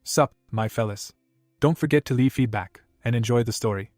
Sup, my fellas. Don't forget to leave feedback, and enjoy the story.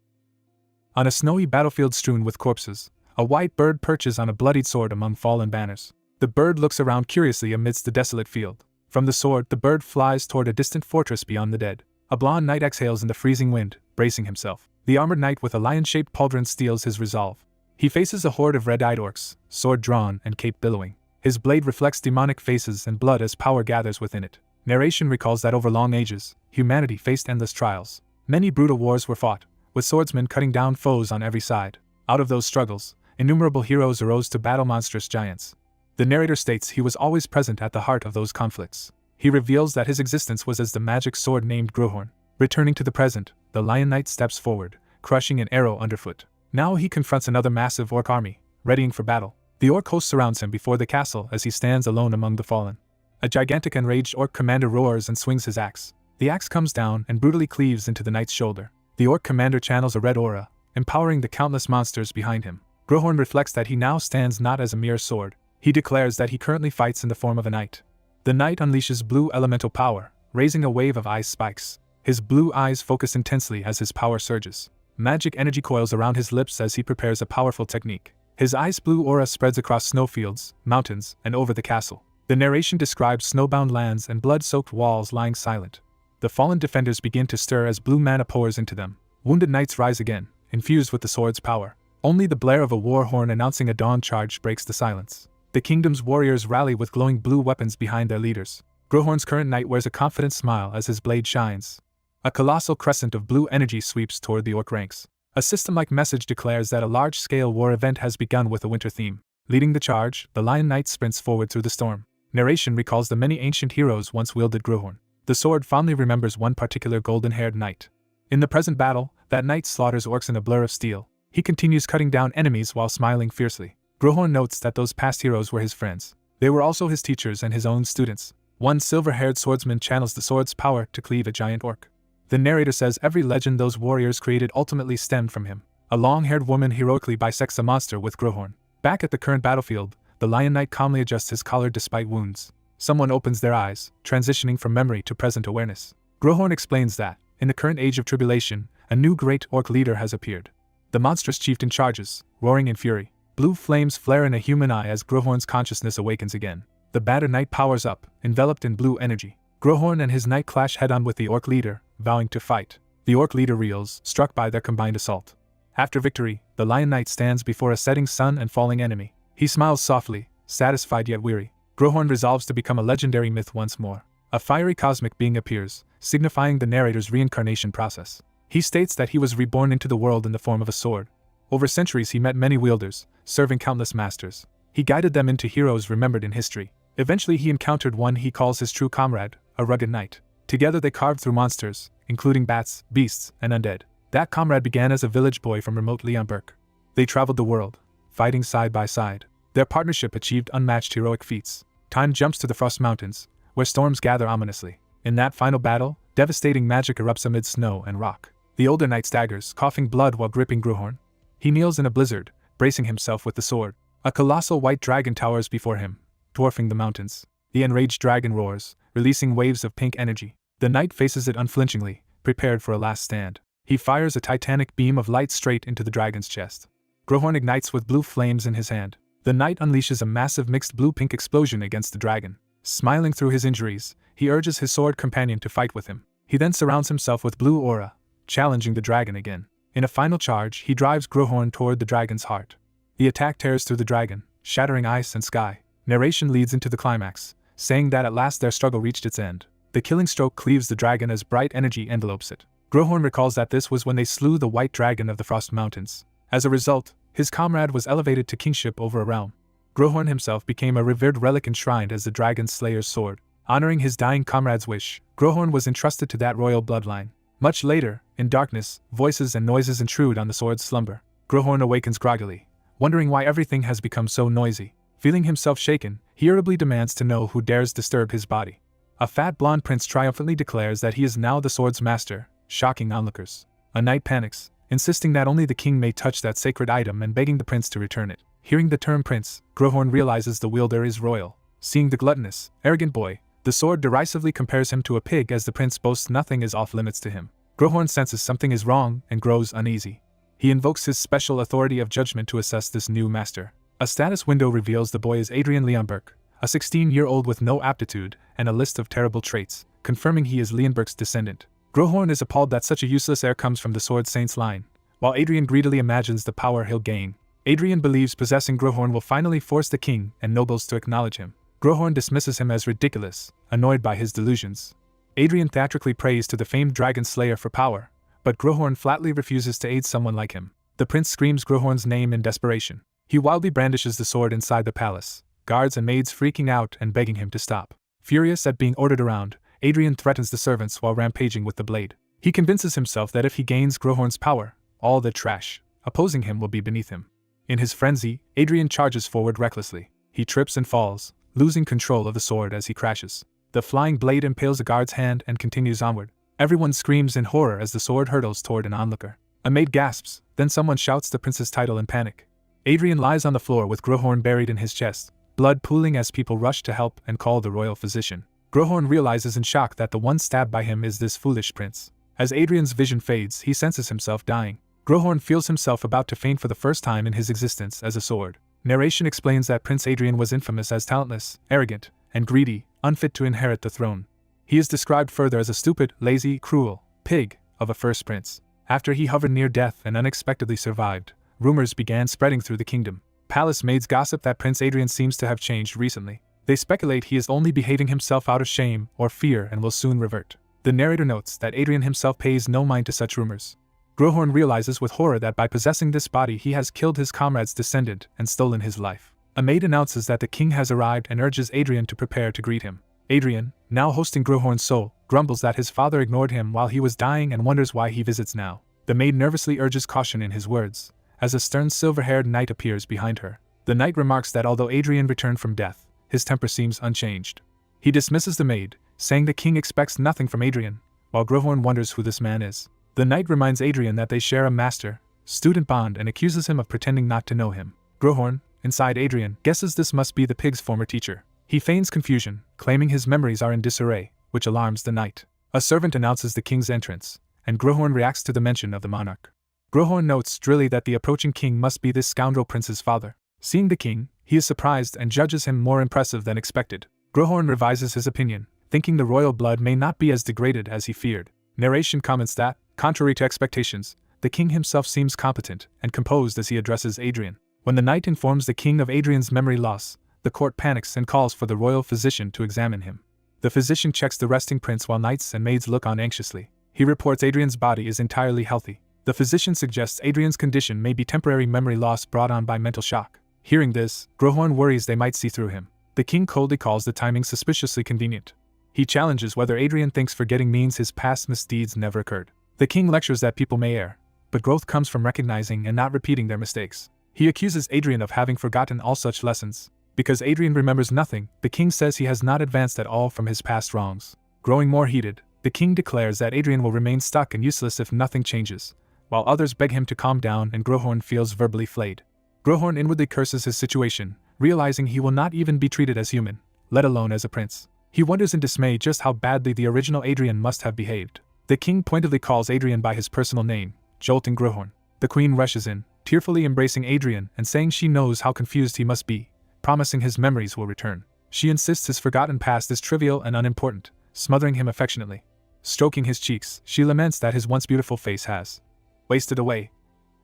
On a snowy battlefield strewn with corpses, a white bird perches on a bloodied sword among fallen banners. The bird looks around curiously amidst the desolate field. From the sword, the bird flies toward a distant fortress beyond the dead. A blond knight exhales in the freezing wind, bracing himself. The armored knight with a lion-shaped pauldron steels his resolve. He faces a horde of red-eyed orcs, sword drawn and cape billowing. His blade reflects demonic faces and blood as power gathers within it. Narration recalls that over long ages, humanity faced endless trials. Many brutal wars were fought, with swordsmen cutting down foes on every side. Out of those struggles, innumerable heroes arose to battle monstrous giants. The narrator states he was always present at the heart of those conflicts. He reveals that his existence was as the magic sword named Grohorn. Returning to the present, the Lion Knight steps forward, crushing an arrow underfoot. Now he confronts another massive orc army, readying for battle. The orc host surrounds him before the castle as he stands alone among the fallen. A gigantic enraged orc commander roars and swings his axe. The axe comes down and brutally cleaves into the knight's shoulder. The orc commander channels a red aura, empowering the countless monsters behind him. Grohorn reflects that he now stands not as a mere sword. He declares that he currently fights in the form of a knight. The knight unleashes blue elemental power, raising a wave of ice spikes. His blue eyes focus intensely as his power surges. Magic energy coils around his lips as he prepares a powerful technique. His ice blue aura spreads across snowfields, mountains, and over the castle. The narration describes snowbound lands and blood-soaked walls lying silent. The fallen defenders begin to stir as blue mana pours into them. Wounded knights rise again, infused with the sword's power. Only the blare of a war horn announcing a dawn charge breaks the silence. The kingdom's warriors rally with glowing blue weapons behind their leaders. Grohorn's current knight wears a confident smile as his blade shines. A colossal crescent of blue energy sweeps toward the orc ranks. A system-like message declares that a large-scale war event has begun with a winter theme. Leading the charge, the Lion Knight sprints forward through the storm. Narration recalls the many ancient heroes once wielded Grohorn. The sword fondly remembers one particular golden-haired knight. In the present battle, that knight slaughters orcs in a blur of steel. He continues cutting down enemies while smiling fiercely. Grohorn notes that those past heroes were his friends. They were also his teachers and his own students. One silver-haired swordsman channels the sword's power to cleave a giant orc. The narrator says every legend those warriors created ultimately stemmed from him. A long-haired woman heroically bisects a monster with Grohorn. Back at the current battlefield, the Lion Knight calmly adjusts his collar despite wounds. Someone opens their eyes, transitioning from memory to present awareness. Grohorn explains that, in the current age of tribulation, a new great orc leader has appeared. The monstrous chieftain charges, roaring in fury. Blue flames flare in a human eye as Grohorn's consciousness awakens again. The battered knight powers up, enveloped in blue energy. Grohorn and his knight clash head-on with the orc leader, vowing to fight. The orc leader reels, struck by their combined assault. After victory, the Lion Knight stands before a setting sun and falling enemy. He smiles softly, satisfied yet weary. Grohorn resolves to become a legendary myth once more. A fiery cosmic being appears, signifying the narrator's reincarnation process. He states that he was reborn into the world in the form of a sword. Over centuries he met many wielders, serving countless masters. He guided them into heroes remembered in history. Eventually he encountered one he calls his true comrade, a rugged knight. Together they carved through monsters, including bats, beasts, and undead. That comrade began as a village boy from remote Leonberg. They traveled the world, fighting side by side. Their partnership achieved unmatched heroic feats. Time jumps to the Frost Mountains, where storms gather ominously. In that final battle, devastating magic erupts amid snow and rock. The older knight staggers, coughing blood while gripping Grohorn. He kneels in a blizzard, bracing himself with the sword. A colossal white dragon towers before him, dwarfing the mountains. The enraged dragon roars, releasing waves of pink energy. The knight faces it unflinchingly, prepared for a last stand. He fires a titanic beam of light straight into the dragon's chest. Grohorn ignites with blue flames in his hand. The knight unleashes a massive mixed blue-pink explosion against the dragon. Smiling through his injuries, he urges his sword companion to fight with him. He then surrounds himself with blue aura, challenging the dragon again. In a final charge, he drives Grohorn toward the dragon's heart. The attack tears through the dragon, shattering ice and sky. Narration leads into the climax, saying that at last their struggle reached its end. The killing stroke cleaves the dragon as bright energy envelopes it. Grohorn recalls that this was when they slew the white dragon of the Frost Mountains. As a result, his comrade was elevated to kingship over a realm. Grohorn himself became a revered relic enshrined as the dragon slayer's sword. Honoring his dying comrade's wish, Grohorn was entrusted to that royal bloodline. Much later, in darkness, voices and noises intrude on the sword's slumber. Grohorn awakens groggily, wondering why everything has become so noisy. Feeling himself shaken, he irritably demands to know who dares disturb his body. A fat blonde prince triumphantly declares that he is now the sword's master, shocking onlookers. A knight panics, insisting that only the king may touch that sacred item and begging the prince to return it. Hearing the term prince, Grohorn realizes the wielder is royal. Seeing the gluttonous, arrogant boy, The sword derisively compares him to a pig as the prince boasts nothing is off limits to him. Grohorn senses something is wrong and grows uneasy. He invokes his special authority of judgment to assess this new master. A status window reveals the boy is Adrian Leonberg, a 16-year-old with no aptitude and a list of terrible traits, confirming he is Leonberg's descendant. Grohorn is appalled that such a useless heir comes from the Sword Saint's line, while Adrian greedily imagines the power he'll gain. Adrian believes possessing Grohorn will finally force the king and nobles to acknowledge him. Grohorn dismisses him as ridiculous, annoyed by his delusions. Adrian theatrically prays to the famed dragon slayer for power, but Grohorn flatly refuses to aid someone like him. The prince screams Grohorn's name in desperation. He wildly brandishes the sword inside the palace, guards and maids freaking out and begging him to stop. Furious at being ordered around, Adrian threatens the servants while rampaging with the blade. He convinces himself that if he gains Grohorn's power, all the trash opposing him will be beneath him. In his frenzy, Adrian charges forward recklessly. He trips and falls, losing control of the sword as he crashes. The flying blade impales a guard's hand and continues onward. Everyone screams in horror as the sword hurtles toward an onlooker. A maid gasps, then someone shouts the prince's title in panic. Adrian lies on the floor with Grohorn buried in his chest, blood pooling as people rush to help and call the royal physician. Grohorn realizes in shock that the one stabbed by him is this foolish prince. As Adrian's vision fades, he senses himself dying. Grohorn feels himself about to faint for the first time in his existence as a sword. Narration explains that Prince Adrian was infamous as talentless, arrogant, and greedy, unfit to inherit the throne. He is described further as a stupid, lazy, cruel pig of a first prince. After he hovered near death and unexpectedly survived, rumors began spreading through the kingdom. Palace maids gossip that Prince Adrian seems to have changed recently. They speculate he is only behaving himself out of shame or fear and will soon revert. The narrator notes that Adrian himself pays no mind to such rumors. Grohorn realizes with horror that by possessing this body he has killed his comrade's descendant and stolen his life. A maid announces that the king has arrived and urges Adrian to prepare to greet him. Adrian, now hosting Grohorn's soul, grumbles that his father ignored him while he was dying and wonders why he visits now. The maid nervously urges caution in his words, as a stern silver-haired knight appears behind her. The knight remarks that although Adrian returned from death, his temper seems unchanged. He dismisses the maid, saying the king expects nothing from Adrian, while Grohorn wonders who this man is. The knight reminds Adrian that they share a master-student bond and accuses him of pretending not to know him. Grohorn, inside Adrian, guesses this must be the pig's former teacher. He feigns confusion, claiming his memories are in disarray, which alarms the knight. A servant announces the king's entrance, and Grohorn reacts to the mention of the monarch. Grohorn notes drily that the approaching king must be this scoundrel prince's father. Seeing the king, he is surprised and judges him more impressive than expected. Grohorn revises his opinion, thinking the royal blood may not be as degraded as he feared. Narration comments that, contrary to expectations, the king himself seems competent and composed as he addresses Adrian. When the knight informs the king of Adrian's memory loss, the court panics and calls for the royal physician to examine him. The physician checks the resting prince while knights and maids look on anxiously. He reports Adrian's body is entirely healthy. The physician suggests Adrian's condition may be temporary memory loss brought on by mental shock. Hearing this, Grohorn worries they might see through him. The king coldly calls the timing suspiciously convenient. He challenges whether Adrian thinks forgetting means his past misdeeds never occurred. The king lectures that people may err, but growth comes from recognizing and not repeating their mistakes. He accuses Adrian of having forgotten all such lessons. Because Adrian remembers nothing, the king says he has not advanced at all from his past wrongs. Growing more heated, the king declares that Adrian will remain stuck and useless if nothing changes, while others beg him to calm down and Grohorn feels verbally flayed. Grohorn inwardly curses his situation, realizing he will not even be treated as human, let alone as a prince. He wonders in dismay just how badly the original Adrian must have behaved. The king pointedly calls Adrian by his personal name, jolting Grohorn. The queen rushes in, tearfully embracing Adrian and saying she knows how confused he must be, promising his memories will return. She insists his forgotten past is trivial and unimportant, smothering him affectionately. Stroking his cheeks, she laments that his once beautiful face has wasted away.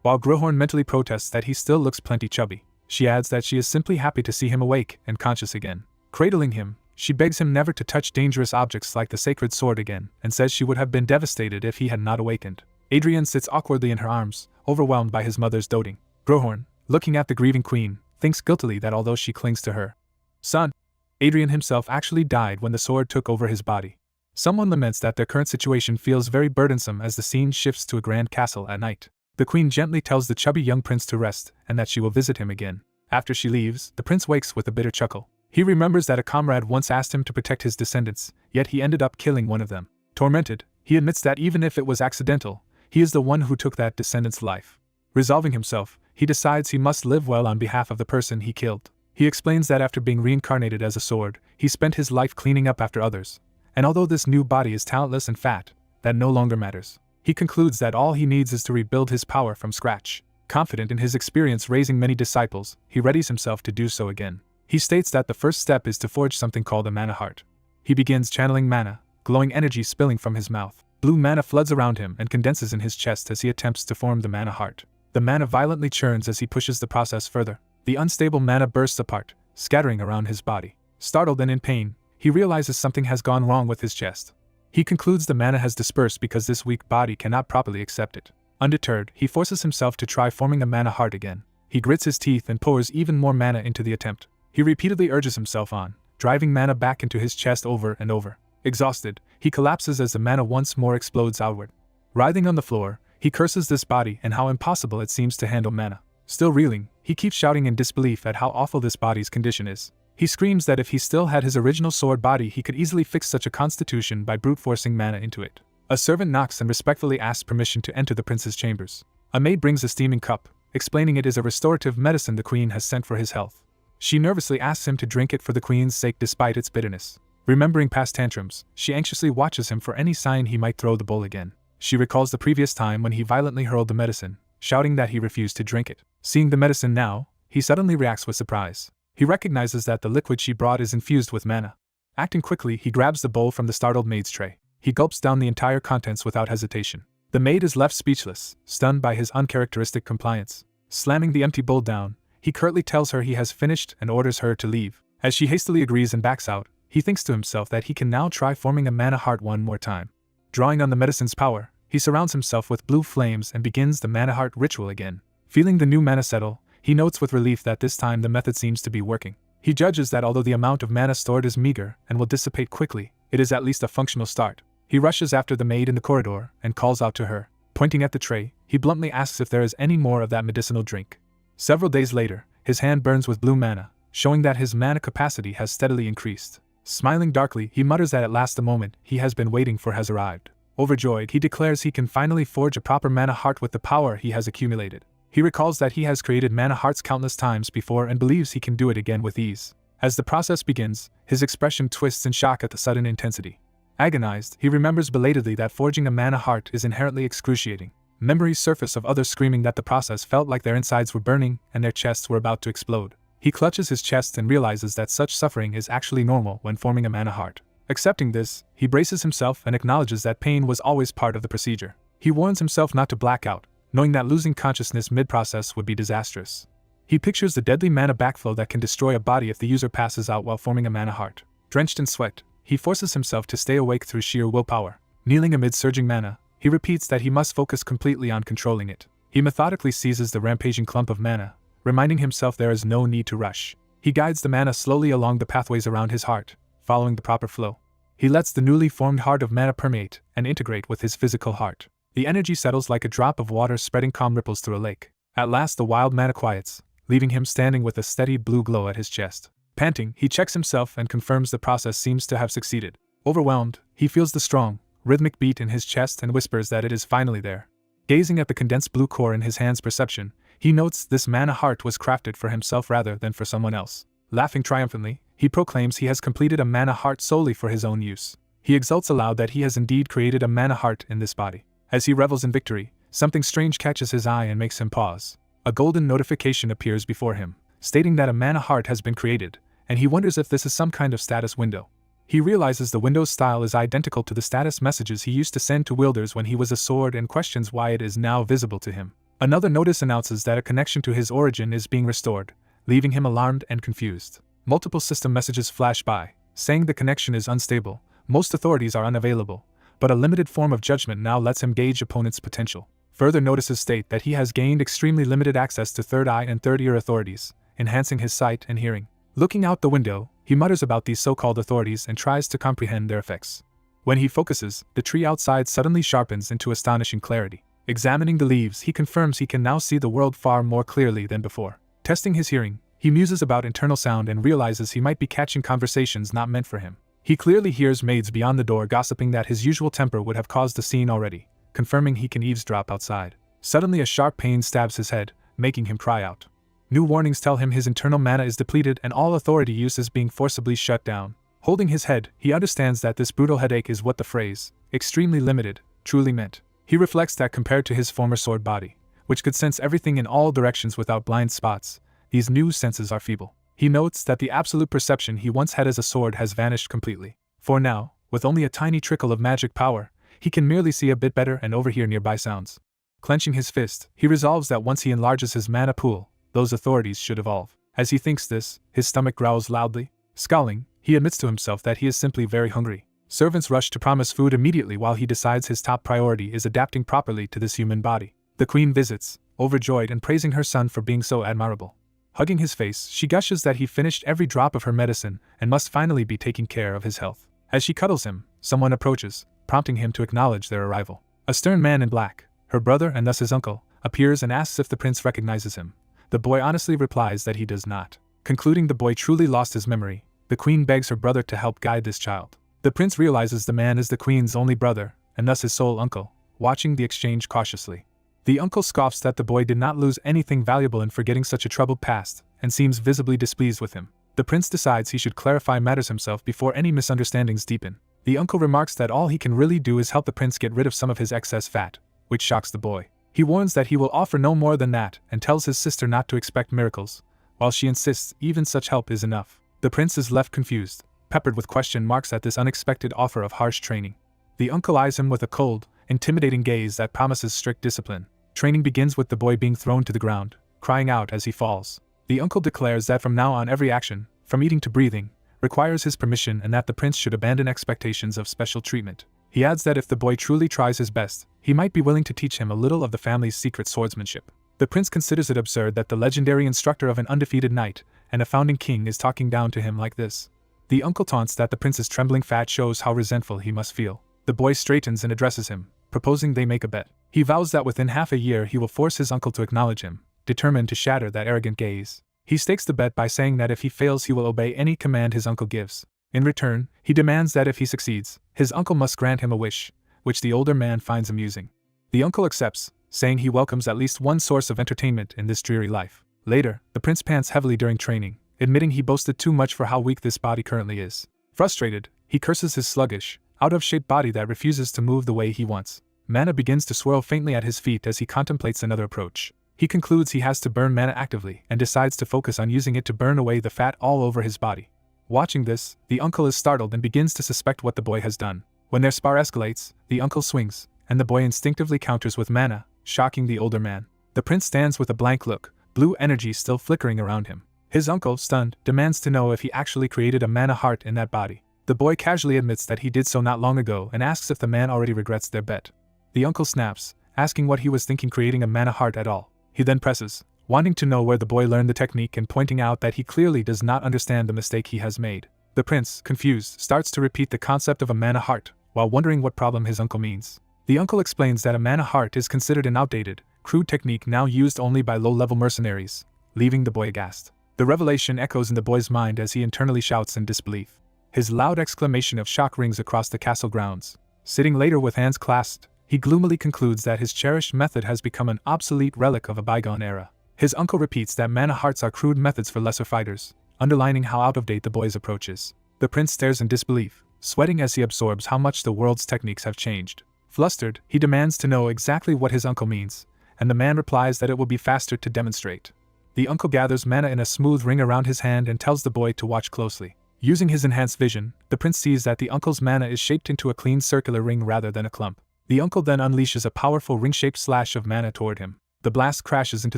While Grohorn mentally protests that he still looks plenty chubby, she adds that she is simply happy to see him awake and conscious again. Cradling him, she begs him never to touch dangerous objects like the sacred sword again, and says she would have been devastated if he had not awakened. Adrian sits awkwardly in her arms, overwhelmed by his mother's doting. Grohorn, looking at the grieving queen, thinks guiltily that although she clings to her son, Adrian himself actually died when the sword took over his body. Someone laments that their current situation feels very burdensome as the scene shifts to a grand castle at night. The queen gently tells the chubby young prince to rest and that she will visit him again. After she leaves, the prince wakes with a bitter chuckle. He remembers that a comrade once asked him to protect his descendants, yet he ended up killing one of them. Tormented, he admits that even if it was accidental, he is the one who took that descendant's life. Resolving himself, he decides he must live well on behalf of the person he killed. He explains that after being reincarnated as a sword, he spent his life cleaning up after others, and although this new body is talentless and fat, that no longer matters. He concludes that all he needs is to rebuild his power from scratch. Confident in his experience raising many disciples, he readies himself to do so again. He states that the first step is to forge something called a mana heart. He begins channeling mana, glowing energy spilling from his mouth. Blue mana floods around him and condenses in his chest as he attempts to form the mana heart. The mana violently churns as he pushes the process further. The unstable mana bursts apart, scattering around his body. Startled and in pain, he realizes something has gone wrong with his chest. He concludes the mana has dispersed because this weak body cannot properly accept it. Undeterred, he forces himself to try forming a mana heart again. He grits his teeth and pours even more mana into the attempt. He repeatedly urges himself on, driving mana back into his chest over and over. Exhausted, he collapses as the mana once more explodes outward. Writhing on the floor, he curses this body and how impossible it seems to handle mana. Still reeling, he keeps shouting in disbelief at how awful this body's condition is. He screams that if he still had his original sword body he could easily fix such a constitution by brute forcing mana into it. A servant knocks and respectfully asks permission to enter the prince's chambers. A maid brings a steaming cup, explaining it is a restorative medicine the queen has sent for his health. She nervously asks him to drink it for the queen's sake despite its bitterness. Remembering past tantrums, she anxiously watches him for any sign he might throw the bowl again. She recalls the previous time when he violently hurled the medicine, shouting that he refused to drink it. Seeing the medicine now, he suddenly reacts with surprise. He recognizes that the liquid she brought is infused with mana. Acting quickly, he grabs the bowl from the startled maid's tray. He gulps down the entire contents without hesitation. The maid is left speechless, stunned by his uncharacteristic compliance. Slamming the empty bowl down, he curtly tells her he has finished and orders her to leave. As she hastily agrees and backs out, he thinks to himself that he can now try forming a mana heart one more time. Drawing on the medicine's power, he surrounds himself with blue flames and begins the mana heart ritual again. Feeling the new mana settle, he notes with relief that this time the method seems to be working. He judges that although the amount of mana stored is meager and will dissipate quickly, it is at least a functional start. He rushes after the maid in the corridor and calls out to her. Pointing at the tray, he bluntly asks if there is any more of that medicinal drink. Several days later, his hand burns with blue mana, showing that his mana capacity has steadily increased. Smiling darkly, he mutters that at last the moment he has been waiting for has arrived. Overjoyed, he declares he can finally forge a proper mana heart with the power he has accumulated. He recalls that he has created mana hearts countless times before and believes he can do it again with ease. As the process begins, his expression twists in shock at the sudden intensity. Agonized, he remembers belatedly that forging a mana heart is inherently excruciating. Memories surface of others screaming that the process felt like their insides were burning and their chests were about to explode. He clutches his chest and realizes that such suffering is actually normal when forming a mana heart. Accepting this, he braces himself and acknowledges that pain was always part of the procedure. He warns himself not to black out, knowing that losing consciousness mid-process would be disastrous. He pictures the deadly mana backflow that can destroy a body if the user passes out while forming a mana heart. Drenched in sweat, he forces himself to stay awake through sheer willpower. Kneeling amid surging mana, he repeats that he must focus completely on controlling it. He methodically seizes the rampaging clump of mana, reminding himself there is no need to rush. He guides the mana slowly along the pathways around his heart, following the proper flow. He lets the newly formed heart of mana permeate and integrate with his physical heart. The energy settles like a drop of water spreading calm ripples through a lake. At last the wild mana quiets, leaving him standing with a steady blue glow at his chest. Panting, he checks himself and confirms the process seems to have succeeded. Overwhelmed, he feels the strong, rhythmic beat in his chest and whispers that it is finally there. Gazing at the condensed blue core in his hand's perception, he notes this mana heart was crafted for himself rather than for someone else. Laughing triumphantly, he proclaims he has completed a mana heart solely for his own use. He exults aloud that he has indeed created a mana heart in this body. As he revels in victory, something strange catches his eye and makes him pause. A golden notification appears before him, stating that a mana heart has been created, and he wonders if this is some kind of status window. He realizes the window's style is identical to the status messages he used to send to wielders when he was a sword and questions why it is now visible to him. Another notice announces that a connection to his origin is being restored, leaving him alarmed and confused. Multiple system messages flash by, saying the connection is unstable, most authorities are unavailable, but a limited form of judgment now lets him gauge opponent's potential. Further notices state that he has gained extremely limited access to third eye and third ear authorities, enhancing his sight and hearing. Looking out the window, he mutters about these so-called authorities and tries to comprehend their effects. When he focuses, the tree outside suddenly sharpens into astonishing clarity. Examining the leaves, he confirms he can now see the world far more clearly than before. Testing his hearing, he muses about internal sound and realizes he might be catching conversations not meant for him. He clearly hears maids beyond the door gossiping that his usual temper would have caused the scene already, confirming he can eavesdrop outside. Suddenly a sharp pain stabs his head, making him cry out. New warnings tell him his internal mana is depleted and all authority use is being forcibly shut down. Holding his head, he understands that this brutal headache is what the phrase, extremely limited, truly meant. He reflects that compared to his former sword body, which could sense everything in all directions without blind spots, these new senses are feeble. He notes that the absolute perception he once had as a sword has vanished completely. For now, with only a tiny trickle of magic power, he can merely see a bit better and overhear nearby sounds. Clenching his fist, he resolves that once he enlarges his mana pool, those authorities should evolve. As he thinks this, his stomach growls loudly. Scowling, he admits to himself that he is simply very hungry. Servants rush to promise food immediately while he decides his top priority is adapting properly to this human body. The queen visits, overjoyed and praising her son for being so admirable. Hugging his face, she gushes that he finished every drop of her medicine and must finally be taking care of his health. As she cuddles him, someone approaches, prompting him to acknowledge their arrival. A stern man in black, her brother and thus his uncle, appears and asks if the prince recognizes him. The boy honestly replies that he does not. Concluding the boy truly lost his memory, the queen begs her brother to help guide this child. The prince realizes the man is the queen's only brother, and thus his sole uncle, watching the exchange cautiously. The uncle scoffs that the boy did not lose anything valuable in forgetting such a troubled past, and seems visibly displeased with him. The prince decides he should clarify matters himself before any misunderstandings deepen. The uncle remarks that all he can really do is help the prince get rid of some of his excess fat, which shocks the boy. He warns that he will offer no more than that and tells his sister not to expect miracles, while she insists even such help is enough. The prince is left confused, peppered with question marks at this unexpected offer of harsh training. The uncle eyes him with a cold, intimidating gaze that promises strict discipline. Training begins with the boy being thrown to the ground, crying out as he falls. The uncle declares that from now on every action, from eating to breathing, requires his permission and that the prince should abandon expectations of special treatment. He adds that if the boy truly tries his best, he might be willing to teach him a little of the family's secret swordsmanship. The prince considers it absurd that the legendary instructor of an undefeated knight and a founding king is talking down to him like this. The uncle taunts that the prince's trembling fat shows how resentful he must feel. The boy straightens and addresses him, proposing they make a bet. He vows that within half a year he will force his uncle to acknowledge him, determined to shatter that arrogant gaze. He stakes the bet by saying that if he fails he will obey any command his uncle gives. In return, he demands that if he succeeds, his uncle must grant him a wish, which the older man finds amusing. The uncle accepts, saying he welcomes at least one source of entertainment in this dreary life. Later, the prince pants heavily during training, admitting he boasted too much for how weak this body currently is. Frustrated, he curses his sluggish, out-of-shape body that refuses to move the way he wants. Mana begins to swirl faintly at his feet as he contemplates another approach. He concludes he has to burn mana actively and decides to focus on using it to burn away the fat all over his body. Watching this, the uncle is startled and begins to suspect what the boy has done. When their spar escalates, the uncle swings, and the boy instinctively counters with mana, shocking the older man. The prince stands with a blank look, blue energy still flickering around him. His uncle, stunned, demands to know if he actually created a mana heart in that body. The boy casually admits that he did so not long ago and asks if the man already regrets their bet. The uncle snaps, asking what he was thinking creating a mana heart at all. He then presses, wanting to know where the boy learned the technique and pointing out that he clearly does not understand the mistake he has made. The prince, confused, starts to repeat the concept of a mana heart, while wondering what problem his uncle means. The uncle explains that a mana heart is considered an outdated, crude technique now used only by low-level mercenaries, leaving the boy aghast. The revelation echoes in the boy's mind as he internally shouts in disbelief. His loud exclamation of shock rings across the castle grounds. Sitting later with hands clasped, he gloomily concludes that his cherished method has become an obsolete relic of a bygone era. His uncle repeats that mana hearts are crude methods for lesser fighters, underlining how out of date the boy's approach is. The prince stares in disbelief, sweating as he absorbs how much the world's techniques have changed. Flustered, he demands to know exactly what his uncle means, and the man replies that it will be faster to demonstrate. The uncle gathers mana in a smooth ring around his hand and tells the boy to watch closely. Using his enhanced vision, the prince sees that the uncle's mana is shaped into a clean circular ring rather than a clump. The uncle then unleashes a powerful ring-shaped slash of mana toward him. The blast crashes into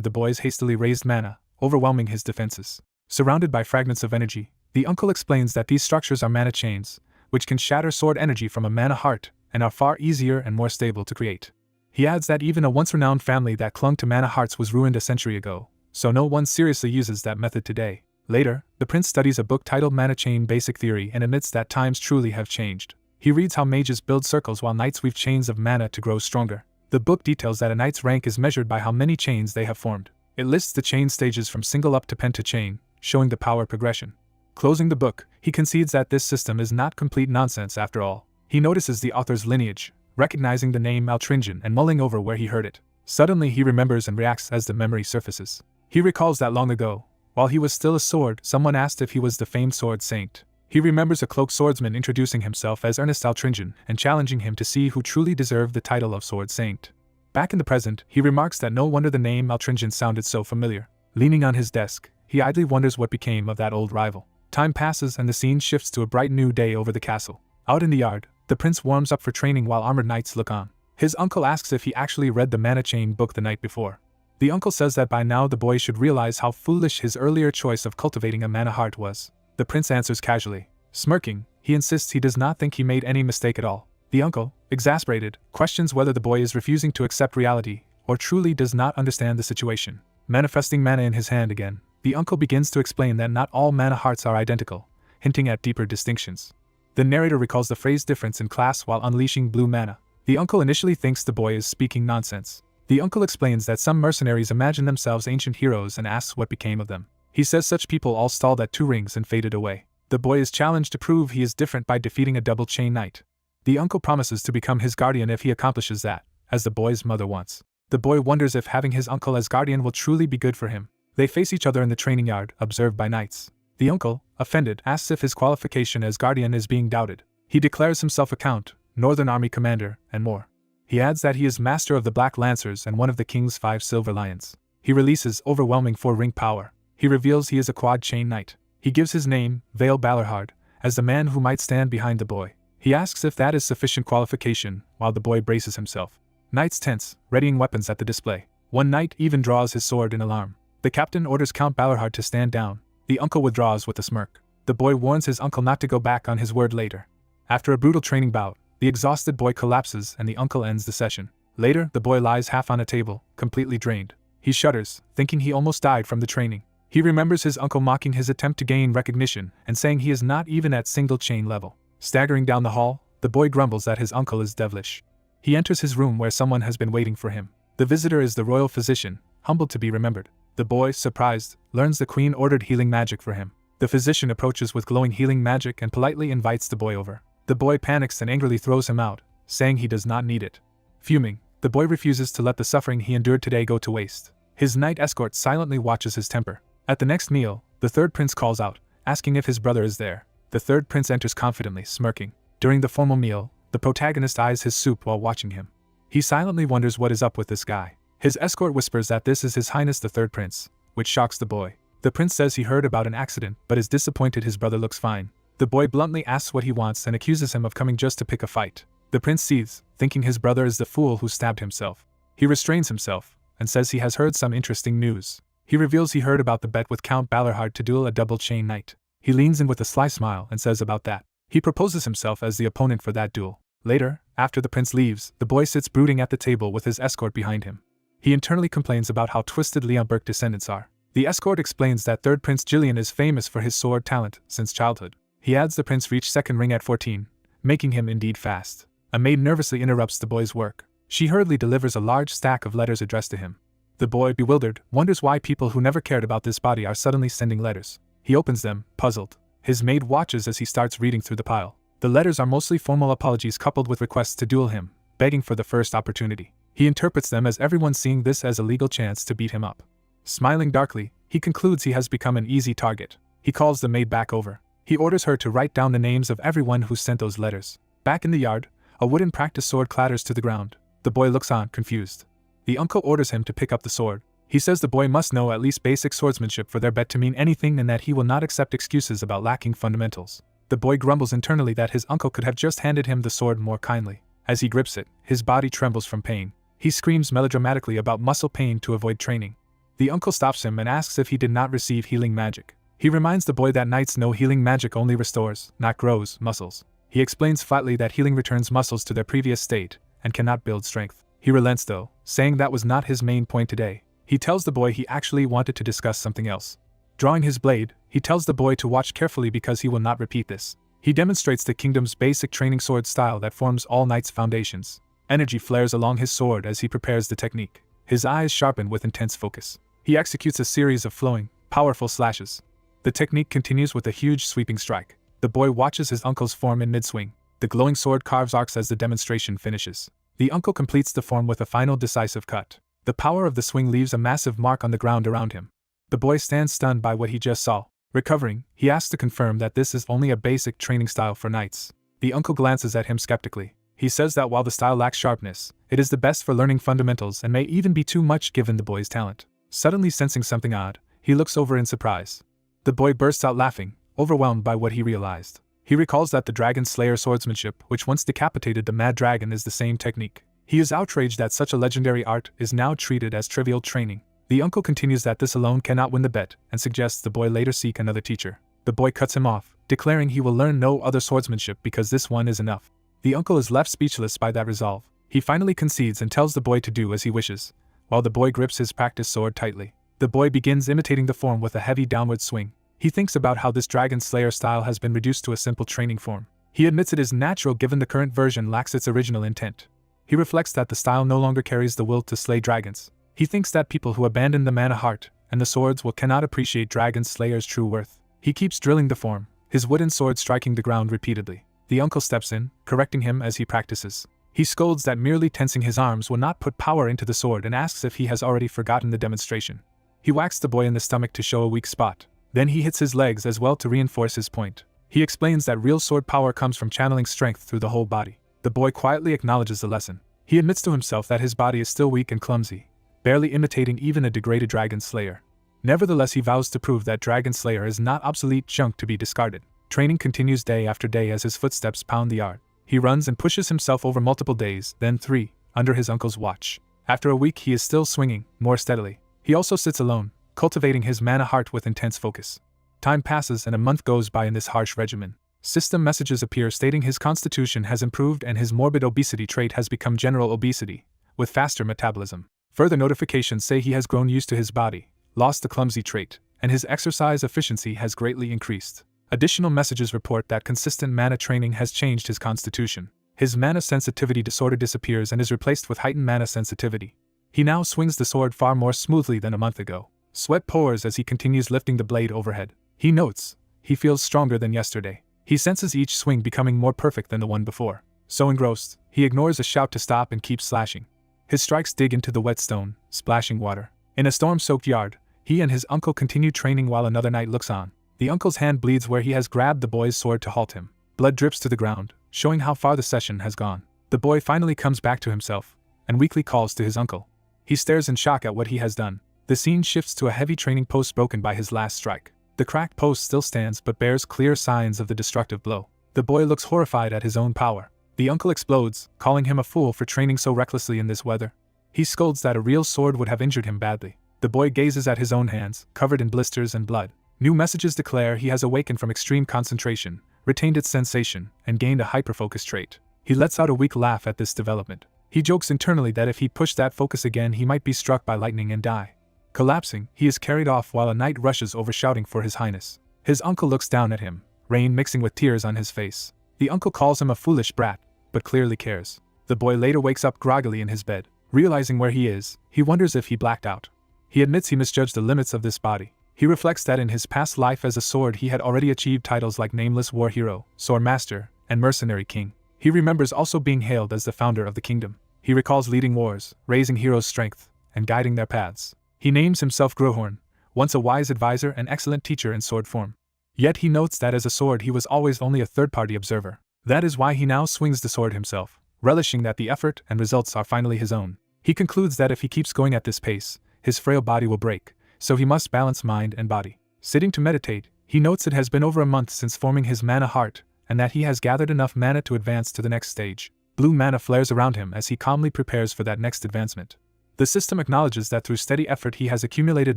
the boy's hastily raised mana, overwhelming his defenses. Surrounded by fragments of energy, the uncle explains that these structures are mana chains, which can shatter sword energy from a mana heart, and are far easier and more stable to create. He adds that even a once-renowned family that clung to mana hearts was ruined a century ago, so no one seriously uses that method today. Later, the prince studies a book titled Mana Chain Basic Theory and admits that times truly have changed. He reads how mages build circles while knights weave chains of mana to grow stronger. The book details that a knight's rank is measured by how many chains they have formed. It lists the chain stages from single up to pentachain, showing the power progression. Closing the book, he concedes that this system is not complete nonsense after all. He notices the author's lineage, recognizing the name Altrinjan and mulling over where he heard it. Suddenly he remembers and reacts as the memory surfaces. He recalls that long ago, while he was still a sword, someone asked if he was the famed sword saint. He remembers a cloaked swordsman introducing himself as Ernest Altringen and challenging him to see who truly deserved the title of sword saint. Back in the present, he remarks that no wonder the name Altringen sounded so familiar. Leaning on his desk, he idly wonders what became of that old rival. Time passes and the scene shifts to a bright new day over the castle. Out in the yard, the prince warms up for training while armored knights look on. His uncle asks if he actually read the Mana Chain book the night before. The uncle says that by now the boy should realize how foolish his earlier choice of cultivating a mana heart was. The prince answers casually. Smirking, he insists he does not think he made any mistake at all. The uncle, exasperated, questions whether the boy is refusing to accept reality or truly does not understand the situation. Manifesting mana in his hand again, the uncle begins to explain that not all mana hearts are identical, hinting at deeper distinctions. The narrator recalls the phrase difference in class while unleashing blue mana. The uncle initially thinks the boy is speaking nonsense. The uncle explains that some mercenaries imagine themselves ancient heroes and asks what became of them. He says such people all stalled at 2 rings and faded away. The boy is challenged to prove he is different by defeating a double chain knight. The uncle promises to become his guardian if he accomplishes that, as the boy's mother wants. The boy wonders if having his uncle as guardian will truly be good for him. They face each other in the training yard, observed by knights. The uncle, offended, asks if his qualification as guardian is being doubted. He declares himself a count, Northern Army commander, and more. He adds that he is master of the Black Lancers and one of the king's 5 silver lions. He releases overwhelming 4-ring power. He reveals he is a quad chain knight. He gives his name, Vale Balorhard, as the man who might stand behind the boy. He asks if that is sufficient qualification, while the boy braces himself. Knights tense, readying weapons at the display. One knight even draws his sword in alarm. The captain orders Count Balorhard to stand down. The uncle withdraws with a smirk. The boy warns his uncle not to go back on his word later. After a brutal training bout, the exhausted boy collapses and the uncle ends the session. Later, the boy lies half on a table, completely drained. He shudders, thinking he almost died from the training. He remembers his uncle mocking his attempt to gain recognition and saying he is not even at single chain level. Staggering down the hall, the boy grumbles that his uncle is devilish. He enters his room where someone has been waiting for him. The visitor is the royal physician, humbled to be remembered. The boy, surprised, learns the queen ordered healing magic for him. The physician approaches with glowing healing magic and politely invites the boy over. The boy panics and angrily throws him out, saying he does not need it. Fuming, the boy refuses to let the suffering he endured today go to waste. His knight escort silently watches his temper. At the next meal, the third prince calls out, asking if his brother is there. The third prince enters confidently, smirking. During the formal meal, the protagonist eyes his soup while watching him. He silently wonders what is up with this guy. His escort whispers that this is His Highness the third prince, which shocks the boy. The prince says he heard about an accident but is disappointed his brother looks fine. The boy bluntly asks what he wants and accuses him of coming just to pick a fight. The prince seethes, thinking his brother is the fool who stabbed himself. He restrains himself, and says he has heard some interesting news. He reveals he heard about the bet with Count Balorhard to duel a double chain knight. He leans in with a sly smile and says about that. He proposes himself as the opponent for that duel. Later, after the prince leaves, the boy sits brooding at the table with his escort behind him. He internally complains about how twisted Leon Burke descendants are. The escort explains that third Prince Gillian is famous for his sword talent since childhood. He adds the prince reached second ring at 14, making him indeed fast. A maid nervously interrupts the boy's work. She hurriedly delivers a large stack of letters addressed to him. The boy, bewildered, wonders why people who never cared about this body are suddenly sending letters. He opens them, puzzled. His maid watches as he starts reading through the pile. The letters are mostly formal apologies coupled with requests to duel him, begging for the first opportunity. He interprets them as everyone seeing this as a legal chance to beat him up. Smiling darkly, he concludes he has become an easy target. He calls the maid back over. He orders her to write down the names of everyone who sent those letters. Back in the yard, a wooden practice sword clatters to the ground. The boy looks on, confused. The uncle orders him to pick up the sword. He says the boy must know at least basic swordsmanship for their bet to mean anything and that he will not accept excuses about lacking fundamentals. The boy grumbles internally that his uncle could have just handed him the sword more kindly. As he grips it, his body trembles from pain. He screams melodramatically about muscle pain to avoid training. The uncle stops him and asks if he did not receive healing magic. He reminds the boy that knights know healing magic only restores, not grows, muscles. He explains flatly that healing returns muscles to their previous state, and cannot build strength. He relents though, saying that was not his main point today. He tells the boy he actually wanted to discuss something else. Drawing his blade, he tells the boy to watch carefully because he will not repeat this. He demonstrates the kingdom's basic training sword style that forms all knights' foundations. Energy flares along his sword as he prepares the technique. His eyes sharpen with intense focus. He executes a series of flowing, powerful slashes. The technique continues with a huge sweeping strike. The boy watches his uncle's form in mid-swing. The glowing sword carves arcs as the demonstration finishes. The uncle completes the form with a final decisive cut. The power of the swing leaves a massive mark on the ground around him. The boy stands stunned by what he just saw. Recovering, he asks to confirm that this is only a basic training style for knights. The uncle glances at him skeptically. He says that while the style lacks sharpness, it is the best for learning fundamentals and may even be too much given the boy's talent. Suddenly sensing something odd, he looks over in surprise. The boy bursts out laughing, overwhelmed by what he realized. He recalls that the Dragon Slayer swordsmanship, which once decapitated the Mad Dragon, is the same technique. He is outraged that such a legendary art is now treated as trivial training. The uncle continues that this alone cannot win the bet and suggests the boy later seek another teacher. The boy cuts him off, declaring he will learn no other swordsmanship because this one is enough. The uncle is left speechless by that resolve. He finally concedes and tells the boy to do as he wishes, while the boy grips his practice sword tightly. The boy begins imitating the form with a heavy downward swing. He thinks about how this Dragon Slayer style has been reduced to a simple training form. He admits it is natural given the current version lacks its original intent. He reflects that the style no longer carries the will to slay dragons. He thinks that people who abandon the mana heart and the swords will cannot appreciate Dragon Slayer's true worth. He keeps drilling the form, his wooden sword striking the ground repeatedly. The uncle steps in, correcting him as he practices. He scolds that merely tensing his arms will not put power into the sword and asks if he has already forgotten the demonstration. He whacks the boy in the stomach to show a weak spot. Then he hits his legs as well to reinforce his point. He explains that real sword power comes from channeling strength through the whole body. The boy quietly acknowledges the lesson. He admits to himself that his body is still weak and clumsy, barely imitating even a degraded Dragon Slayer. Nevertheless, he vows to prove that Dragon Slayer is not obsolete junk to be discarded. Training continues day after day as his footsteps pound the yard. He runs and pushes himself over multiple days, then 3, under his uncle's watch. After a week he is still swinging, more steadily. He also sits alone, cultivating his mana heart with intense focus. Time passes and a month goes by in this harsh regimen. System messages appear stating his constitution has improved and his morbid obesity trait has become general obesity, with faster metabolism. Further notifications say he has grown used to his body, lost the clumsy trait, and his exercise efficiency has greatly increased. Additional messages report that consistent mana training has changed his constitution. His mana sensitivity disorder disappears and is replaced with heightened mana sensitivity. He now swings the sword far more smoothly than a month ago. Sweat pours as he continues lifting the blade overhead. He notes, he feels stronger than yesterday. He senses each swing becoming more perfect than the one before. So engrossed, he ignores a shout to stop and keeps slashing. His strikes dig into the wet stone, splashing water. In a storm-soaked yard, he and his uncle continue training while another knight looks on. The uncle's hand bleeds where he has grabbed the boy's sword to halt him. Blood drips to the ground, showing how far the session has gone. The boy finally comes back to himself, and weakly calls to his uncle. He stares in shock at what he has done. The scene shifts to a heavy training post broken by his last strike. The cracked post still stands but bears clear signs of the destructive blow. The boy looks horrified at his own power. The uncle explodes, calling him a fool for training so recklessly in this weather. He scolds that a real sword would have injured him badly. The boy gazes at his own hands, covered in blisters and blood. New messages declare he has awakened from extreme concentration, retained its sensation, and gained a hyperfocus trait. He lets out a weak laugh at this development. He jokes internally that if he pushed that focus again he might be struck by lightning and die. Collapsing, he is carried off while a knight rushes over shouting for his highness. His uncle looks down at him, rain mixing with tears on his face. The uncle calls him a foolish brat, but clearly cares. The boy later wakes up groggily in his bed. Realizing where he is, he wonders if he blacked out. He admits he misjudged the limits of this body. He reflects that in his past life as a sword he had already achieved titles like Nameless War Hero, Sword Master, and Mercenary King. He remembers also being hailed as the founder of the kingdom. He recalls leading wars, raising heroes' strength, and guiding their paths. He names himself Grohorn, once a wise advisor and excellent teacher in sword form. Yet he notes that as a sword he was always only a third-party observer. That is why he now swings the sword himself, relishing that the effort and results are finally his own. He concludes that if he keeps going at this pace, his frail body will break, so he must balance mind and body. Sitting to meditate, he notes it has been over a month since forming his mana heart, and that he has gathered enough mana to advance to the next stage. Blue mana flares around him as he calmly prepares for that next advancement. The system acknowledges that through steady effort he has accumulated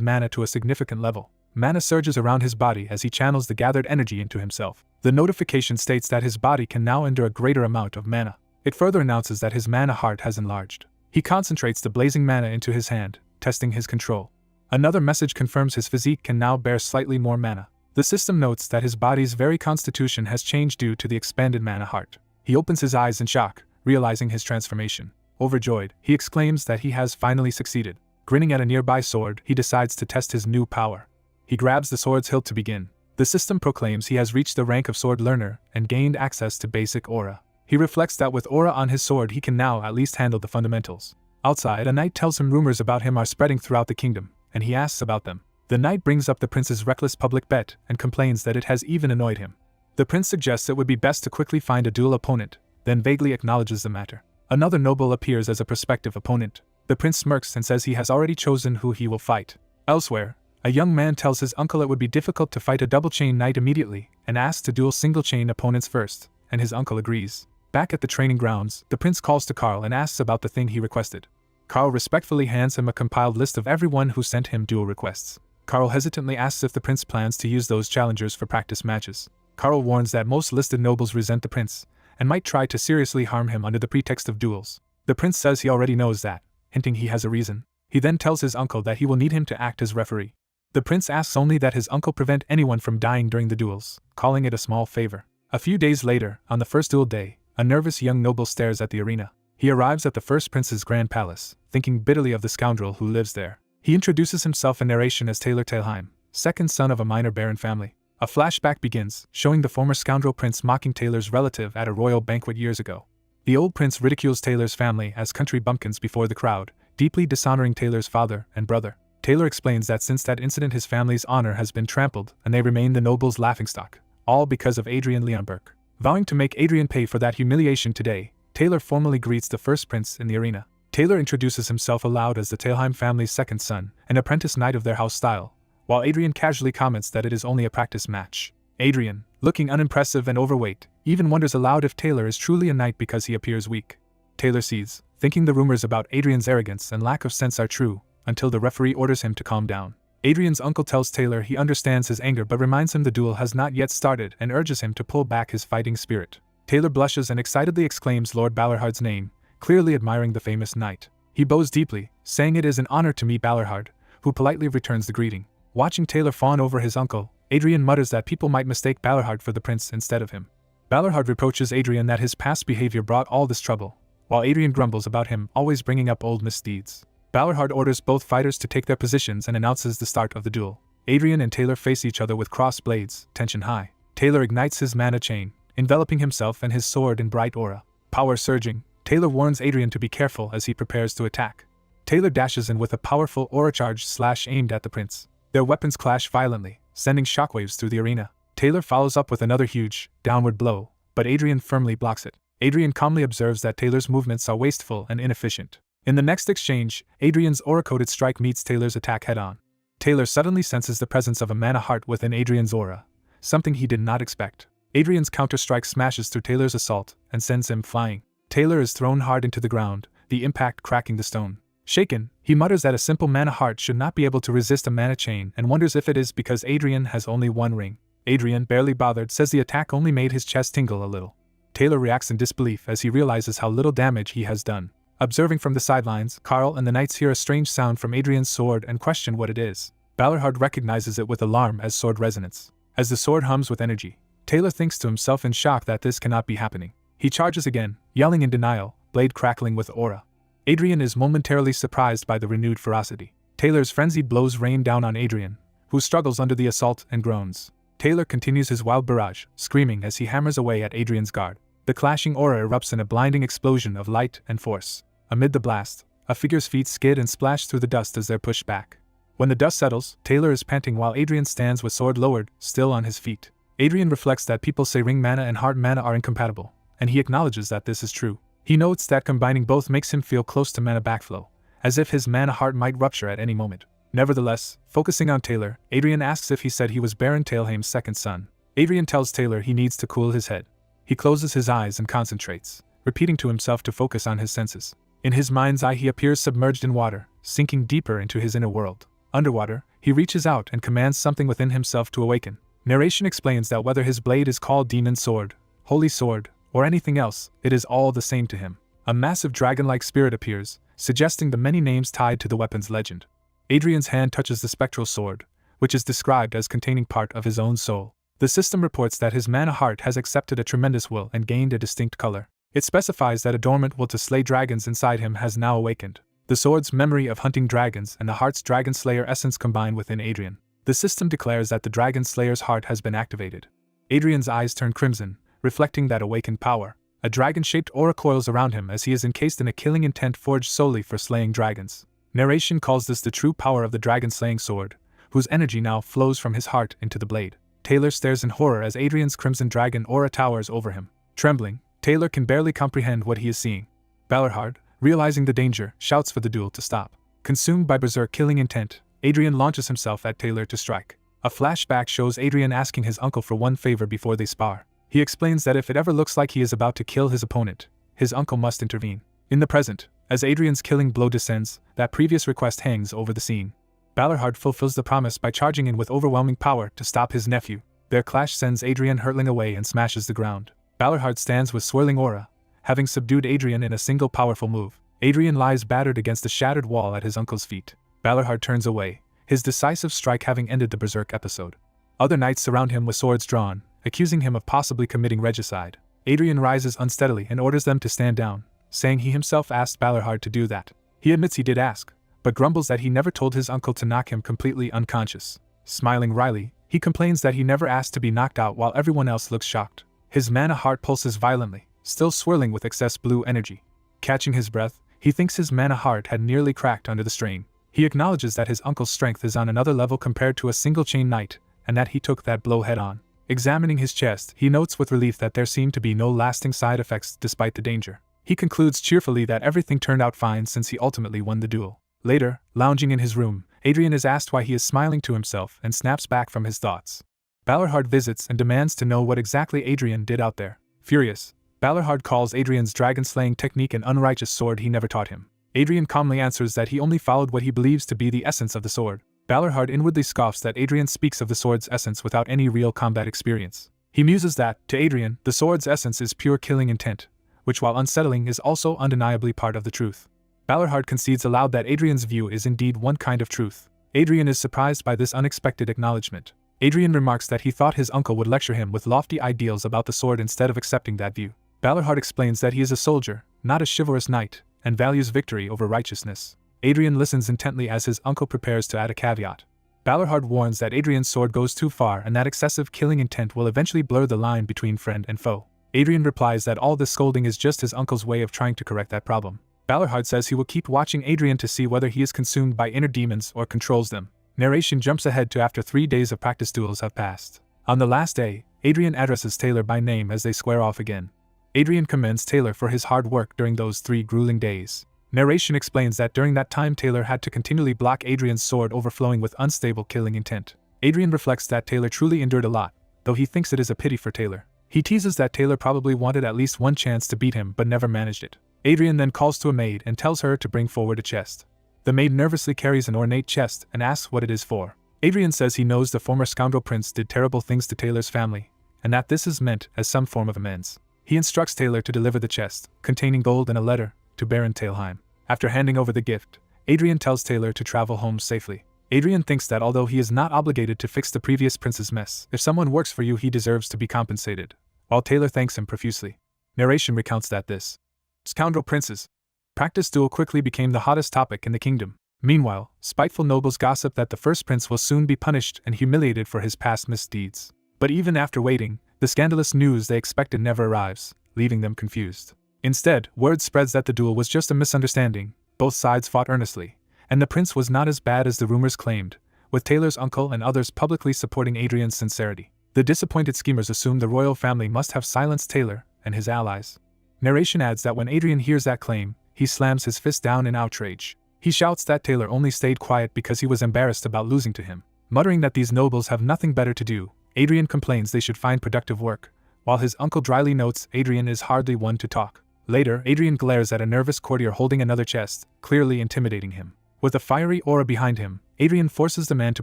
mana to a significant level. Mana surges around his body as he channels the gathered energy into himself. The notification states that his body can now endure a greater amount of mana. It further announces that his mana heart has enlarged. He concentrates the blazing mana into his hand, testing his control. Another message confirms his physique can now bear slightly more mana. The system notes that his body's very constitution has changed due to the expanded mana heart. He opens his eyes in shock, realizing his transformation. Overjoyed, he exclaims that he has finally succeeded. Grinning at a nearby sword, he decides to test his new power. He grabs the sword's hilt to begin. The system proclaims he has reached the rank of sword learner and gained access to basic aura. He reflects that with aura on his sword he can now at least handle the fundamentals. Outside, a knight tells him rumors about him are spreading throughout the kingdom, and he asks about them. The knight brings up the prince's reckless public bet and complains that it has even annoyed him. The prince suggests it would be best to quickly find a duel opponent, then vaguely acknowledges the matter. Another noble appears as a prospective opponent. The prince smirks and says he has already chosen who he will fight. Elsewhere, a young man tells his uncle it would be difficult to fight a double-chain knight immediately and asks to duel single-chain opponents first, and his uncle agrees. Back at the training grounds, the prince calls to Carl and asks about the thing he requested. Carl respectfully hands him a compiled list of everyone who sent him duel requests. Carl hesitantly asks if the prince plans to use those challengers for practice matches. Carl warns that most listed nobles resent the prince and might try to seriously harm him under the pretext of duels. The prince says he already knows that, hinting he has a reason. He then tells his uncle that he will need him to act as referee. The prince asks only that his uncle prevent anyone from dying during the duels, calling it a small favor. A few days later, on the first duel day, a nervous young noble stares at the arena. He arrives at the first prince's grand palace, thinking bitterly of the scoundrel who lives there. He introduces himself in narration as Taylor Talheim, second son of a minor baron family. A flashback begins, showing the former scoundrel prince mocking Taylor's relative at a royal banquet years ago. The old prince ridicules Taylor's family as country bumpkins before the crowd, deeply dishonoring Taylor's father and brother. Taylor explains that since that incident his family's honor has been trampled and they remain the noble's laughingstock, all because of Adrian Leonberg. Vowing to make Adrian pay for that humiliation today, Taylor formally greets the first prince in the arena. Taylor introduces himself aloud as the Talheim family's second son, an apprentice knight of their house style, while Adrian casually comments that it is only a practice match. Adrian, looking unimpressive and overweight, even wonders aloud if Taylor is truly a knight because he appears weak. Taylor sees, thinking the rumors about Adrian's arrogance and lack of sense are true, until the referee orders him to calm down. Adrian's uncle tells Taylor he understands his anger but reminds him the duel has not yet started and urges him to pull back his fighting spirit. Taylor blushes and excitedly exclaims Lord Balerhard's name, clearly admiring the famous knight. He bows deeply, saying it is an honor to meet Balerhard, who politely returns the greeting. Watching Taylor fawn over his uncle, Adrian mutters that people might mistake Balerhard for the prince instead of him. Balerhard reproaches Adrian that his past behavior brought all this trouble, while Adrian grumbles about him always bringing up old misdeeds. Balerhard orders both fighters to take their positions and announces the start of the duel. Adrian and Taylor face each other with crossed blades, tension high. Taylor ignites his mana chain, enveloping himself and his sword in bright aura. Power surging, Taylor warns Adrian to be careful as he prepares to attack. Taylor dashes in with a powerful aura charge slash aimed at the prince. Their weapons clash violently, sending shockwaves through the arena. Taylor follows up with another huge, downward blow, but Adrian firmly blocks it. Adrian calmly observes that Taylor's movements are wasteful and inefficient. In the next exchange, Adrian's aura-coated strike meets Taylor's attack head-on. Taylor suddenly senses the presence of a mana heart within Adrian's aura, something he did not expect. Adrian's counter-strike smashes through Taylor's assault and sends him flying. Taylor is thrown hard into the ground, the impact cracking the stone. Shaken, he mutters that a simple mana heart should not be able to resist a mana chain and wonders if it is because Adrian has only one ring. Adrian, barely bothered, says the attack only made his chest tingle a little. Taylor reacts in disbelief as he realizes how little damage he has done. Observing from the sidelines, Carl and the knights hear a strange sound from Adrian's sword and question what it is. Balerhard recognizes it with alarm as sword resonance. As the sword hums with energy, Taylor thinks to himself in shock that this cannot be happening. He charges again, yelling in denial, blade crackling with aura. Adrian is momentarily surprised by the renewed ferocity. Taylor's frenzied blows rain down on Adrian, who struggles under the assault and groans. Taylor continues his wild barrage, screaming as he hammers away at Adrian's guard. The clashing aura erupts in a blinding explosion of light and force. Amid the blast, a figure's feet skid and splash through the dust as they're pushed back. When the dust settles, Taylor is panting while Adrian stands with sword lowered, still on his feet. Adrian reflects that people say ring mana and heart mana are incompatible, and he acknowledges that this is true. He notes that combining both makes him feel close to mana backflow, as if his mana heart might rupture at any moment. Nevertheless, focusing on Taylor, Adrian asks if he said he was Baron Talheim's second son. Adrian tells Taylor he needs to cool his head. He closes his eyes and concentrates, repeating to himself to focus on his senses. In his mind's eye he appears submerged in water, sinking deeper into his inner world. Underwater, he reaches out and commands something within himself to awaken. Narration explains that whether his blade is called Demon Sword, Holy Sword, or anything else, it is all the same to him. A massive dragon-like spirit appears, suggesting the many names tied to the weapon's legend. Adrian's hand touches the spectral sword, which is described as containing part of his own soul. The system reports that his mana heart has accepted a tremendous will and gained a distinct color. It specifies that a dormant will to slay dragons inside him has now awakened. The sword's memory of hunting dragons and the heart's dragon slayer essence combine within Adrian. The system declares that the dragon slayer's heart has been activated. Adrian's eyes turn crimson, reflecting that awakened power. A dragon-shaped aura coils around him as he is encased in a killing intent forged solely for slaying dragons. Narration calls this the true power of the dragon-slaying sword, whose energy now flows from his heart into the blade. Taylor stares in horror as Adrian's crimson dragon aura towers over him. Trembling, Taylor can barely comprehend what he is seeing. Balorhard, realizing the danger, shouts for the duel to stop. Consumed by berserk killing intent, Adrian launches himself at Taylor to strike. A flashback shows Adrian asking his uncle for one favor before they spar. He explains that if it ever looks like he is about to kill his opponent, his uncle must intervene. In the present, as Adrian's killing blow descends, that previous request hangs over the scene. Balorhard fulfills the promise by charging in with overwhelming power to stop his nephew. Their clash sends Adrian hurtling away and smashes the ground. Balorhard stands with swirling aura, having subdued Adrian in a single powerful move. Adrian lies battered against the shattered wall at his uncle's feet. Balorhard turns away, his decisive strike having ended the berserk episode. Other knights surround him with swords drawn, accusing him of possibly committing regicide. Adrian rises unsteadily and orders them to stand down, saying he himself asked Balorhard to do that. He admits he did ask, but grumbles that he never told his uncle to knock him completely unconscious. Smiling wryly, he complains that he never asked to be knocked out while everyone else looks shocked. His mana heart pulses violently, still swirling with excess blue energy. Catching his breath, he thinks his mana heart had nearly cracked under the strain. He acknowledges that his uncle's strength is on another level compared to a single chain knight, and that he took that blow head on. Examining his chest, he notes with relief that there seem to be no lasting side effects despite the danger. He concludes cheerfully that everything turned out fine since he ultimately won the duel. Later, lounging in his room, Adrian is asked why he is smiling to himself and snaps back from his thoughts. Balorhard visits and demands to know what exactly Adrian did out there. Furious, Balorhard calls Adrian's dragon-slaying technique an unrighteous sword he never taught him. Adrian calmly answers that he only followed what he believes to be the essence of the sword. Balorhard inwardly scoffs that Adrian speaks of the sword's essence without any real combat experience. He muses that, to Adrian, the sword's essence is pure killing intent, which while unsettling is also undeniably part of the truth. Balorhard concedes aloud that Adrian's view is indeed one kind of truth. Adrian is surprised by this unexpected acknowledgement. Adrian remarks that he thought his uncle would lecture him with lofty ideals about the sword instead of accepting that view. Balorhard explains that he is a soldier, not a chivalrous knight, and values victory over righteousness. Adrian listens intently as his uncle prepares to add a caveat. Balorhard warns that Adrian's sword goes too far and that excessive killing intent will eventually blur the line between friend and foe. Adrian replies that all this scolding is just his uncle's way of trying to correct that problem. Balorhard says he will keep watching Adrian to see whether he is consumed by inner demons or controls them. Narration jumps ahead to after 3 days of practice duels have passed. On the last day, Adrian addresses Taylor by name as they square off again. Adrian commends Taylor for his hard work during those 3 grueling days. Narration explains that during that time Taylor had to continually block Adrian's sword overflowing with unstable killing intent. Adrian reflects that Taylor truly endured a lot, though he thinks it is a pity for Taylor. He teases that Taylor probably wanted at least one chance to beat him but never managed it. Adrian then calls to a maid and tells her to bring forward a chest. The maid nervously carries an ornate chest and asks what it is for. Adrian says he knows the former scoundrel prince did terrible things to Taylor's family, and that this is meant as some form of amends. He instructs Taylor to deliver the chest, containing gold and a letter, to Baron Talheim. After handing over the gift, Adrian tells Taylor to travel home safely. Adrian thinks that although he is not obligated to fix the previous prince's mess, if someone works for you he deserves to be compensated, while Taylor thanks him profusely. Narration recounts that this scoundrel prince's practice duel quickly became the hottest topic in the kingdom. Meanwhile, spiteful nobles gossip that the first prince will soon be punished and humiliated for his past misdeeds. But even after waiting, the scandalous news they expected never arrives, leaving them confused. Instead, word spreads that the duel was just a misunderstanding, both sides fought earnestly, and the prince was not as bad as the rumors claimed, with Taylor's uncle and others publicly supporting Adrian's sincerity. The disappointed schemers assumed the royal family must have silenced Taylor and his allies. Narration adds that when Adrian hears that claim, he slams his fist down in outrage. He shouts that Taylor only stayed quiet because he was embarrassed about losing to him. Muttering that these nobles have nothing better to do, Adrian complains they should find productive work, while his uncle dryly notes Adrian is hardly one to talk. Later, Adrian glares at a nervous courtier holding another chest, clearly intimidating him. With a fiery aura behind him, Adrian forces the man to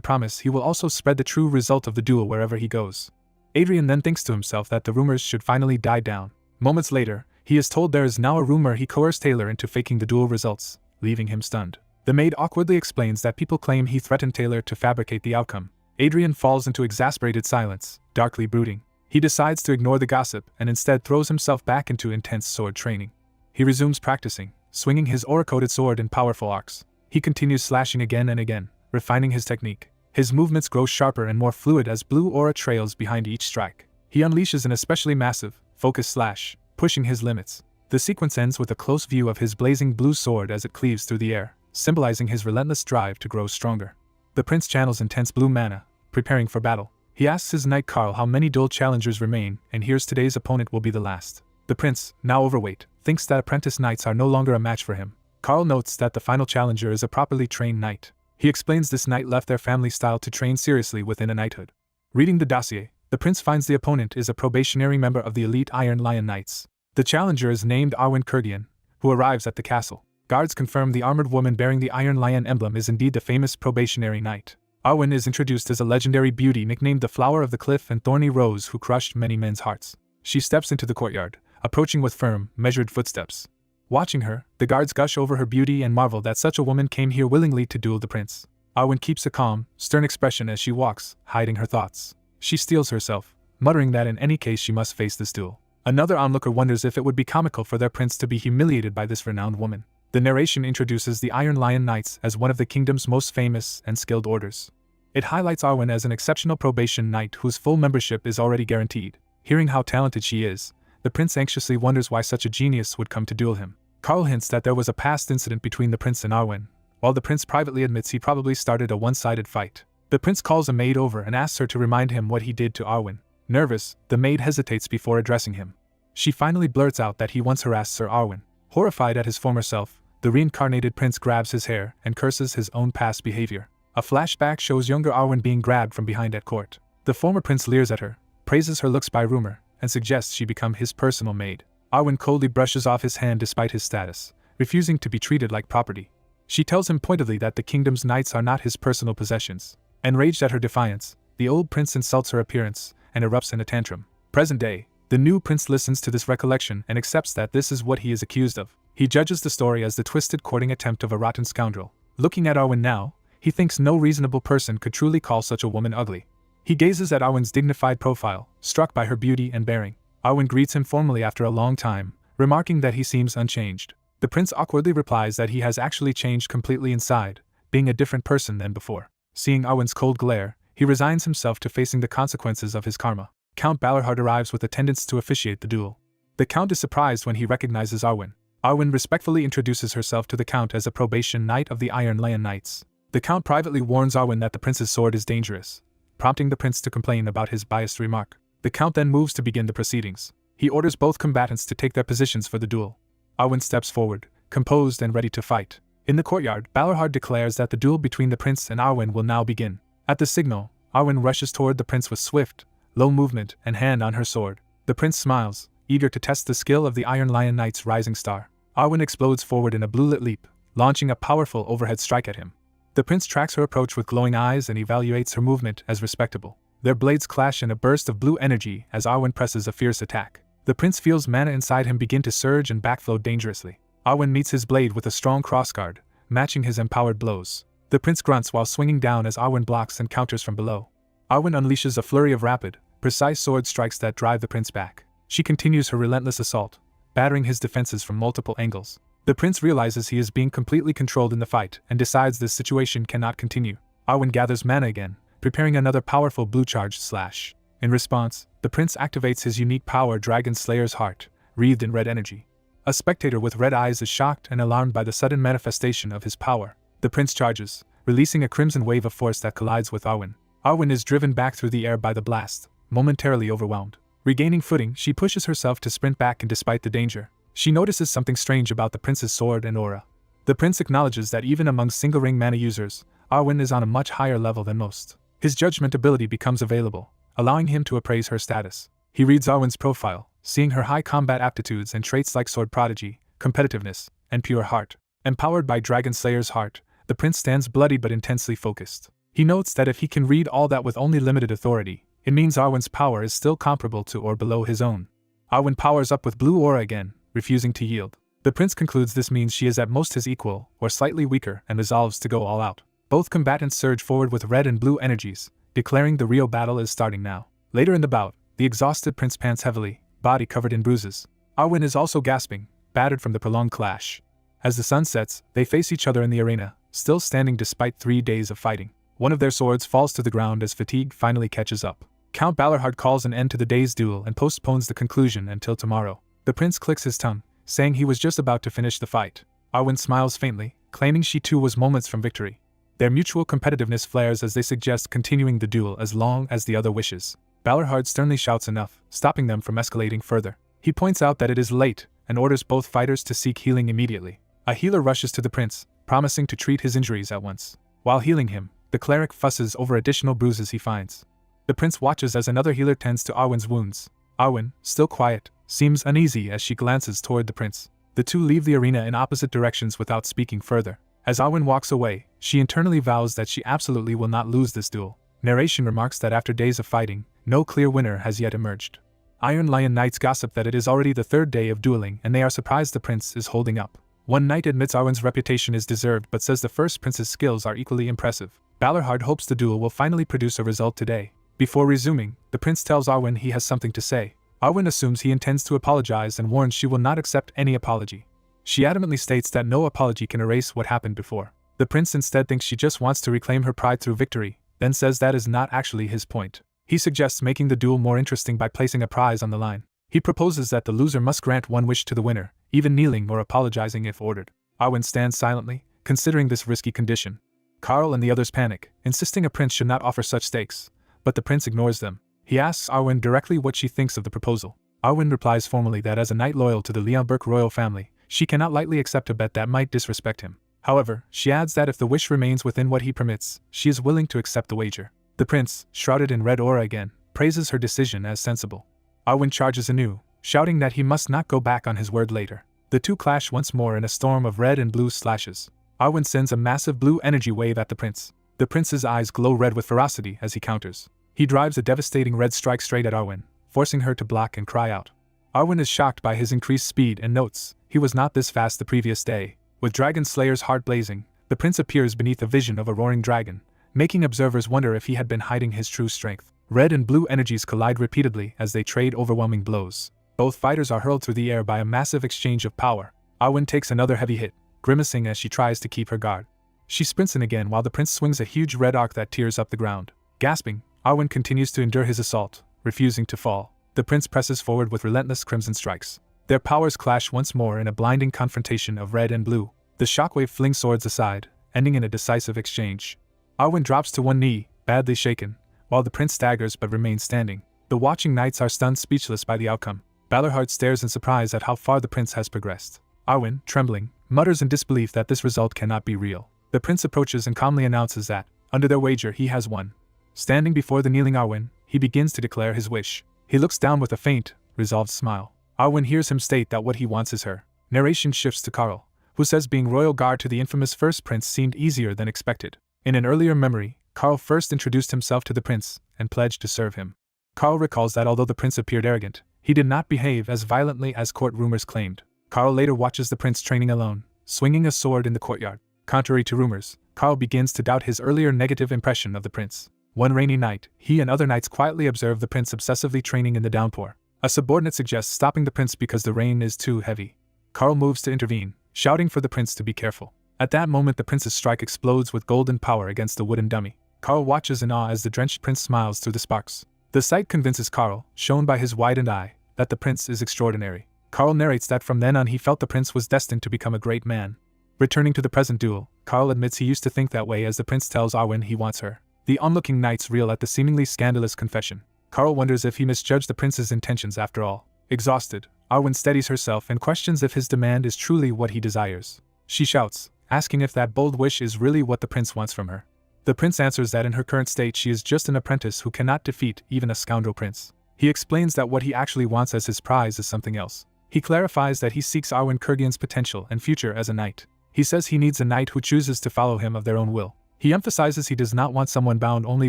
promise he will also spread the true result of the duel wherever he goes. Adrian then thinks to himself that the rumors should finally die down. Moments later, he is told there is now a rumor he coerced Taylor into faking the duel results, leaving him stunned. The maid awkwardly explains that people claim he threatened Taylor to fabricate the outcome. Adrian falls into exasperated silence, darkly brooding. He decides to ignore the gossip and instead throws himself back into intense sword training. He resumes practicing, swinging his aura-coated sword in powerful arcs. He continues slashing again and again, refining his technique. His movements grow sharper and more fluid as blue aura trails behind each strike. He unleashes an especially massive, focused slash, pushing his limits. The sequence ends with a close view of his blazing blue sword as it cleaves through the air, symbolizing his relentless drive to grow stronger. The prince channels intense blue mana, preparing for battle. He asks his knight Carl how many duel challengers remain and hears today's opponent will be the last. The prince, now overweight, thinks that apprentice knights are no longer a match for him. Carl notes that the final challenger is a properly trained knight. He explains this knight left their family style to train seriously within a knighthood. Reading the dossier, the prince finds the opponent is a probationary member of the elite Iron Lion Knights. The challenger is named Arwen Kurdian, who arrives at the castle. Guards confirm the armored woman bearing the Iron Lion emblem is indeed the famous probationary knight. Arwen is introduced as a legendary beauty nicknamed the Flower of the Cliff and Thorny Rose who crushed many men's hearts. She steps into the courtyard, approaching with firm, measured footsteps. Watching her, the guards gush over her beauty and marvel that such a woman came here willingly to duel the prince. Arwen keeps a calm, stern expression as she walks, hiding her thoughts. She steels herself, muttering that in any case she must face this duel. Another onlooker wonders if it would be comical for their prince to be humiliated by this renowned woman. The narration introduces the Iron Lion Knights as one of the kingdom's most famous and skilled orders. It highlights Arwen as an exceptional probation knight whose full membership is already guaranteed. Hearing how talented she is, the prince anxiously wonders why such a genius would come to duel him. Carl hints that there was a past incident between the prince and Arwen, while the prince privately admits he probably started a one-sided fight. The prince calls a maid over and asks her to remind him what he did to Arwen. Nervous, the maid hesitates before addressing him. She finally blurts out that he once harassed Sir Arwen. Horrified at his former self, the reincarnated prince grabs his hair and curses his own past behavior. A flashback shows younger Arwen being grabbed from behind at court. The former prince leers at her, praises her looks by rumor, and suggests she become his personal maid. Arwen coldly brushes off his hand despite his status, refusing to be treated like property. She tells him pointedly that the kingdom's knights are not his personal possessions. Enraged at her defiance, the old prince insults her appearance and erupts in a tantrum. Present day, the new prince listens to this recollection and accepts that this is what he is accused of. He judges the story as the twisted courting attempt of a rotten scoundrel. Looking at Arwen now, he thinks no reasonable person could truly call such a woman ugly. He gazes at Arwen's dignified profile, struck by her beauty and bearing. Arwen greets him formally after a long time, remarking that he seems unchanged. The prince awkwardly replies that he has actually changed completely inside, being a different person than before. Seeing Arwen's cold glare, he resigns himself to facing the consequences of his karma. Count Balorhard arrives with attendants to officiate the duel. The count is surprised when he recognizes Arwen. Arwen respectfully introduces herself to the count as a probation knight of the Iron Lion Knights. The count privately warns Arwen that the prince's sword is dangerous, prompting the prince to complain about his biased remark. The count then moves to begin the proceedings. He orders both combatants to take their positions for the duel. Arwen steps forward, composed and ready to fight. In the courtyard, Balorhard declares that the duel between the prince and Arwen will now begin. At the signal, Arwen rushes toward the prince with swift, low movement and hand on her sword. The prince smiles, eager to test the skill of the Iron Lion Knight's rising star. Arwen explodes forward in a blue-lit leap, launching a powerful overhead strike at him. The prince tracks her approach with glowing eyes and evaluates her movement as respectable. Their blades clash in a burst of blue energy as Arwen presses a fierce attack. The prince feels mana inside him begin to surge and backflow dangerously. Arwen meets his blade with a strong crossguard, matching his empowered blows. The prince grunts while swinging down as Arwen blocks and counters from below. Arwen unleashes a flurry of rapid, precise sword strikes that drive the prince back. She continues her relentless assault, battering his defenses from multiple angles. The prince realizes he is being completely controlled in the fight and decides this situation cannot continue. Arwen gathers mana again, preparing another powerful blue-charged slash. In response, the prince activates his unique power Dragon Slayer's Heart, wreathed in red energy. A spectator with red eyes is shocked and alarmed by the sudden manifestation of his power. The prince charges, releasing a crimson wave of force that collides with Arwen. Arwen is driven back through the air by the blast, momentarily overwhelmed. Regaining footing, she pushes herself to sprint back and despite the danger, she notices something strange about the prince's sword and aura. The prince acknowledges that even among single-ring mana users, Arwen is on a much higher level than most. His judgment ability becomes available, allowing him to appraise her status. He reads Arwen's profile, seeing her high combat aptitudes and traits like sword prodigy, competitiveness, and pure heart. Empowered by Dragon Slayer's Heart, the prince stands bloody but intensely focused. He notes that if he can read all that with only limited authority, it means Arwen's power is still comparable to or below his own. Arwen powers up with blue aura again, refusing to yield. The prince concludes this means she is at most his equal, or slightly weaker, and resolves to go all out. Both combatants surge forward with red and blue energies, declaring the real battle is starting now. Later in the bout, the exhausted prince pants heavily, body covered in bruises. Arwen is also gasping, battered from the prolonged clash. As the sun sets, they face each other in the arena, still standing despite 3 days of fighting. One of their swords falls to the ground as fatigue finally catches up. Count Balorhard calls an end to the day's duel and postpones the conclusion until tomorrow. The prince clicks his tongue, saying he was just about to finish the fight. Arwen smiles faintly, claiming she too was moments from victory. Their mutual competitiveness flares as they suggest continuing the duel as long as the other wishes. Balorhard sternly shouts enough, stopping them from escalating further. He points out that it is late, and orders both fighters to seek healing immediately. A healer rushes to the prince, promising to treat his injuries at once. While healing him, the cleric fusses over additional bruises he finds. The prince watches as another healer tends to Arwen's wounds. Arwen, still quiet, seems uneasy as she glances toward the prince. The two leave the arena in opposite directions without speaking further. As Arwen walks away, she internally vows that she absolutely will not lose this duel. Narration remarks that after days of fighting, no clear winner has yet emerged. Iron Lion Knights gossip that it is already the third day of dueling and they are surprised the prince is holding up. One knight admits Arwen's reputation is deserved but says the first prince's skills are equally impressive. Balorhard hopes the duel will finally produce a result today. Before resuming, the prince tells Arwen he has something to say. Arwen assumes he intends to apologize and warns she will not accept any apology. She adamantly states that no apology can erase what happened before. The prince instead thinks she just wants to reclaim her pride through victory, then says that is not actually his point. He suggests making the duel more interesting by placing a prize on the line. He proposes that the loser must grant one wish to the winner, even kneeling or apologizing if ordered. Arwen stands silently, considering this risky condition. Karl and the others panic, insisting a prince should not offer such stakes, but the prince ignores them. He asks Arwen directly what she thinks of the proposal. Arwen replies formally that as a knight loyal to the Leonberg royal family, she cannot lightly accept a bet that might disrespect him. However, she adds that if the wish remains within what he permits, she is willing to accept the wager. The prince, shrouded in red aura again, praises her decision as sensible. Arwen charges anew, shouting that he must not go back on his word later. The two clash once more in a storm of red and blue slashes. Arwen sends a massive blue energy wave at the prince. The prince's eyes glow red with ferocity as he counters. He drives a devastating red strike straight at Arwen, forcing her to block and cry out. Arwen is shocked by his increased speed and notes he was not this fast the previous day. With Dragon Slayer's heart blazing, the prince appears beneath a vision of a roaring dragon, making observers wonder if he had been hiding his true strength. Red and blue energies collide repeatedly as they trade overwhelming blows. Both fighters are hurled through the air by a massive exchange of power. Arwen takes another heavy hit, grimacing as she tries to keep her guard. She sprints in again while the prince swings a huge red arc that tears up the ground. Gasping, Arwen continues to endure his assault, refusing to fall. The prince presses forward with relentless crimson strikes. Their powers clash once more in a blinding confrontation of red and blue. The shockwave flings swords aside, ending in a decisive exchange. Arwen drops to one knee, badly shaken, while the prince staggers but remains standing. The watching knights are stunned speechless by the outcome. Balorhard stares in surprise at how far the prince has progressed. Arwen, trembling, mutters in disbelief that this result cannot be real. The prince approaches and calmly announces that, under their wager, he has won. Standing before the kneeling Arwen, he begins to declare his wish. He looks down with a faint, resolved smile. Arwen hears him state that what he wants is her. Narration shifts to Karl, who says being royal guard to the infamous first prince seemed easier than expected. In an earlier memory, Karl first introduced himself to the prince and pledged to serve him. Karl recalls that although the prince appeared arrogant, he did not behave as violently as court rumors claimed. Karl later watches the prince training alone, swinging a sword in the courtyard. Contrary to rumors, Karl begins to doubt his earlier negative impression of the prince. One rainy night, he and other knights quietly observe the prince obsessively training in the downpour. A subordinate suggests stopping the prince because the rain is too heavy. Karl moves to intervene, shouting for the prince to be careful. At that moment the prince's strike explodes with golden power against the wooden dummy. Karl watches in awe as the drenched prince smiles through the sparks. The sight convinces Karl, shown by his widened eye, that the prince is extraordinary. Karl narrates that from then on he felt the prince was destined to become a great man. Returning to the present duel, Karl admits he used to think that way as the prince tells Arwen he wants her. The onlooking knights reel at the seemingly scandalous confession. Karl wonders if he misjudged the prince's intentions after all. Exhausted, Arwen steadies herself and questions if his demand is truly what he desires. She shouts, asking if that bold wish is really what the prince wants from her. The prince answers that in her current state she is just an apprentice who cannot defeat even a scoundrel prince. He explains that what he actually wants as his prize is something else. He clarifies that he seeks Arwen Kurgien's potential and future as a knight. He says he needs a knight who chooses to follow him of their own will. He emphasizes he does not want someone bound only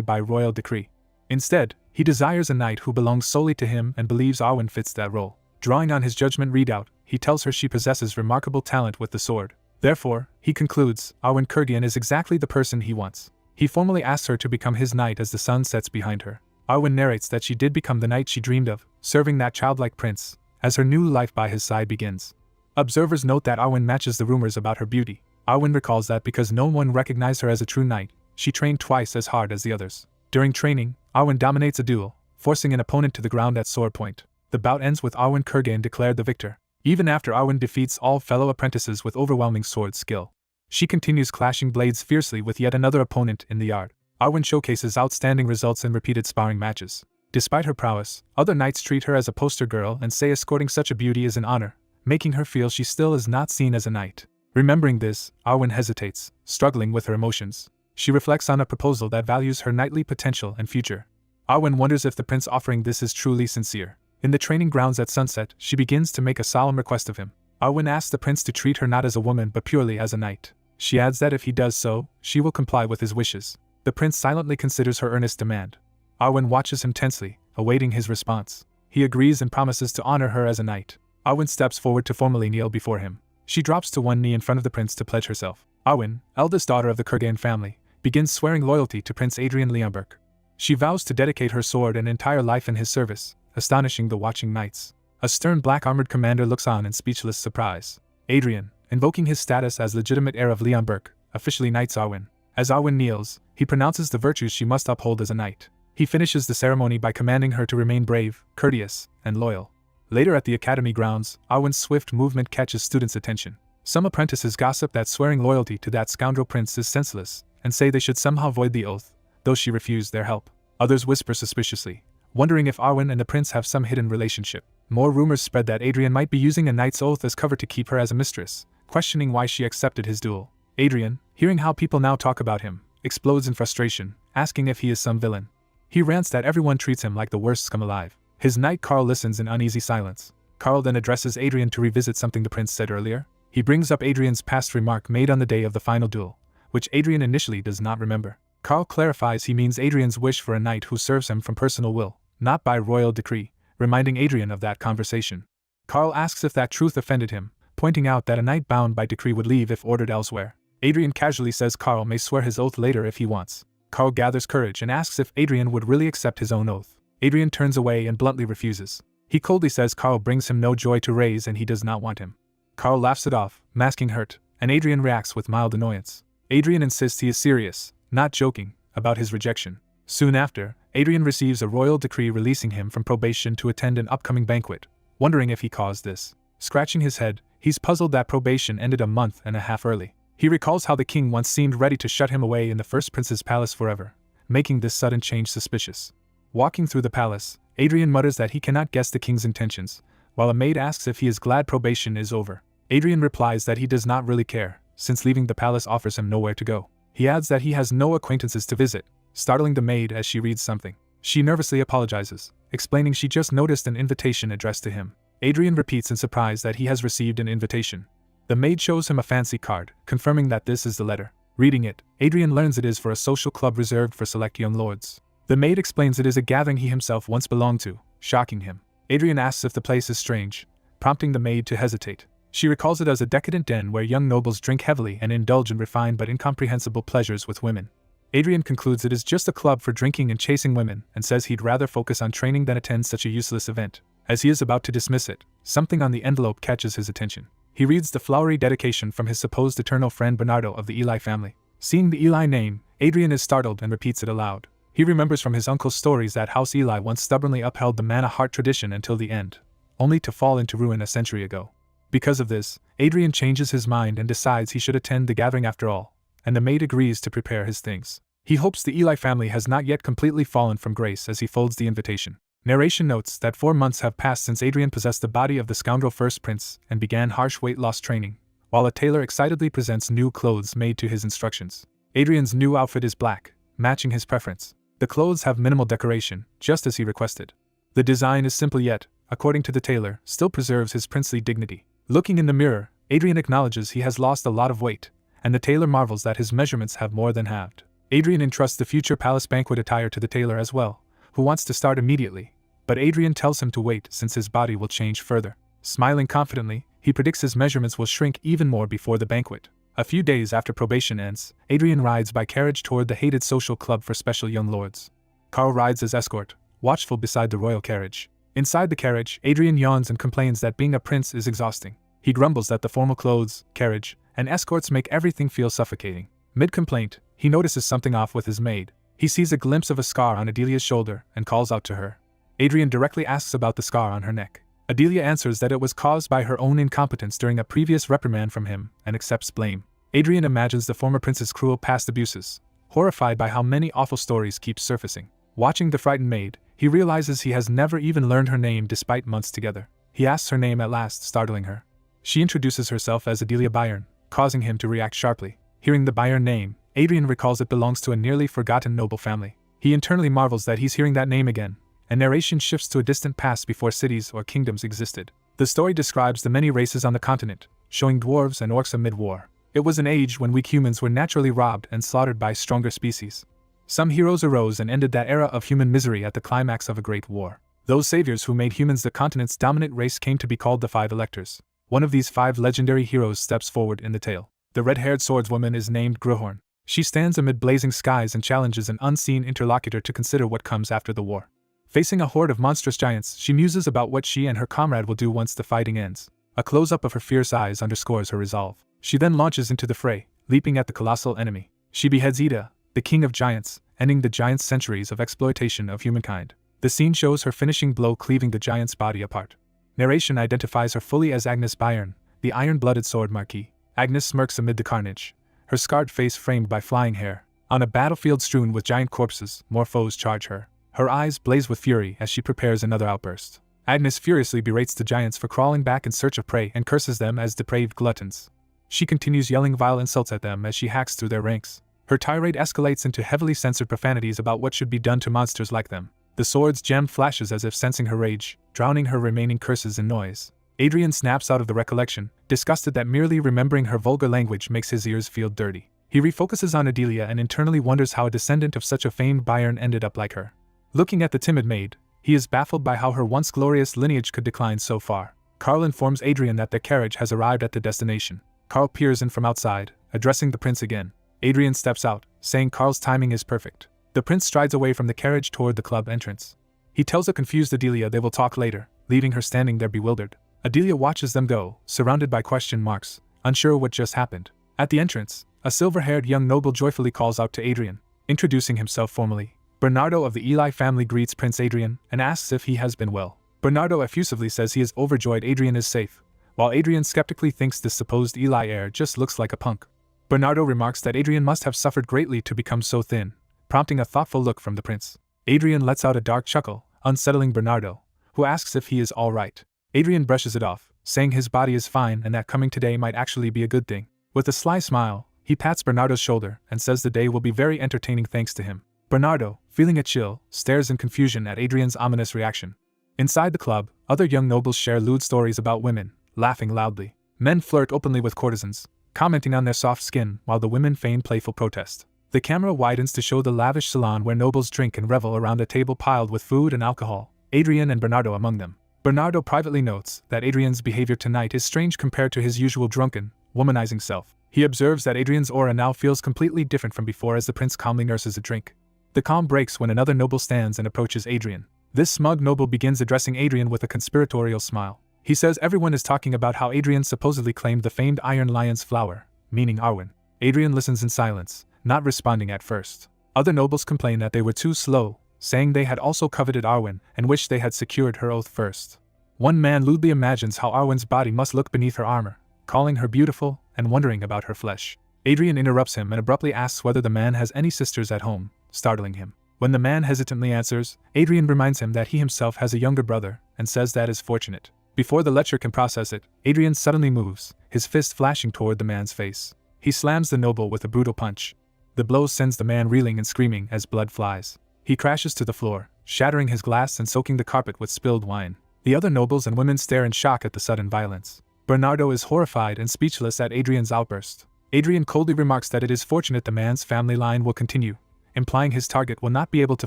by royal decree. Instead, he desires a knight who belongs solely to him and believes Arwen fits that role. Drawing on his judgment readout, he tells her she possesses remarkable talent with the sword. Therefore, he concludes, Arwen Kurgien is exactly the person he wants. He formally asks her to become his knight as the sun sets behind her. Arwen narrates that she did become the knight she dreamed of, serving that childlike prince, as her new life by his side begins. Observers note that Arwen matches the rumors about her beauty. Arwen recalls that because no one recognized her as a true knight, she trained twice as hard as the others. During training, Arwen dominates a duel, forcing an opponent to the ground at sword point. The bout ends with Arwen Kurgien declared the victor, even after Arwen defeats all fellow apprentices with overwhelming sword skill. She continues clashing blades fiercely with yet another opponent in the yard. Arwen showcases outstanding results in repeated sparring matches. Despite her prowess, other knights treat her as a poster girl and say escorting such a beauty is an honor, making her feel she still is not seen as a knight. Remembering this, Arwen hesitates, struggling with her emotions. She reflects on a proposal that values her knightly potential and future. Arwen wonders if the prince offering this is truly sincere. In the training grounds at sunset, she begins to make a solemn request of him. Arwen asks the prince to treat her not as a woman but purely as a knight. She adds that if he does so, she will comply with his wishes. The prince silently considers her earnest demand. Arwen watches him tensely, awaiting his response. He agrees and promises to honor her as a knight. Arwen steps forward to formally kneel before him. She drops to one knee in front of the prince to pledge herself. Arwen, eldest daughter of the Kurgan family, begins swearing loyalty to Prince Adrian Leonberg. She vows to dedicate her sword and entire life in his service, astonishing the watching knights. A stern black-armored commander looks on in speechless surprise. Adrian, invoking his status as legitimate heir of Leonberg, officially knights Arwen. As Arwen kneels, he pronounces the virtues she must uphold as a knight. He finishes the ceremony by commanding her to remain brave, courteous, and loyal. Later at the academy grounds, Arwen's swift movement catches students' attention. Some apprentices gossip that swearing loyalty to that scoundrel prince is senseless, and say they should somehow void the oath, though she refused their help. Others whisper suspiciously, wondering if Arwen and the prince have some hidden relationship. More rumors spread that Adrian might be using a knight's oath as cover to keep her as a mistress, questioning why she accepted his duel. Adrian, hearing how people now talk about him, explodes in frustration, asking if he is some villain. He rants that everyone treats him like the worst scum alive. His knight Carl listens in uneasy silence. Carl then addresses Adrian to revisit something the prince said earlier. He brings up Adrian's past remark made on the day of the final duel, which Adrian initially does not remember. Carl clarifies he means Adrian's wish for a knight who serves him from personal will, not by royal decree, reminding Adrian of that conversation. Carl asks if that truth offended him, pointing out that a knight bound by decree would leave if ordered elsewhere. Adrian casually says Carl may swear his oath later if he wants. Carl gathers courage and asks if Adrian would really accept his own oath. Adrian turns away and bluntly refuses. He coldly says Carl brings him no joy to raise and he does not want him. Carl laughs it off, masking hurt, and Adrian reacts with mild annoyance. Adrian insists he is serious, not joking, about his rejection. Soon after, Adrian receives a royal decree releasing him from probation to attend an upcoming banquet, wondering if he caused this. Scratching his head, he's puzzled that probation ended a month and a half early. He recalls how the king once seemed ready to shut him away in the first prince's palace forever, making this sudden change suspicious. Walking through the palace, Adrian mutters that he cannot guess the king's intentions, while a maid asks if he is glad probation is over. Adrian replies that he does not really care, since leaving the palace offers him nowhere to go. He adds that he has no acquaintances to visit, startling the maid as she reads something. She nervously apologizes, explaining she just noticed an invitation addressed to him. Adrian repeats in surprise that he has received an invitation. The maid shows him a fancy card, confirming that this is the letter. Reading it, Adrian learns it is for a social club reserved for select young lords. The maid explains it is a gathering he himself once belonged to, shocking him. Adrian asks if the place is strange, prompting the maid to hesitate. She recalls it as a decadent den where young nobles drink heavily and indulge in refined but incomprehensible pleasures with women. Adrian concludes it is just a club for drinking and chasing women and says he'd rather focus on training than attend such a useless event. As he is about to dismiss it, something on the envelope catches his attention. He reads the flowery dedication from his supposed eternal friend Bernardo of the Eli family. Seeing the Eli name, Adrian is startled and repeats it aloud. He remembers from his uncle's stories that House Eli once stubbornly upheld the Manna Heart tradition until the end, only to fall into ruin a century ago. Because of this, Adrian changes his mind and decides he should attend the gathering after all, and the maid agrees to prepare his things. He hopes the Eli family has not yet completely fallen from grace as he folds the invitation. Narration notes that 4 months have passed since Adrian possessed the body of the scoundrel first prince and began harsh weight loss training, while a tailor excitedly presents new clothes made to his instructions. Adrian's new outfit is black, matching his preference. The clothes have minimal decoration, just as he requested. The design is simple yet, according to the tailor, still preserves his princely dignity. Looking in the mirror, Adrian acknowledges he has lost a lot of weight, and the tailor marvels that his measurements have more than halved. Adrian entrusts the future palace banquet attire to the tailor as well, who wants to start immediately, but Adrian tells him to wait since his body will change further. Smiling confidently, he predicts his measurements will shrink even more before the banquet. A few days after probation ends, Adrian rides by carriage toward the hated social club for special young lords. Carl rides as escort, watchful beside the royal carriage. Inside the carriage, Adrian yawns and complains that being a prince is exhausting. He grumbles that the formal clothes, carriage, and escorts make everything feel suffocating. Mid-complaint, he notices something off with his maid. He sees a glimpse of a scar on Adelia's shoulder and calls out to her. Adrian directly asks about the scar on her neck. Adelia answers that it was caused by her own incompetence during a previous reprimand from him and accepts blame. Adrian imagines the former prince's cruel past abuses, horrified by how many awful stories keep surfacing. Watching the frightened maid, he realizes he has never even learned her name despite months together. He asks her name at last, startling her. She introduces herself as Adelia Byron, causing him to react sharply. Hearing the Byron name, Adrian recalls it belongs to a nearly forgotten noble family. He internally marvels that he's hearing that name again, and narration shifts to a distant past before cities or kingdoms existed. The story describes the many races on the continent, showing dwarves and orcs amid war. It was an age when weak humans were naturally robbed and slaughtered by stronger species. Some heroes arose and ended that era of human misery at the climax of a great war. Those saviors who made humans the continent's dominant race came to be called the Five Electors. One of these 5 legendary heroes steps forward in the tale. The red-haired swordswoman is named Grihorn. She stands amid blazing skies and challenges an unseen interlocutor to consider what comes after the war. Facing a horde of monstrous giants, she muses about what she and her comrade will do once the fighting ends. A close-up of her fierce eyes underscores her resolve. She then launches into the fray, leaping at the colossal enemy. She beheads Ida, the king of giants, ending the giants' centuries of exploitation of humankind. The scene shows her finishing blow cleaving the giant's body apart. Narration identifies her fully as Agnes Byrne, the iron-blooded sword marquis. Agnes smirks amid the carnage, her scarred face framed by flying hair. On a battlefield strewn with giant corpses, more foes charge her. Her eyes blaze with fury as she prepares another outburst. Agnes furiously berates the giants for crawling back in search of prey and curses them as depraved gluttons. She continues yelling vile insults at them as she hacks through their ranks. Her tirade escalates into heavily censored profanities about what should be done to monsters like them. The sword's gem flashes as if sensing her rage, drowning her remaining curses in noise. Adrian snaps out of the recollection, disgusted that merely remembering her vulgar language makes his ears feel dirty. He refocuses on Adelia and internally wonders how a descendant of such a famed Byrne ended up like her. Looking at the timid maid, he is baffled by how her once glorious lineage could decline so far. Carl informs Adrian that their carriage has arrived at the destination. Carl peers in from outside, addressing the prince again. Adrian steps out, saying Carl's timing is perfect. The prince strides away from the carriage toward the club entrance. He tells a confused Adelia they will talk later, leaving her standing there bewildered. Adelia watches them go, surrounded by question marks, unsure what just happened. At the entrance, a silver-haired young noble joyfully calls out to Adrian, introducing himself formally. Bernardo of the Eli family greets Prince Adrian and asks if he has been well. Bernardo effusively says he is overjoyed Adrian is safe, while Adrian skeptically thinks this supposed Eli heir just looks like a punk. Bernardo remarks that Adrian must have suffered greatly to become so thin, prompting a thoughtful look from the prince. Adrian lets out a dark chuckle, unsettling Bernardo, who asks if he is all right. Adrian brushes it off, saying his body is fine and that coming today might actually be a good thing. With a sly smile, he pats Bernardo's shoulder and says the day will be very entertaining thanks to him. Bernardo, feeling a chill, stares in confusion at Adrian's ominous reaction. Inside the club, other young nobles share lewd stories about women, laughing loudly. Men flirt openly with courtesans, commenting on their soft skin while the women feign playful protest. The camera widens to show the lavish salon where nobles drink and revel around a table piled with food and alcohol, Adrian and Bernardo among them. Bernardo privately notes that Adrian's behavior tonight is strange compared to his usual drunken, womanizing self. He observes that Adrian's aura now feels completely different from before as the prince calmly nurses a drink. The calm breaks when another noble stands and approaches Adrian. This smug noble begins addressing Adrian with a conspiratorial smile. He says everyone is talking about how Adrian supposedly claimed the famed Iron Lion's flower, meaning Arwen. Adrian listens in silence, not responding at first. Other nobles complain that they were too slow, saying they had also coveted Arwen and wished they had secured her oath first. One man lewdly imagines how Arwen's body must look beneath her armor, calling her beautiful and wondering about her flesh. Adrian interrupts him and abruptly asks whether the man has any sisters at home, startling him. When the man hesitantly answers, Adrian reminds him that he himself has a younger brother and says that is fortunate. Before the lecher can process it, Adrian suddenly moves, his fist flashing toward the man's face. He slams the noble with a brutal punch. The blow sends the man reeling and screaming as blood flies. He crashes to the floor, shattering his glass and soaking the carpet with spilled wine. The other nobles and women stare in shock at the sudden violence. Bernardo is horrified and speechless at Adrian's outburst. Adrian coldly remarks that it is fortunate the man's family line will continue, implying his target will not be able to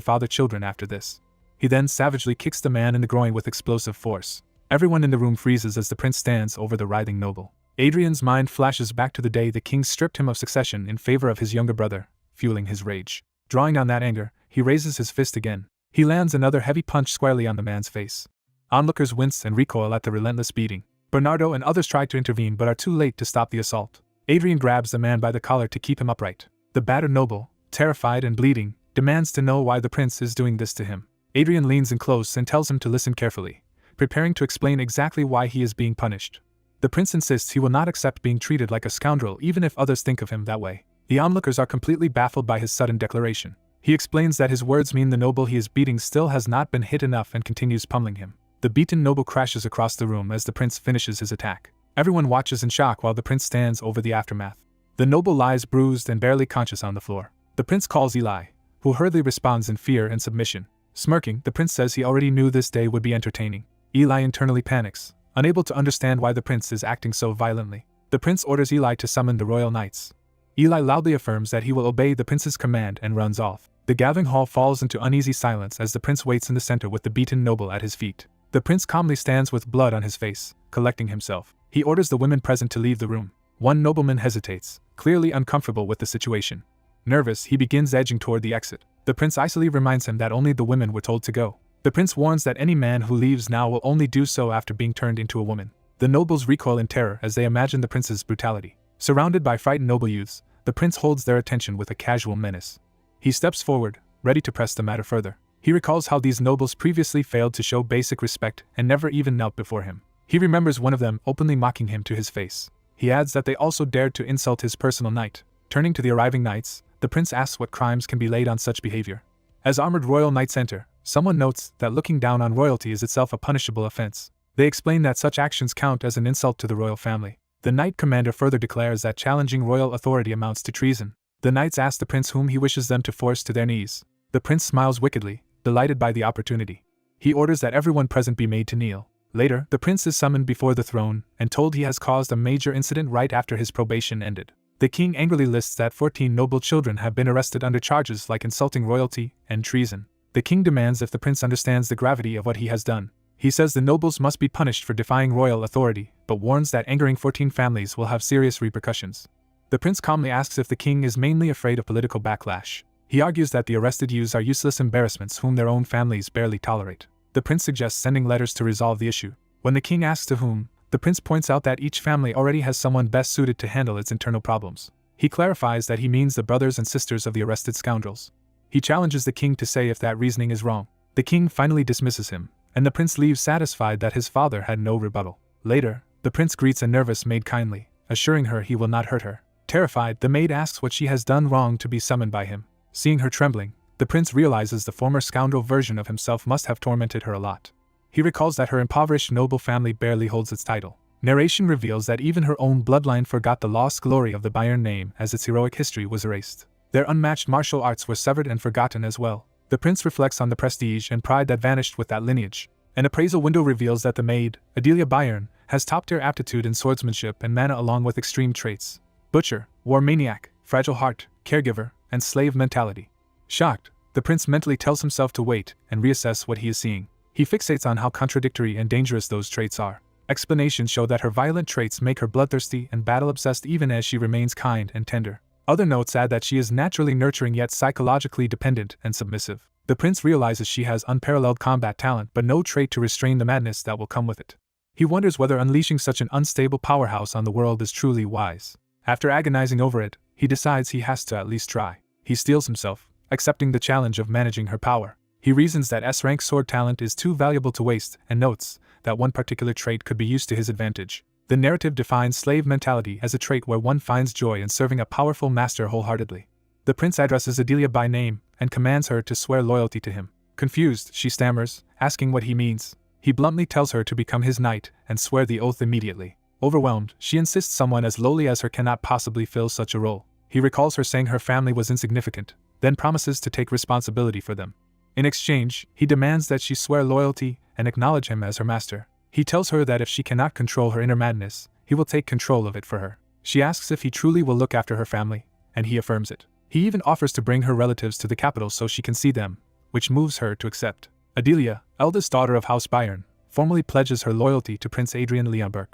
father children after this. He then savagely kicks the man in the groin with explosive force. Everyone in the room freezes as the prince stands over the writhing noble. Adrian's mind flashes back to the day the king stripped him of succession in favor of his younger brother, fueling his rage. Drawing on that anger, he raises his fist again. He lands another heavy punch squarely on the man's face. Onlookers wince and recoil at the relentless beating. Bernardo and others try to intervene but are too late to stop the assault. Adrian grabs the man by the collar to keep him upright. The battered noble, terrified and bleeding, demands to know why the prince is doing this to him. Adrian leans in close and tells him to listen carefully, preparing to explain exactly why he is being punished. The prince insists he will not accept being treated like a scoundrel even if others think of him that way. The onlookers are completely baffled by his sudden declaration. He explains that his words mean the noble he is beating still has not been hit enough and continues pummeling him. The beaten noble crashes across the room as the prince finishes his attack. Everyone watches in shock while the prince stands over the aftermath. The noble lies bruised and barely conscious on the floor. The prince calls Eli, who hurriedly responds in fear and submission. Smirking, the prince says he already knew this day would be entertaining. Eli internally panics, unable to understand why the prince is acting so violently. The prince orders Eli to summon the royal knights. Eli loudly affirms that he will obey the prince's command and runs off. The gathering hall falls into uneasy silence as the prince waits in the center with the beaten noble at his feet. The prince calmly stands with blood on his face, collecting himself. He orders the women present to leave the room. One nobleman hesitates, clearly uncomfortable with the situation. Nervous, he begins edging toward the exit. The prince icily reminds him that only the women were told to go. The prince warns that any man who leaves now will only do so after being turned into a woman. The nobles recoil in terror as they imagine the prince's brutality. Surrounded by frightened noble youths, the prince holds their attention with a casual menace. He steps forward, ready to press the matter further. He recalls how these nobles previously failed to show basic respect and never even knelt before him. He remembers one of them openly mocking him to his face. He adds that they also dared to insult his personal knight. Turning to the arriving knights, the prince asks what crimes can be laid on such behavior. As armored royal knights enter, someone notes that looking down on royalty is itself a punishable offense. They explain that such actions count as an insult to the royal family. The knight commander further declares that challenging royal authority amounts to treason. The knights ask the prince whom he wishes them to force to their knees. The prince smiles wickedly, delighted by the opportunity. He orders that everyone present be made to kneel. Later, the prince is summoned before the throne and told he has caused a major incident right after his probation ended. The king angrily lists that 14 noble children have been arrested under charges like insulting royalty and treason. The king demands if the prince understands the gravity of what he has done. He says the nobles must be punished for defying royal authority, but warns that angering 14 families will have serious repercussions. The prince calmly asks if the king is mainly afraid of political backlash. He argues that the arrested youths are useless embarrassments whom their own families barely tolerate. The prince suggests sending letters to resolve the issue. When the king asks to whom, the prince points out that each family already has someone best suited to handle its internal problems. He clarifies that he means the brothers and sisters of the arrested scoundrels. He challenges the king to say if that reasoning is wrong. The king finally dismisses him, and the prince leaves satisfied that his father had no rebuttal. Later, the prince greets a nervous maid kindly, assuring her he will not hurt her. Terrified, the maid asks what she has done wrong to be summoned by him. Seeing her trembling, the prince realizes the former scoundrel version of himself must have tormented her a lot. He recalls that her impoverished noble family barely holds its title. Narration reveals that even her own bloodline forgot the lost glory of the Byron name as its heroic history was erased. Their unmatched martial arts were severed and forgotten as well. The prince reflects on the prestige and pride that vanished with that lineage. An appraisal window reveals that the maid, Adelia Byron, has top-tier aptitude in swordsmanship and mana along with extreme traits: butcher, war maniac, fragile heart, caregiver, and slave mentality. Shocked, the prince mentally tells himself to wait and reassess what he is seeing. He fixates on how contradictory and dangerous those traits are. Explanations show that her violent traits make her bloodthirsty and battle-obsessed even as she remains kind and tender. Other notes add that she is naturally nurturing yet psychologically dependent and submissive. The prince realizes she has unparalleled combat talent but no trait to restrain the madness that will come with it. He wonders whether unleashing such an unstable powerhouse on the world is truly wise. After agonizing over it, he decides he has to at least try. He steels himself, accepting the challenge of managing her power. He reasons that S-rank sword talent is too valuable to waste and notes that one particular trait could be used to his advantage. The narrative defines slave mentality as a trait where one finds joy in serving a powerful master wholeheartedly. The prince addresses Adelia by name and commands her to swear loyalty to him. Confused, she stammers, asking what he means. He bluntly tells her to become his knight and swear the oath immediately. Overwhelmed, she insists someone as lowly as her cannot possibly fill such a role. He recalls her saying her family was insignificant, then promises to take responsibility for them. In exchange, he demands that she swear loyalty and acknowledge him as her master. He tells her that if she cannot control her inner madness, he will take control of it for her. She asks if he truly will look after her family, and he affirms it. He even offers to bring her relatives to the capital so she can see them, which moves her to accept. Adelia, eldest daughter of House Byron, formally pledges her loyalty to Prince Adrian Leonberg.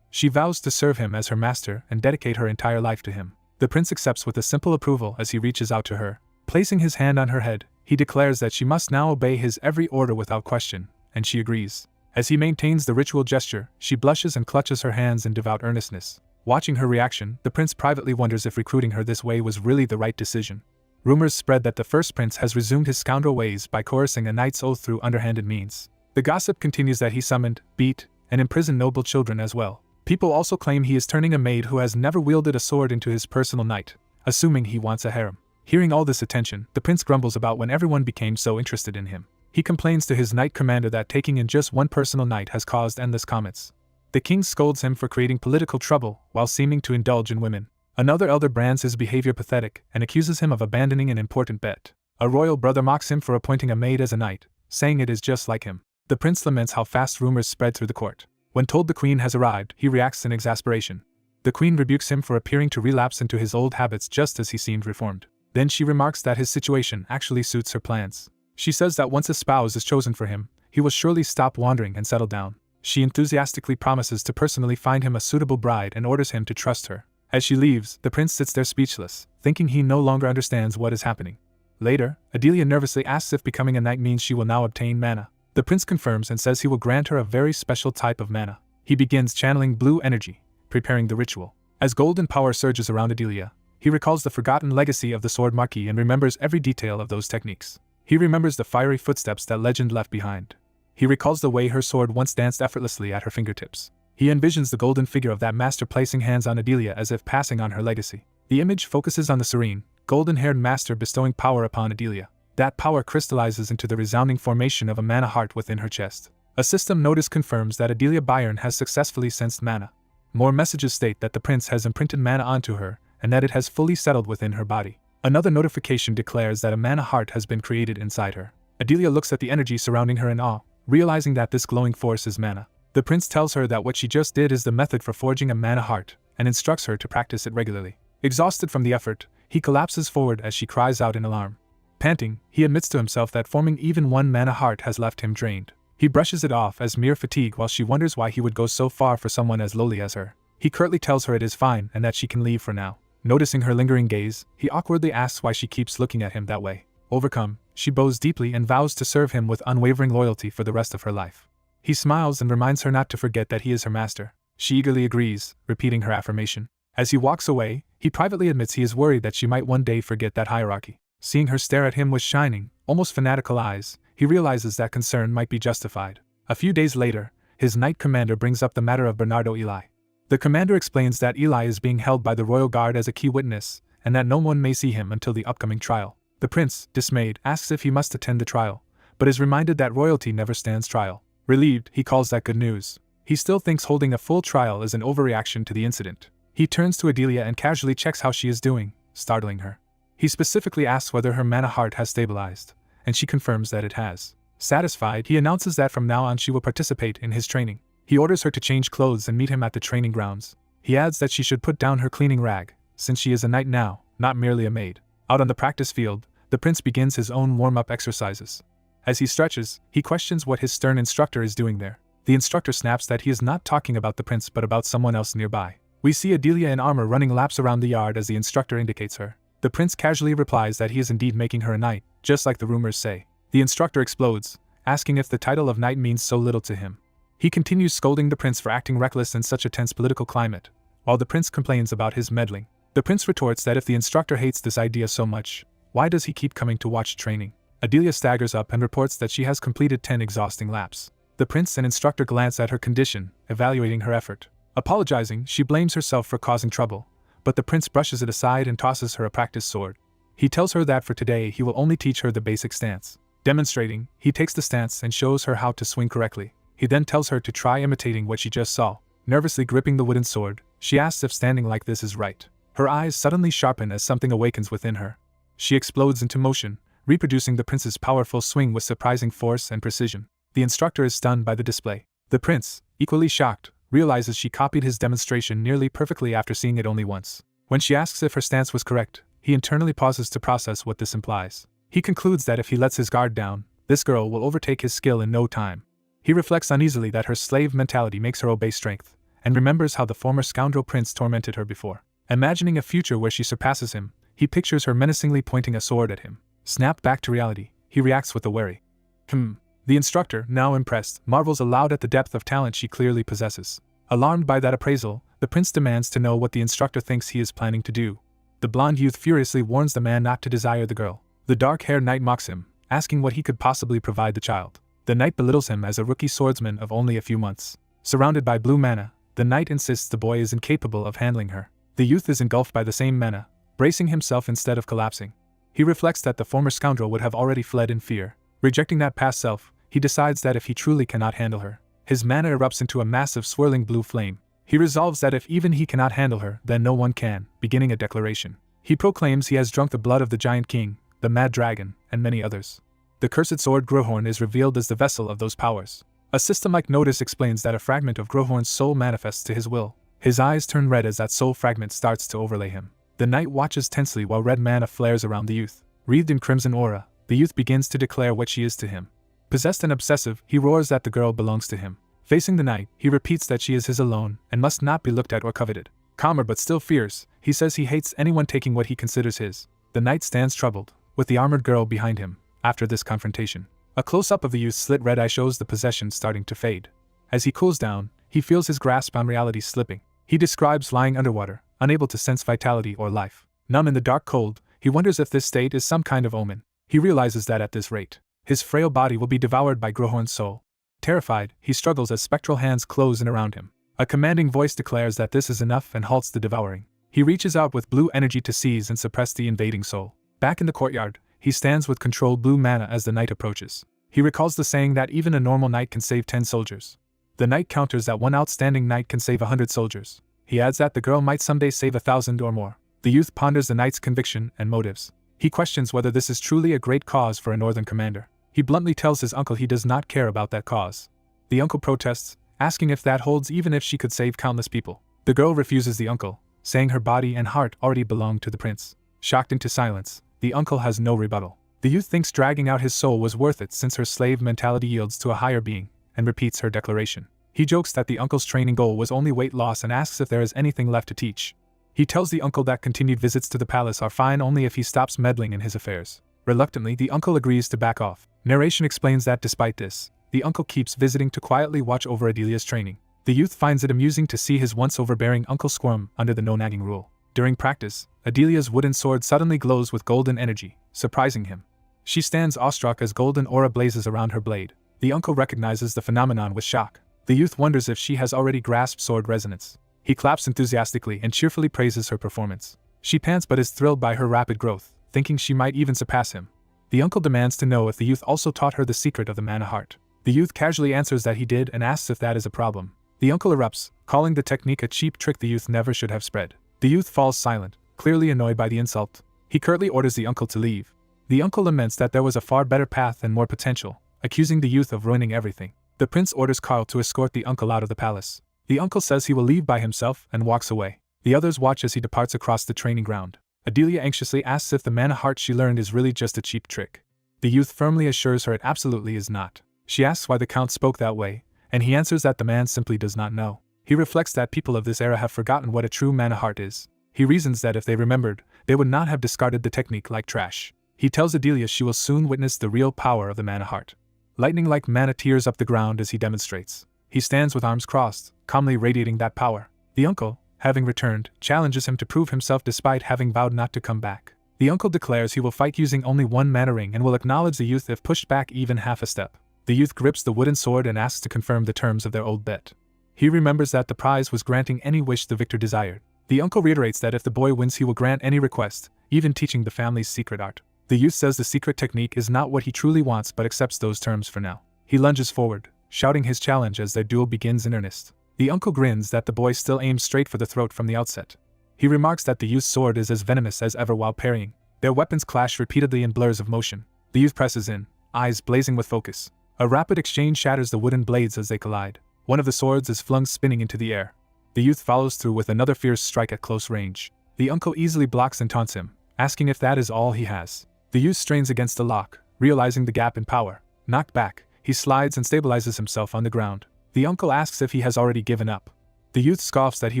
She vows to serve him as her master and dedicate her entire life to him. The prince accepts with a simple approval as he reaches out to her. Placing his hand on her head, he declares that she must now obey his every order without question, and she agrees. As he maintains the ritual gesture, she blushes and clutches her hands in devout earnestness. Watching her reaction, the prince privately wonders if recruiting her this way was really the right decision. Rumors spread that the first prince has resumed his scoundrel ways by coercing a knight's oath through underhanded means. The gossip continues that he summoned, beat, and imprisoned noble children as well. People also claim he is turning a maid who has never wielded a sword into his personal knight, assuming he wants a harem. Hearing all this attention, the prince grumbles about when everyone became so interested in him. He complains to his knight commander that taking in just one personal knight has caused endless comments. The king scolds him for creating political trouble while seeming to indulge in women. Another elder brands his behavior pathetic and accuses him of abandoning an important bet. A royal brother mocks him for appointing a maid as a knight, saying it is just like him. The prince laments how fast rumors spread through the court. When told the queen has arrived, he reacts in exasperation. The queen rebukes him for appearing to relapse into his old habits just as he seemed reformed. Then she remarks that his situation actually suits her plans. She says that once a spouse is chosen for him, he will surely stop wandering and settle down. She enthusiastically promises to personally find him a suitable bride and orders him to trust her. As she leaves, the prince sits there speechless, thinking he no longer understands what is happening. Later, Adelia nervously asks if becoming a knight means she will now obtain mana. The prince confirms and says he will grant her a very special type of mana. He begins channeling blue energy, preparing the ritual. As golden power surges around Adelia, he recalls the forgotten legacy of the sword marquis and remembers every detail of those techniques. He remembers the fiery footsteps that legend left behind. He recalls the way her sword once danced effortlessly at her fingertips. He envisions the golden figure of that master placing hands on Adelia as if passing on her legacy. The image focuses on the serene, golden-haired master bestowing power upon Adelia. That power crystallizes into the resounding formation of a mana heart within her chest. A system notice confirms that Adelia Byrons has successfully sensed mana. More messages state that the prince has imprinted mana onto her, and that it has fully settled within her body. Another notification declares that a mana heart has been created inside her. Adelia looks at the energy surrounding her in awe, realizing that this glowing force is mana. The prince tells her that what she just did is the method for forging a mana heart, and instructs her to practice it regularly. Exhausted from the effort, he collapses forward as she cries out in alarm. Panting, he admits to himself that forming even one mana heart has left him drained. He brushes it off as mere fatigue while she wonders why he would go so far for someone as lowly as her. He curtly tells her it is fine and that she can leave for now. Noticing her lingering gaze, he awkwardly asks why she keeps looking at him that way. Overcome, she bows deeply and vows to serve him with unwavering loyalty for the rest of her life. He smiles and reminds her not to forget that he is her master. She eagerly agrees, repeating her affirmation. As he walks away, he privately admits he is worried that she might one day forget that hierarchy. Seeing her stare at him with shining, almost fanatical eyes, he realizes that concern might be justified. A few days later, his knight commander brings up the matter of Bernardo Eli. The commander explains that Eli is being held by the royal guard as a key witness, and that no one may see him until the upcoming trial. The prince, dismayed, asks if he must attend the trial, but is reminded that royalty never stands trial. Relieved, he calls that good news. He still thinks holding a full trial is an overreaction to the incident. He turns to Adelia and casually checks how she is doing, startling her. He specifically asks whether her mana heart has stabilized, and she confirms that it has. Satisfied, he announces that from now on she will participate in his training. He orders her to change clothes and meet him at the training grounds. He adds that she should put down her cleaning rag, since she is a knight now, not merely a maid. Out on the practice field, the prince begins his own warm-up exercises. As he stretches, he questions what his stern instructor is doing there. The instructor snaps that he is not talking about the prince but about someone else nearby. We see Adelia in armor running laps around the yard as the instructor indicates her. The prince casually replies that he is indeed making her a knight, just like the rumors say. The instructor explodes, asking if the title of knight means so little to him. He continues scolding the prince for acting reckless in such a tense political climate, while the prince complains about his meddling. The prince retorts that if the instructor hates this idea so much, why does he keep coming to watch training? Adelia staggers up and reports that she has completed 10 exhausting laps. The prince and instructor glance at her condition, evaluating her effort. Apologizing, she blames herself for causing trouble, but the prince brushes it aside and tosses her a practice sword. He tells her that for today he will only teach her the basic stance. Demonstrating, he takes the stance and shows her how to swing correctly. He then tells her to try imitating what she just saw. Nervously gripping the wooden sword, she asks if standing like this is right. Her eyes suddenly sharpen as something awakens within her. She explodes into motion, reproducing the prince's powerful swing with surprising force and precision. The instructor is stunned by the display. The prince, equally shocked, realizes she copied his demonstration nearly perfectly after seeing it only once. When she asks if her stance was correct, he internally pauses to process what this implies. He concludes that if he lets his guard down, this girl will overtake his skill in no time. He reflects uneasily that her slave mentality makes her obey strength, and remembers how the former scoundrel prince tormented her before. Imagining a future where she surpasses him, he pictures her menacingly pointing a sword at him. Snapped back to reality, he reacts with a wary The instructor, now impressed, marvels aloud at the depth of talent she clearly possesses. Alarmed by that appraisal, the prince demands to know what the instructor thinks he is planning to do. The blonde youth furiously warns the man not to desire the girl. The dark-haired knight mocks him, asking what he could possibly provide the child. The knight belittles him as a rookie swordsman of only a few months. Surrounded by blue mana, The knight insists the boy is incapable of handling her. The youth is engulfed by the same mana, bracing himself instead of collapsing. He reflects that the former scoundrel would have already fled in fear. Rejecting that past self, he decides that if he truly cannot handle her, his mana erupts into a massive swirling blue flame. He resolves that if even he cannot handle her, then no one can, beginning a declaration. He proclaims he has drunk the blood of the giant king, the mad dragon, and many others. The cursed sword Grohorn is revealed as the vessel of those powers. A system-like notice explains that a fragment of Grohorn's soul manifests to his will. His eyes turn red as that soul fragment starts to overlay him. The knight watches tensely while red mana flares around the youth. Wreathed in crimson aura, the youth begins to declare what she is to him. Possessed and obsessive, he roars that the girl belongs to him. Facing the knight, he repeats that she is his alone and must not be looked at or coveted. Calmer but still fierce, he says he hates anyone taking what he considers his. The knight stands troubled, with the armored girl behind him, after this confrontation. A close-up of the youth's slit red eye shows the possession starting to fade. As he cools down, he feels his grasp on reality slipping. He describes lying underwater, unable to sense vitality or life. Numb in the dark cold, he wonders if this state is some kind of omen. He realizes that at this rate, his frail body will be devoured by Grohorn's soul. Terrified, he struggles as spectral hands close in around him. A commanding voice declares that this is enough and halts the devouring. He reaches out with blue energy to seize and suppress the invading soul. Back in the courtyard, he stands with controlled blue mana as the knight approaches. He recalls the saying that even a normal knight can save 10 soldiers. The knight counters that one outstanding knight can save 100 soldiers. He adds that the girl might someday save 1,000 or more. The youth ponders the knight's conviction and motives. He questions whether this is truly a great cause for a northern commander. He bluntly tells his uncle he does not care about that cause. The uncle protests, asking if that holds even if she could save countless people. The girl refuses the uncle, saying her body and heart already belong to the prince. Shocked into silence, the uncle has no rebuttal. The youth thinks dragging out his soul was worth it since her slave mentality yields to a higher being, and repeats her declaration. He jokes that the uncle's training goal was only weight loss and asks if there is anything left to teach. He tells the uncle that continued visits to the palace are fine only if he stops meddling in his affairs. Reluctantly, the uncle agrees to back off. Narration explains that despite this, the uncle keeps visiting to quietly watch over Adelia's training. The youth finds it amusing to see his once overbearing uncle squirm under the no-nagging rule. During practice, Adelia's wooden sword suddenly glows with golden energy, surprising him. She stands awestruck as golden aura blazes around her blade. The uncle recognizes the phenomenon with shock. The youth wonders if she has already grasped sword resonance. He claps enthusiastically and cheerfully praises her performance. She pants but is thrilled by her rapid growth, thinking she might even surpass him. The uncle demands to know if the youth also taught her the secret of the mana heart. The youth casually answers that he did and asks if that is a problem. The uncle erupts, calling the technique a cheap trick the youth never should have spread. The youth falls silent, clearly annoyed by the insult. He curtly orders the uncle to leave. The uncle laments that there was a far better path and more potential, accusing the youth of ruining everything. The prince orders Karl to escort the uncle out of the palace. The uncle says he will leave by himself and walks away. The others watch as he departs across the training ground. Adelia anxiously asks if the mana heart she learned is really just a cheap trick. The youth firmly assures her it absolutely is not. She asks why the count spoke that way, and he answers that the man simply does not know. He reflects that people of this era have forgotten what a true mana heart is. He reasons that if they remembered, they would not have discarded the technique like trash. He tells Adelia she will soon witness the real power of the mana heart. Lightning-like mana tears up the ground as he demonstrates. He stands with arms crossed, calmly radiating that power. The uncle, having returned, challenges him to prove himself despite having vowed not to come back. The uncle declares he will fight using only one mana ring and will acknowledge the youth if pushed back even half a step. The youth grips the wooden sword and asks to confirm the terms of their old bet. He remembers that the prize was granting any wish the victor desired. The uncle reiterates that if the boy wins he will grant any request, even teaching the family's secret art. The youth says the secret technique is not what he truly wants but accepts those terms for now. He lunges forward, shouting his challenge as their duel begins in earnest. The uncle grins that the boy still aims straight for the throat from the outset. He remarks that the youth's sword is as venomous as ever while parrying. Their weapons clash repeatedly in blurs of motion. The youth presses in, eyes blazing with focus. A rapid exchange shatters the wooden blades as they collide. One of the swords is flung spinning into the air. The youth follows through with another fierce strike at close range. The uncle easily blocks and taunts him, asking if that is all he has. The youth strains against the lock, realizing the gap in power. Knocked back, he slides and stabilizes himself on the ground. The uncle asks if he has already given up. The youth scoffs that he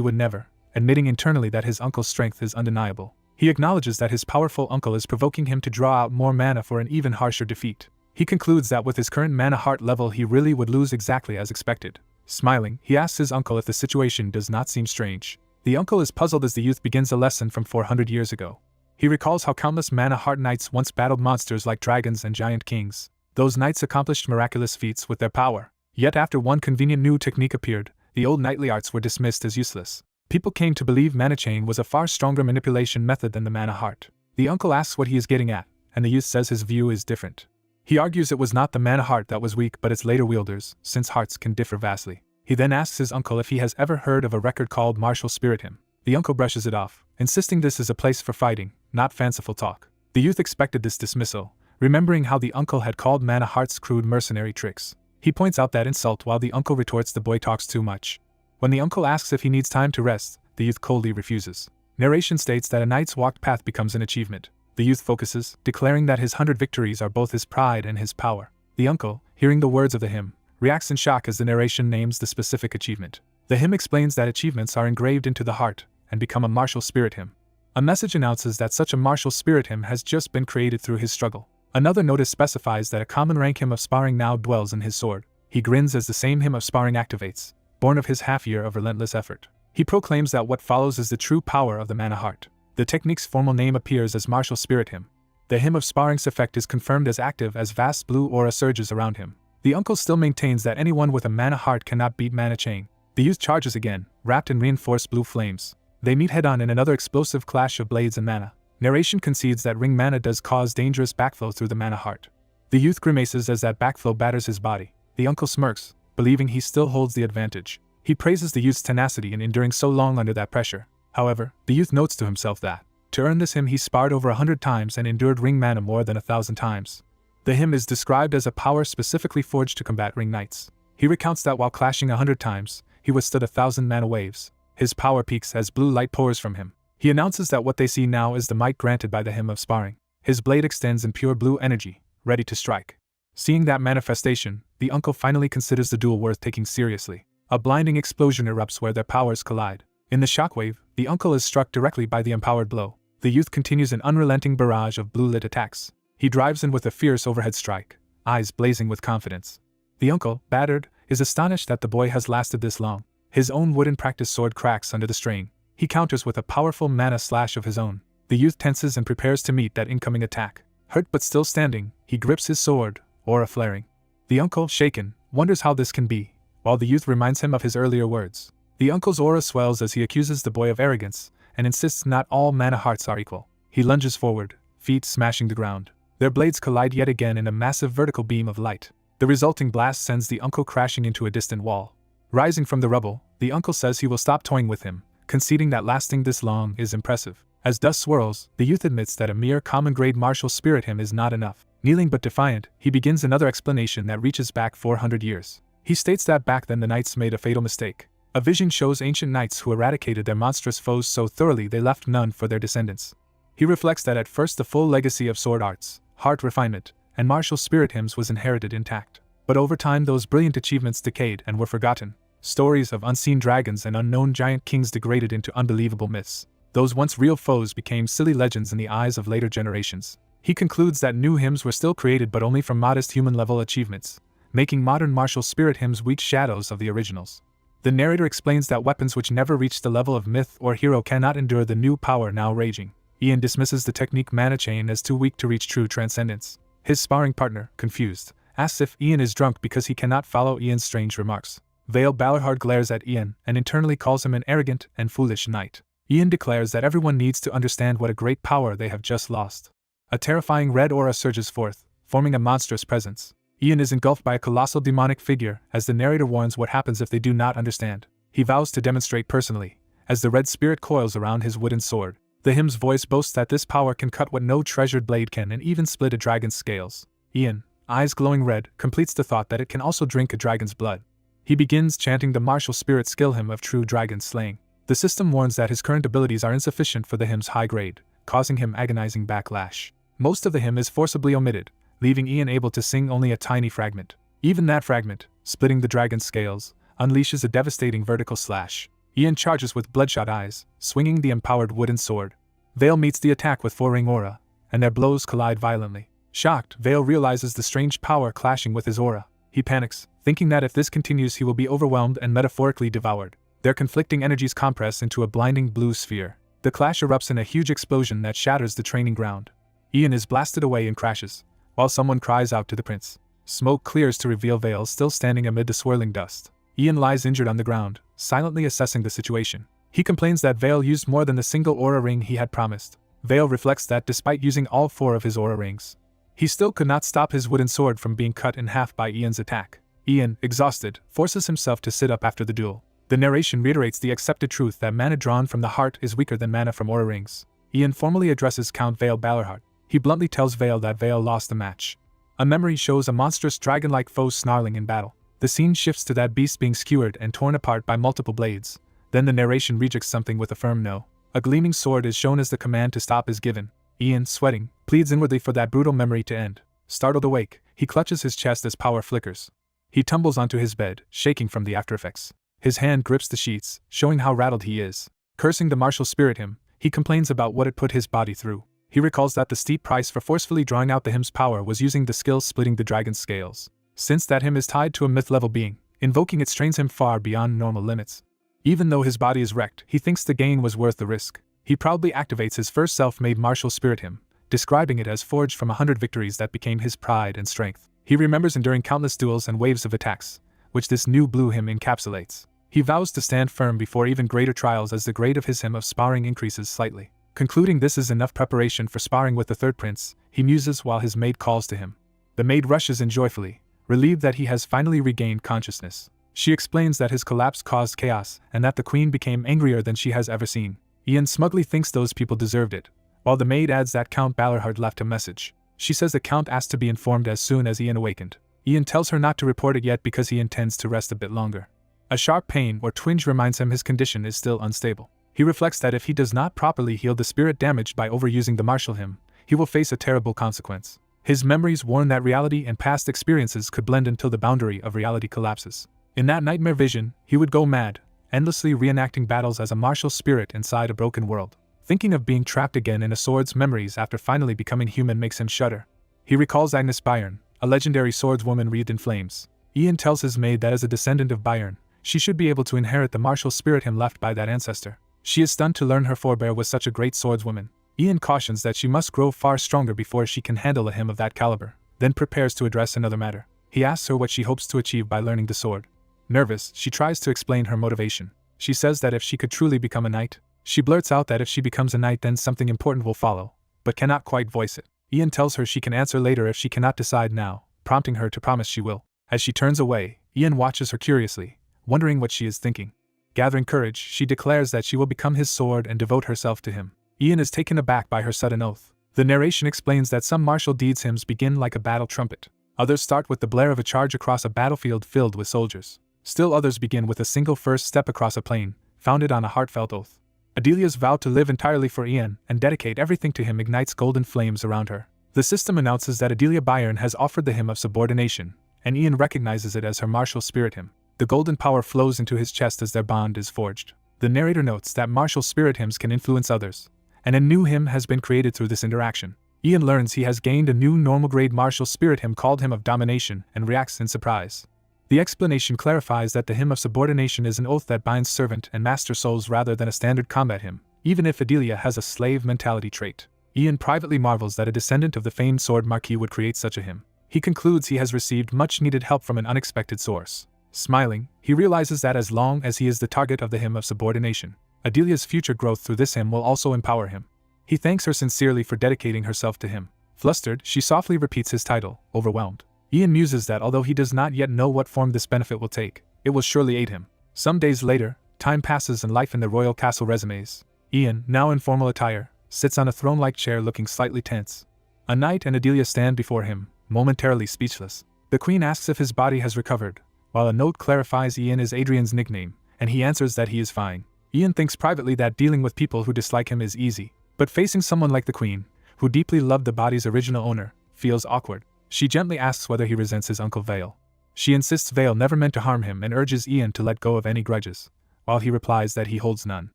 would never, admitting internally that his uncle's strength is undeniable. He acknowledges that his powerful uncle is provoking him to draw out more mana for an even harsher defeat. He concludes that with his current mana heart level he really would lose exactly as expected. Smiling, he asks his uncle if the situation does not seem strange. The uncle is puzzled as the youth begins a lesson from 400 years ago. He recalls how countless mana heart knights once battled monsters like dragons and giant kings. Those knights accomplished miraculous feats with their power. Yet after one convenient new technique appeared, the old knightly arts were dismissed as useless. People came to believe mana chain was a far stronger manipulation method than the mana heart. The uncle asks what he is getting at, and the youth says his view is different. He argues it was not the mana heart that was weak but its later wielders, since hearts can differ vastly. He then asks his uncle if he has ever heard of a record called Martial Spirit Hymn. The uncle brushes it off, insisting this is a place for fighting, not fanciful talk. The youth expected this dismissal, remembering how the uncle had called mana hearts crude mercenary tricks. He points out that insult while the uncle retorts the boy talks too much. When the uncle asks if he needs time to rest, the youth coldly refuses. Narration states that a knight's walked path becomes an achievement. The youth focuses, declaring that his 100 victories are both his pride and his power. The uncle, hearing the words of the hymn, reacts in shock as the narration names the specific achievement. The hymn explains that achievements are engraved into the heart and become a martial spirit hymn. A message announces that such a martial spirit hymn has just been created through his struggle. Another notice specifies that a common rank hymn of sparring now dwells in his sword. He grins as the same hymn of sparring activates, born of his half-year of relentless effort. He proclaims that what follows is the true power of the mana heart. The technique's formal name appears as Martial Spirit Hymn. The hymn of sparring's effect is confirmed as active as vast blue aura surges around him. The uncle still maintains that anyone with a mana heart cannot beat mana chain. The youth charges again, wrapped in reinforced blue flames. They meet head-on in another explosive clash of blades and mana. Narration concedes that ring mana does cause dangerous backflow through the mana heart. The youth grimaces as that backflow batters his body. The uncle smirks, believing he still holds the advantage. He praises the youth's tenacity in enduring so long under that pressure. However, the youth notes to himself that, to earn this hymn he sparred over 100 times and endured ring mana more than 1,000 times. The hymn is described as a power specifically forged to combat ring knights. He recounts that while clashing 100 times, he withstood 1,000 mana waves. His power peaks as blue light pours from him. He announces that what they see now is the might granted by the hymn of sparring. His blade extends in pure blue energy, ready to strike. Seeing that manifestation, the uncle finally considers the duel worth taking seriously. A blinding explosion erupts where their powers collide. In the shockwave, the uncle is struck directly by the empowered blow. The youth continues an unrelenting barrage of blue-lit attacks. He drives in with a fierce overhead strike, eyes blazing with confidence. The uncle, battered, is astonished that the boy has lasted this long. His own wooden practice sword cracks under the strain. He counters with a powerful mana slash of his own. The youth tenses and prepares to meet that incoming attack. Hurt but still standing, he grips his sword, aura flaring. The uncle, shaken, wonders how this can be, while the youth reminds him of his earlier words. The uncle's aura swells as he accuses the boy of arrogance, and insists not all mana hearts are equal. He lunges forward, feet smashing the ground. Their blades collide yet again in a massive vertical beam of light. The resulting blast sends the uncle crashing into a distant wall. Rising from the rubble, the uncle says he will stop toying with him, conceding that lasting this long is impressive. As dust swirls, the youth admits that a mere common-grade martial spirit hymn is not enough. Kneeling but defiant, he begins another explanation that reaches back 400 years. He states that back then the knights made a fatal mistake. A vision shows ancient knights who eradicated their monstrous foes so thoroughly they left none for their descendants. He reflects that at first the full legacy of sword arts, heart refinement, and martial spirit hymns was inherited intact. But over time those brilliant achievements decayed and were forgotten. Stories of unseen dragons and unknown giant kings degraded into unbelievable myths. Those once real foes became silly legends in the eyes of later generations. He concludes that new hymns were still created but only from modest human-level achievements, making modern martial spirit hymns weak shadows of the originals. The narrator explains that weapons which never reached the level of myth or hero cannot endure the new power now raging. Ian dismisses the technique mana chain as too weak to reach true transcendence. His sparring partner, confused, asks if Ian is drunk because he cannot follow Ian's strange remarks. Vale Balorhard glares at Ian and internally calls him an arrogant and foolish knight. Ian declares that everyone needs to understand what a great power they have just lost. A terrifying red aura surges forth, forming a monstrous presence. Ian is engulfed by a colossal demonic figure as the narrator warns what happens if they do not understand. He vows to demonstrate personally, as the red spirit coils around his wooden sword. The hymn's voice boasts that this power can cut what no treasured blade can and even split a dragon's scales. Ian, eyes glowing red, completes the thought that it can also drink a dragon's blood. He begins chanting the martial spirit skill hymn of true dragon slaying. The system warns that his current abilities are insufficient for the hymn's high grade, causing him agonizing backlash. Most of the hymn is forcibly omitted, leaving Ian able to sing only a tiny fragment. Even that fragment, splitting the dragon's scales, unleashes a devastating vertical slash. Ian charges with bloodshot eyes, swinging the empowered wooden sword. Vale meets the attack with four-ring aura, and their blows collide violently. Shocked, Vale realizes the strange power clashing with his aura. He panics, thinking that if this continues he will be overwhelmed and metaphorically devoured. Their conflicting energies compress into a blinding blue sphere. The clash erupts in a huge explosion that shatters the training ground. Ian is blasted away and crashes, while someone cries out to the prince. Smoke clears to reveal Vale still standing amid the swirling dust. Ian lies injured on the ground, silently assessing the situation. He complains that Vale used more than the single aura ring he had promised. Vale reflects that despite using all 4 of his aura rings, he still could not stop his wooden sword from being cut in half by Ian's attack. Ian, exhausted, forces himself to sit up after the duel. The narration reiterates the accepted truth that mana drawn from the heart is weaker than mana from aura rings. Ian formally addresses Count Vale Balorheart. He bluntly tells Vale that Vale lost the match. A memory shows a monstrous dragon-like foe snarling in battle. The scene shifts to that beast being skewered and torn apart by multiple blades. Then the narration rejects something with a firm no. A gleaming sword is shown as the command to stop is given. Ian, sweating, pleads inwardly for that brutal memory to end. Startled awake, he clutches his chest as power flickers. He tumbles onto his bed, shaking from the aftereffects. His hand grips the sheets, showing how rattled he is. Cursing the martial spirit hymn, he complains about what it put his body through. He recalls that the steep price for forcefully drawing out the hymn's power was using the skill splitting the dragon's scales. Since that hymn is tied to a myth-level being, invoking it strains him far beyond normal limits. Even though his body is wrecked, he thinks the gain was worth the risk. He proudly activates his first self-made martial spirit hymn, describing it as forged from 100 victories that became his pride and strength. He remembers enduring countless duels and waves of attacks, which this new blue hymn encapsulates. He vows to stand firm before even greater trials as the grade of his hymn of sparring increases slightly. Concluding this is enough preparation for sparring with the third prince, he muses while his maid calls to him. The maid rushes in joyfully, relieved that he has finally regained consciousness. She explains that his collapse caused chaos and that the queen became angrier than she has ever seen. Ian smugly thinks those people deserved it, while the maid adds that Count Balorheart left a message. She says the Count asked to be informed as soon as Ian awakened. Ian tells her not to report it yet because he intends to rest a bit longer. A sharp pain or twinge reminds him his condition is still unstable. He reflects that if he does not properly heal the spirit damaged by overusing the martial hymn, he will face a terrible consequence. His memories warn that reality and past experiences could blend until the boundary of reality collapses. In that nightmare vision, he would go mad, endlessly reenacting battles as a martial spirit inside a broken world. Thinking of being trapped again in a sword's memories after finally becoming human makes him shudder. He recalls Agnes Byron, a legendary swordswoman wreathed in flames. Ian tells his maid that as a descendant of Byron, she should be able to inherit the martial spirit hymn left by that ancestor. She is stunned to learn her forebear was such a great swordswoman. Ian cautions that she must grow far stronger before she can handle a hymn of that caliber, then prepares to address another matter. He asks her what she hopes to achieve by learning the sword. Nervous, she tries to explain her motivation. She says that if she could truly become a knight, she blurts out that if she becomes a knight then something important will follow, but cannot quite voice it. Ian tells her she can answer later if she cannot decide now, prompting her to promise she will. As she turns away, Ian watches her curiously, wondering what she is thinking. Gathering courage, she declares that she will become his sword and devote herself to him. Ian is taken aback by her sudden oath. The narration explains that some martial deeds hymns begin like a battle trumpet. Others start with the blare of a charge across a battlefield filled with soldiers. Still others begin with a single first step across a plain, founded on a heartfelt oath. Adelia's vow to live entirely for Ian and dedicate everything to him ignites golden flames around her. The system announces that Adelia Byron has offered the hymn of subordination, and Ian recognizes it as her martial spirit hymn. The golden power flows into his chest as their bond is forged. The narrator notes that martial spirit hymns can influence others, and a new hymn has been created through this interaction. Ian learns he has gained a new normal grade martial spirit hymn called Hymn of Domination and reacts in surprise. The explanation clarifies that the hymn of subordination is an oath that binds servant and master souls rather than a standard combat hymn, even if Adelia has a slave mentality trait. Ian privately marvels that a descendant of the famed sword marquis would create such a hymn. He concludes he has received much needed help from an unexpected source. Smiling, he realizes that as long as he is the target of the hymn of subordination, Adelia's future growth through this hymn will also empower him. He thanks her sincerely for dedicating herself to him. Flustered, she softly repeats his title, overwhelmed. Ian muses that although he does not yet know what form this benefit will take, it will surely aid him. Some days later, time passes and life in the royal castle resumes. Ian, now in formal attire, sits on a throne-like chair looking slightly tense. A knight and Adelia stand before him, momentarily speechless. The queen asks if his body has recovered, while a note clarifies Ian is Adrian's nickname, and he answers that he is fine. Ian thinks privately that dealing with people who dislike him is easy, but facing someone like the queen, who deeply loved the body's original owner, feels awkward. She gently asks whether he resents his uncle Vale. She insists Vale never meant to harm him and urges Ian to let go of any grudges, while he replies that he holds none.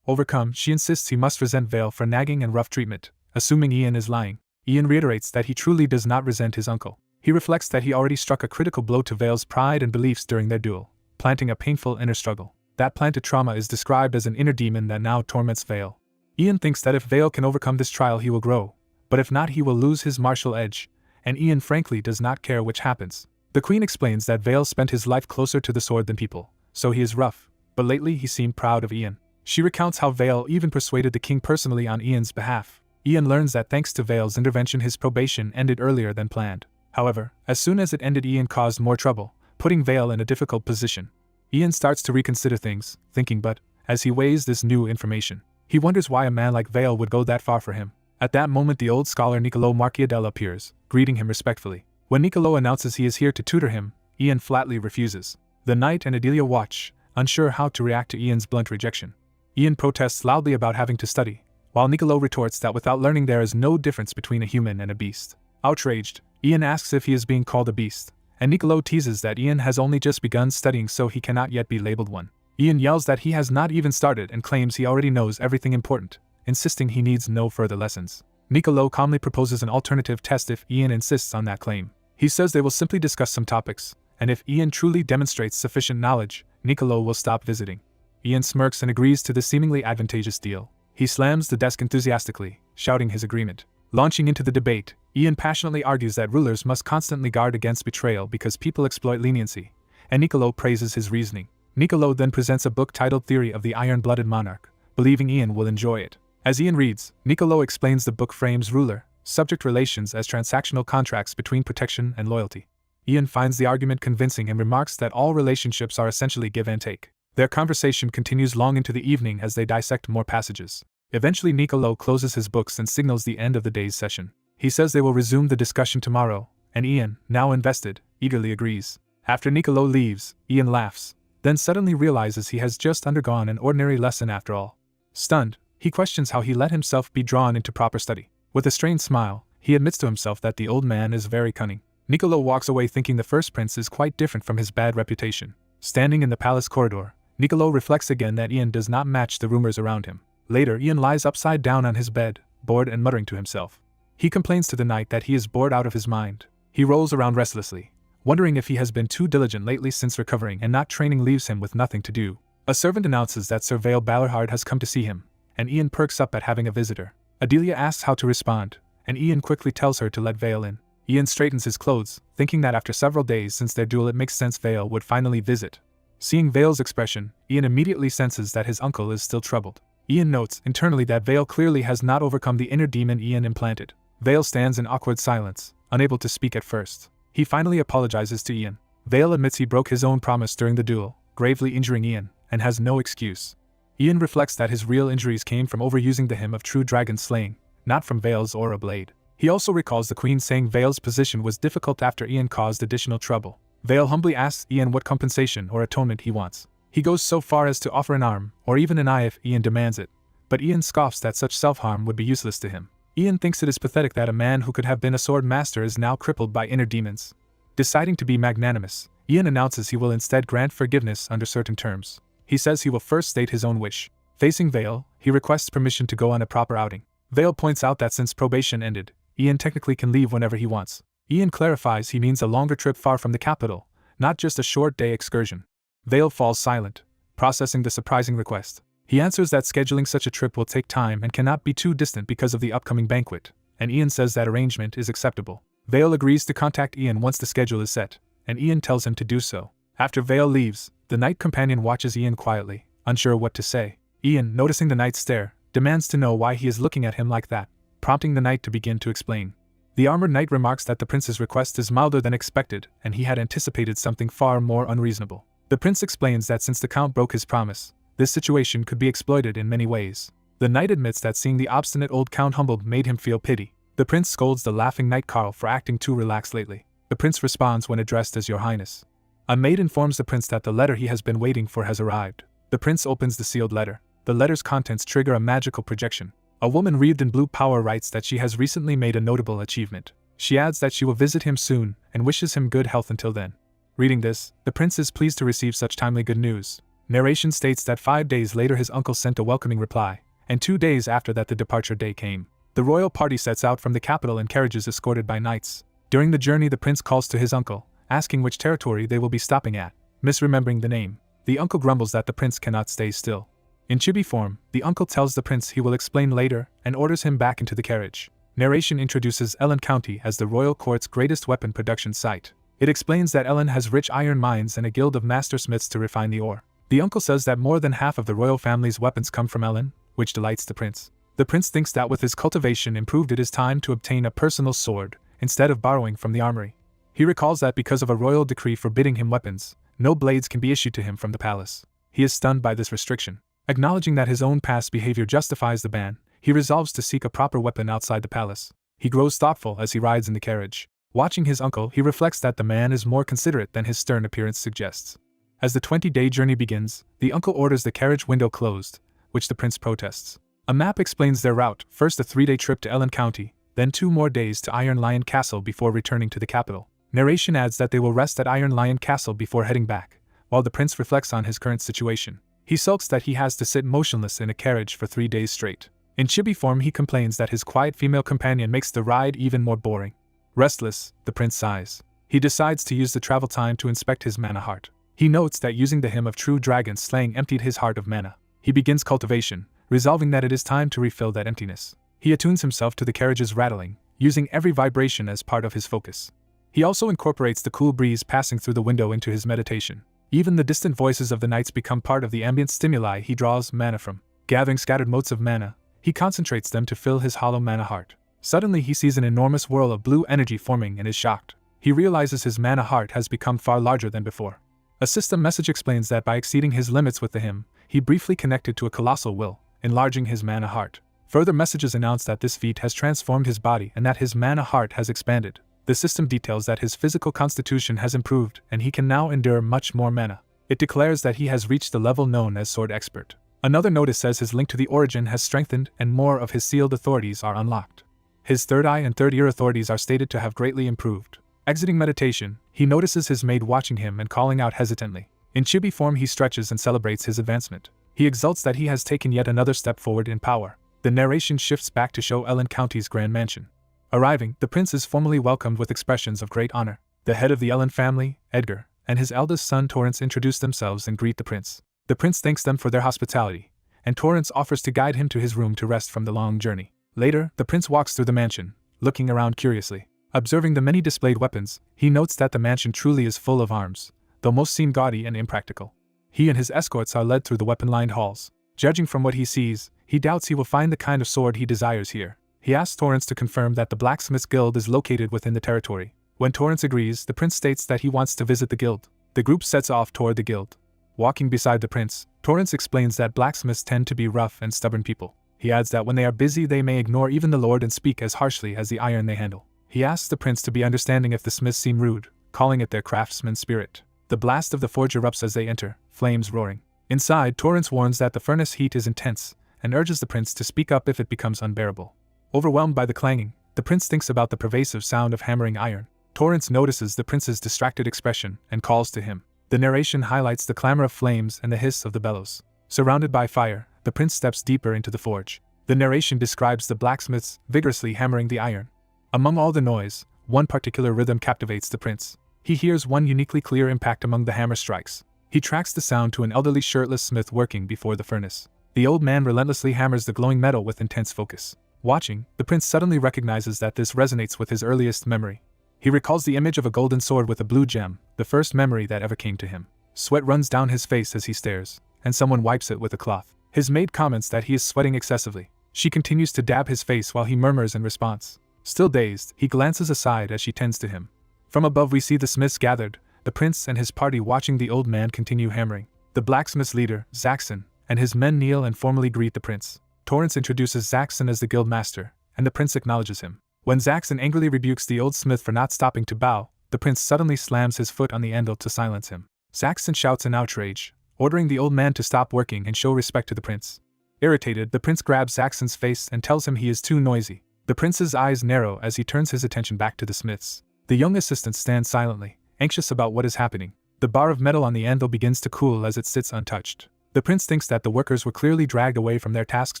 Overcome, she insists he must resent Vale for nagging and rough treatment, assuming Ian is lying. Ian reiterates that he truly does not resent his uncle. He reflects that he already struck a critical blow to Vale's pride and beliefs during their duel, planting a painful inner struggle. That planted trauma is described as an inner demon that now torments Vale. Ian thinks that if Vale can overcome this trial he will grow, but if not he will lose his martial edge, and Ian frankly does not care which happens. The queen explains that Vale spent his life closer to the sword than people, so he is rough, but lately he seemed proud of Ian. She recounts how Vale even persuaded the king personally on Ian's behalf. Ian learns that thanks to Vale's intervention his probation ended earlier than planned. However, as soon as it ended Ian caused more trouble, putting Vale in a difficult position. Ian starts to reconsider things, thinking but, as he weighs this new information, he wonders why a man like Vale would go that far for him. At that moment the old scholar Niccolo Marchiadella appears, greeting him respectfully. When Niccolo announces he is here to tutor him, Ian flatly refuses. The knight and Adelia watch, unsure how to react to Ian's blunt rejection. Ian protests loudly about having to study, while Niccolo retorts that without learning there is no difference between a human and a beast. Outraged, Ian asks if he is being called a beast, and Niccolo teases that Ian has only just begun studying so he cannot yet be labeled one. Ian yells that he has not even started and claims he already knows everything important, insisting he needs no further lessons. Niccolo calmly proposes an alternative test if Ian insists on that claim. He says they will simply discuss some topics, and if Ian truly demonstrates sufficient knowledge, Niccolo will stop visiting. Ian smirks and agrees to the seemingly advantageous deal. He slams the desk enthusiastically, shouting his agreement. Launching into the debate, Ian passionately argues that rulers must constantly guard against betrayal because people exploit leniency, and Niccolo praises his reasoning. Niccolo then presents a book titled Theory of the Iron-Blooded Monarch, believing Ian will enjoy it. As Ian reads, Niccolo explains the book frames ruler-subject relations as transactional contracts between protection and loyalty. Ian finds the argument convincing and remarks that all relationships are essentially give and take. Their conversation continues long into the evening as they dissect more passages. Eventually Niccolo closes his books and signals the end of the day's session. He says they will resume the discussion tomorrow, and Ian, now invested, eagerly agrees. After Niccolo leaves, Ian laughs, then suddenly realizes he has just undergone an ordinary lesson after all. Stunned, he questions how he let himself be drawn into proper study. With a strained smile, he admits to himself that the old man is very cunning. Niccolo walks away thinking the first prince is quite different from his bad reputation. Standing in the palace corridor, Niccolo reflects again that Ian does not match the rumors around him. Later, Ian lies upside down on his bed, bored and muttering to himself. He complains to the knight that he is bored out of his mind. He rolls around restlessly, wondering if he has been too diligent lately since recovering and not training leaves him with nothing to do. A servant announces that Sir Vale Ballarhard has come to see him, and Ian perks up at having a visitor. Adelia asks how to respond, and Ian quickly tells her to let Vale in. Ian straightens his clothes, thinking that after several days since their duel it makes sense Vale would finally visit. Seeing Vale's expression, Ian immediately senses that his uncle is still troubled. Ian notes internally that Vale clearly has not overcome the inner demon Ian implanted. Vale stands in awkward silence, unable to speak at first. He finally apologizes to Ian. Vale admits he broke his own promise during the duel, gravely injuring Ian, and has no excuse. Ian reflects that his real injuries came from overusing the hymn of true dragon slaying, not from Vale's aura blade. He also recalls the queen saying Vale's position was difficult after Ian caused additional trouble. Vale humbly asks Ian what compensation or atonement he wants. He goes so far as to offer an arm, or even an eye if Ian demands it, but Ian scoffs that such self-harm would be useless to him. Ian thinks it is pathetic that a man who could have been a sword master is now crippled by inner demons. Deciding to be magnanimous, Ian announces he will instead grant forgiveness under certain terms. He says he will first state his own wish. Facing Vale, he requests permission to go on a proper outing. Vale points out that since probation ended, Ian technically can leave whenever he wants. Ian clarifies he means a longer trip far from the capital, not just a short day excursion. Vale falls silent, processing the surprising request. He answers that scheduling such a trip will take time and cannot be too distant because of the upcoming banquet, and Ian says that arrangement is acceptable. Vale agrees to contact Ian once the schedule is set, and Ian tells him to do so. After Vale leaves, the knight companion watches Ian quietly, unsure what to say. Ian, noticing the knight's stare, demands to know why he is looking at him like that, prompting the knight to begin to explain. The armored knight remarks that the prince's request is milder than expected, and he had anticipated something far more unreasonable. The prince explains that since the count broke his promise, this situation could be exploited in many ways. The knight admits that seeing the obstinate old count humbled made him feel pity. The prince scolds the laughing knight Carl for acting too relaxed lately. The prince responds when addressed as Your Highness. A maid informs the prince that the letter he has been waiting for has arrived. The prince opens the sealed letter. The letter's contents trigger a magical projection. A woman wreathed in blue power writes that she has recently made a notable achievement. She adds that she will visit him soon and wishes him good health until then. Reading this, the prince is pleased to receive such timely good news. Narration states that 5 days later his uncle sent a welcoming reply, and 2 days after that the departure day came. The royal party sets out from the capital in carriages escorted by knights. During the journey the prince calls to his uncle, asking which territory they will be stopping at, misremembering the name. The uncle grumbles that the prince cannot stay still. In chibi form, the uncle tells the prince he will explain later and orders him back into the carriage. Narration introduces Ellen County as the royal court's greatest weapon production site. It explains that Ellen has rich iron mines and a guild of master smiths to refine the ore. The uncle says that more than half of the royal family's weapons come from Ellen, which delights the prince. The prince thinks that with his cultivation improved it is time to obtain a personal sword, instead of borrowing from the armory. He recalls that because of a royal decree forbidding him weapons, no blades can be issued to him from the palace. He is stunned by this restriction. Acknowledging that his own past behavior justifies the ban, he resolves to seek a proper weapon outside the palace. He grows thoughtful as he rides in the carriage. Watching his uncle, he reflects that the man is more considerate than his stern appearance suggests. As the 20-day journey begins, the uncle orders the carriage window closed, which the prince protests. A map explains their route, first a 3-day trip to Ellen County, then 2 more days to Iron Lion Castle before returning to the capital. Narration adds that they will rest at Iron Lion Castle before heading back, while the prince reflects on his current situation. He sulks that he has to sit motionless in a carriage for 3 days straight. In chibi form, he complains that his quiet female companion makes the ride even more boring. Restless, the prince sighs. He decides to use the travel time to inspect his mana heart. He notes that using the Hymn of True Dragon slaying emptied his heart of mana. He begins cultivation, resolving that it is time to refill that emptiness. He attunes himself to the carriage's rattling, using every vibration as part of his focus. He also incorporates the cool breeze passing through the window into his meditation. Even the distant voices of the knights become part of the ambient stimuli he draws mana from. Gathering scattered motes of mana, he concentrates them to fill his hollow mana heart. Suddenly he sees an enormous whirl of blue energy forming and is shocked. He realizes his mana heart has become far larger than before. A system message explains that by exceeding his limits with the hymn, he briefly connected to a colossal will, enlarging his mana heart. Further messages announce that this feat has transformed his body and that his mana heart has expanded. The system details that his physical constitution has improved and he can now endure much more mana. It declares that he has reached the level known as Sword Expert. Another notice says his link to the origin has strengthened and more of his sealed authorities are unlocked. His third eye and third ear authorities are stated to have greatly improved. Exiting meditation, he notices his maid watching him and calling out hesitantly. In chibi form, he stretches and celebrates his advancement. He exults that he has taken yet another step forward in power. The narration shifts back to show Ellen County's grand mansion. Arriving, the prince is formally welcomed with expressions of great honor. The head of the Ellen family, Edgar, and his eldest son Torrance introduce themselves and greet the prince. The prince thanks them for their hospitality, and Torrance offers to guide him to his room to rest from the long journey. Later, the prince walks through the mansion, looking around curiously. Observing the many displayed weapons, he notes that the mansion truly is full of arms, though most seem gaudy and impractical. He and his escorts are led through the weapon-lined halls. Judging from what he sees, he doubts he will find the kind of sword he desires here. He asks Torrance to confirm that the Blacksmith's Guild is located within the territory. When Torrance agrees, the prince states that he wants to visit the guild. The group sets off toward the guild. Walking beside the prince, Torrance explains that blacksmiths tend to be rough and stubborn people. He adds that when they are busy they may ignore even the lord and speak as harshly as the iron they handle. He asks the prince to be understanding if the smiths seem rude, calling it their craftsman's spirit. The blast of the forge erupts as they enter, flames roaring. Inside, Torrance warns that the furnace heat is intense, and urges the prince to speak up if it becomes unbearable. Overwhelmed by the clanging, the prince thinks about the pervasive sound of hammering iron. Torrance notices the prince's distracted expression and calls to him. The narration highlights the clamor of flames and the hiss of the bellows. Surrounded by fire, the prince steps deeper into the forge. The narration describes the blacksmiths vigorously hammering the iron. Among all the noise, one particular rhythm captivates the prince. He hears one uniquely clear impact among the hammer strikes. He tracks the sound to an elderly shirtless smith working before the furnace. The old man relentlessly hammers the glowing metal with intense focus. Watching, the prince suddenly recognizes that this resonates with his earliest memory. He recalls the image of a golden sword with a blue gem, the first memory that ever came to him. Sweat runs down his face as he stares, and someone wipes it with a cloth. His maid comments that he is sweating excessively. She continues to dab his face while he murmurs in response. Still dazed, he glances aside as she tends to him. From above we see the smiths gathered, the prince and his party watching the old man continue hammering. The blacksmith's leader, Zaxxon, and his men kneel and formally greet the prince. Torrance introduces Zaxxon as the guild master, and the prince acknowledges him. When Zaxxon angrily rebukes the old smith for not stopping to bow, the prince suddenly slams his foot on the anvil to silence him. Zaxxon shouts in outrage, ordering the old man to stop working and show respect to the prince. Irritated, the prince grabs Zaxxon's face and tells him he is too noisy. The prince's eyes narrow as he turns his attention back to the smiths. The young assistant stands silently, anxious about what is happening. The bar of metal on the anvil begins to cool as it sits untouched. The prince thinks that the workers were clearly dragged away from their tasks